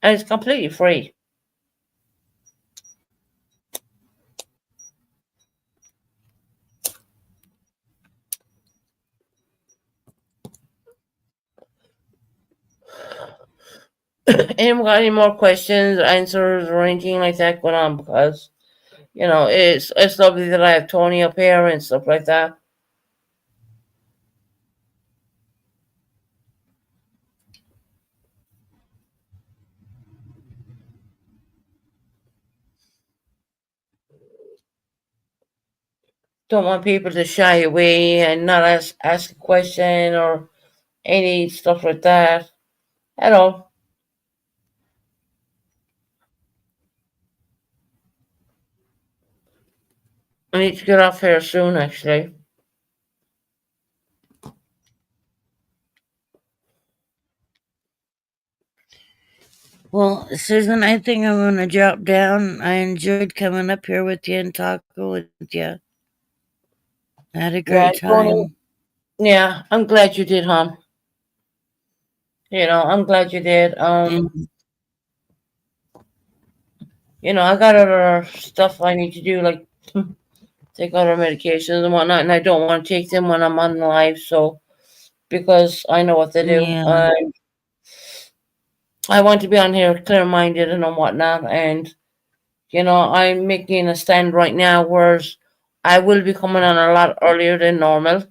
S1: and it's completely free. Anyone got any more questions, answers, or anything like that going on? Because it's lovely that I have Tony up here and stuff like that. Don't want people to shy away and not ask a question or any stuff like that at all. I need to get off here soon, actually.
S2: Well, Susan, I think I'm going to drop down. I enjoyed coming up here with you and talking with you. I had a great
S1: Yeah, Tony.
S2: time.
S1: Yeah, I'm glad you did, hon. I'm glad you did.
S2: And
S1: I got other stuff I need to do, like take other medications and whatnot, and I don't want to take them when I'm on live, so because I know what they do.
S2: yeah,
S1: I want to be on here clear minded and whatnot, and I'm making a stand right now, whereas I will be coming on a lot earlier than normal.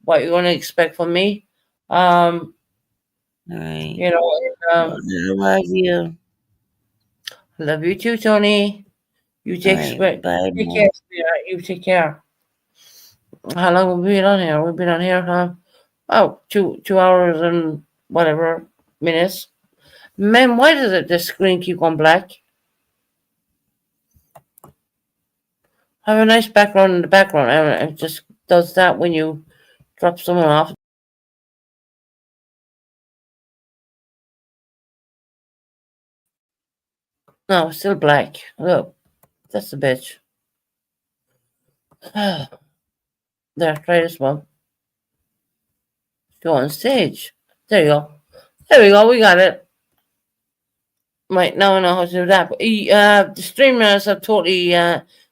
S1: What you're going to expect from me. Um,
S2: all right.
S1: you know,
S2: Well, I love you.
S1: love you too, Tony. You
S2: All
S1: take
S2: right.
S1: spe-
S2: Bye
S1: take care,
S2: now.
S1: sweetheart. You take care. How long have we been on here? We've been on here, huh? Oh, 2 hours and whatever minutes. Man, why does the screen keep going black? Have a nice background in the background. It just does that when you drop someone off. No, it's still black. Look, that's a bitch. There, try this one. Go on stage. There you go. There we go. We got it. Right, now I know how to do that. But the streamers have totally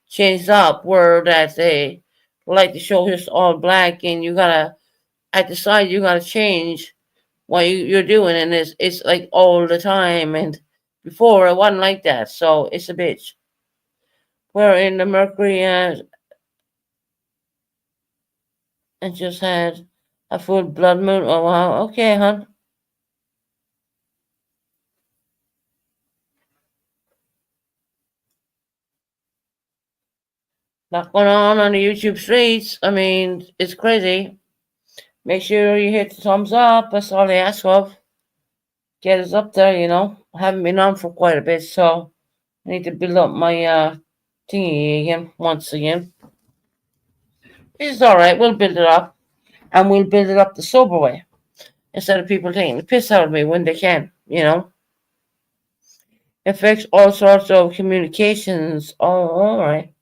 S1: changed up where that they like the show just all black and you gotta, at the side, you gotta change what you're doing, and it's like all the time. And before it wasn't like that, so it's a bitch. We're in the Mercury and just had a full blood moon. Oh wow, okay, hon. Not going on the YouTube streets. I mean, it's crazy. Make sure you hit the thumbs up. That's all they ask of. Get us up there. I haven't been on for quite a bit, so I need to build up my thingy again, once again. It's alright, we'll build it up. And we'll build it up the sober way. Instead of people taking the piss out of me when they can. Affects all sorts of communications. Oh, alright.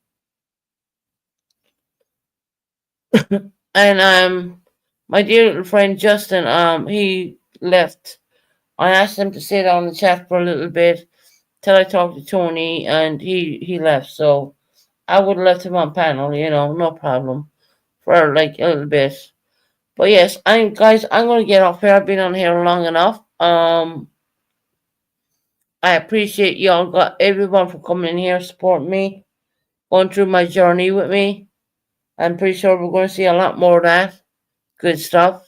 S1: And my dear little friend Justin, he left. I asked him to sit on the chat for a little bit till I talked to Tony, and he left. So I would have left him on panel, no problem, for like a little bit. But yes, I'm gonna get off here. I've been on here long enough. I appreciate y'all got everyone for coming in here, supporting me, going through my journey with me. I'm pretty sure we're going to see a lot more of that good stuff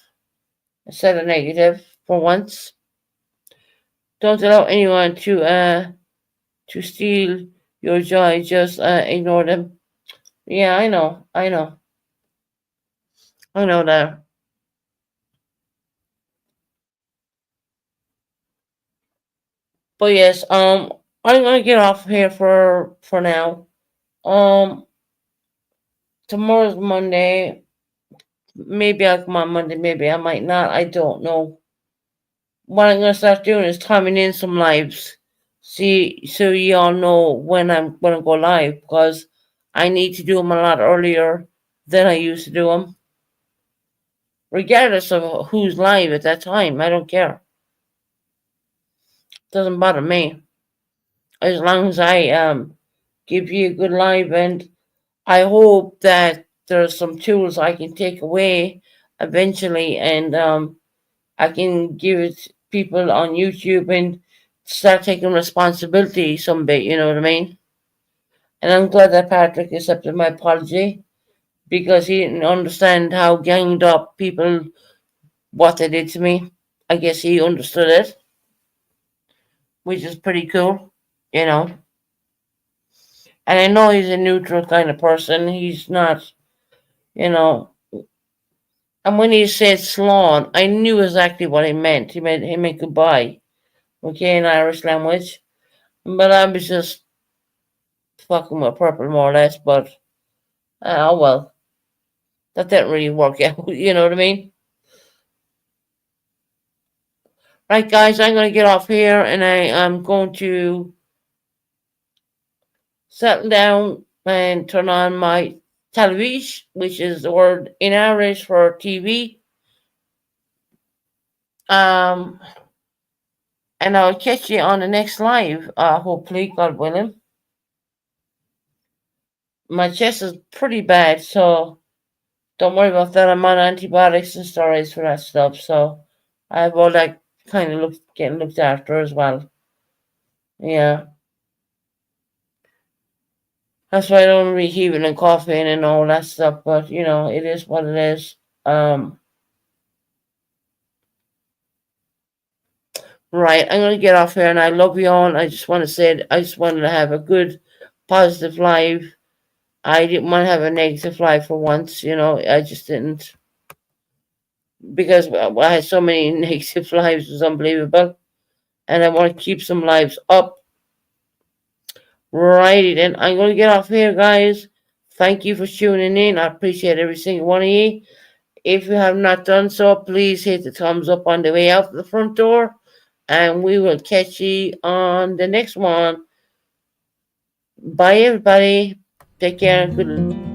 S1: instead of negative for once. Don't allow anyone to steal your joy. Just ignore them. Yeah, I know that. But yes, I'm gonna get off here for now. Um, Tomorrow's Monday. Maybe I'll come on Monday. Maybe I might not. I don't know. What I'm gonna start doing is timing in some lives. See, so y'all know when I'm gonna go live because I need to do them a lot earlier than I used to do them, regardless of who's live at that time. I don't care. Doesn't bother me as long as I give you a good live, and I hope that there's some tools I can take away eventually, and I can give it people on YouTube and start taking responsibility some bit, you know what I mean? And I'm glad that Patrick accepted my apology because he didn't understand how ganged up people, what they did to me. I guess he understood it, which is pretty cool, you know. And I know he's a neutral kind of person. He's not, you know. And when he said Slán, I knew exactly what he meant goodbye, okay, in Irish language. But I was just fucking with purple more or less. But oh well, that didn't really work out. You know what I mean? Right, guys, I'm gonna get off here, and I am going to settle down and turn on my television, which is the word in Irish for TV. Um, and I'll catch you on the next live. Hopefully, God willing. My chest is pretty bad, so don't worry about that. I'm on antibiotics and steroids for that stuff, so I have all that kind of getting looked after as well. Yeah, that's why I don't be heaving and coughing and all that stuff. But it is what it is. Right, I'm gonna get off here, and I love you all. I just want to say, I just wanted to have a good, positive life. I didn't want to have a negative life for once. I just didn't because I had so many negative lives. It was unbelievable, and I want to keep some lives up. Righty then. I'm going to get off here, guys. Thank you for tuning in. I appreciate every single one of you. If you have not done so, please hit the thumbs up on the way out the front door. And we will catch you on the next one. Bye, everybody. Take care and good luck.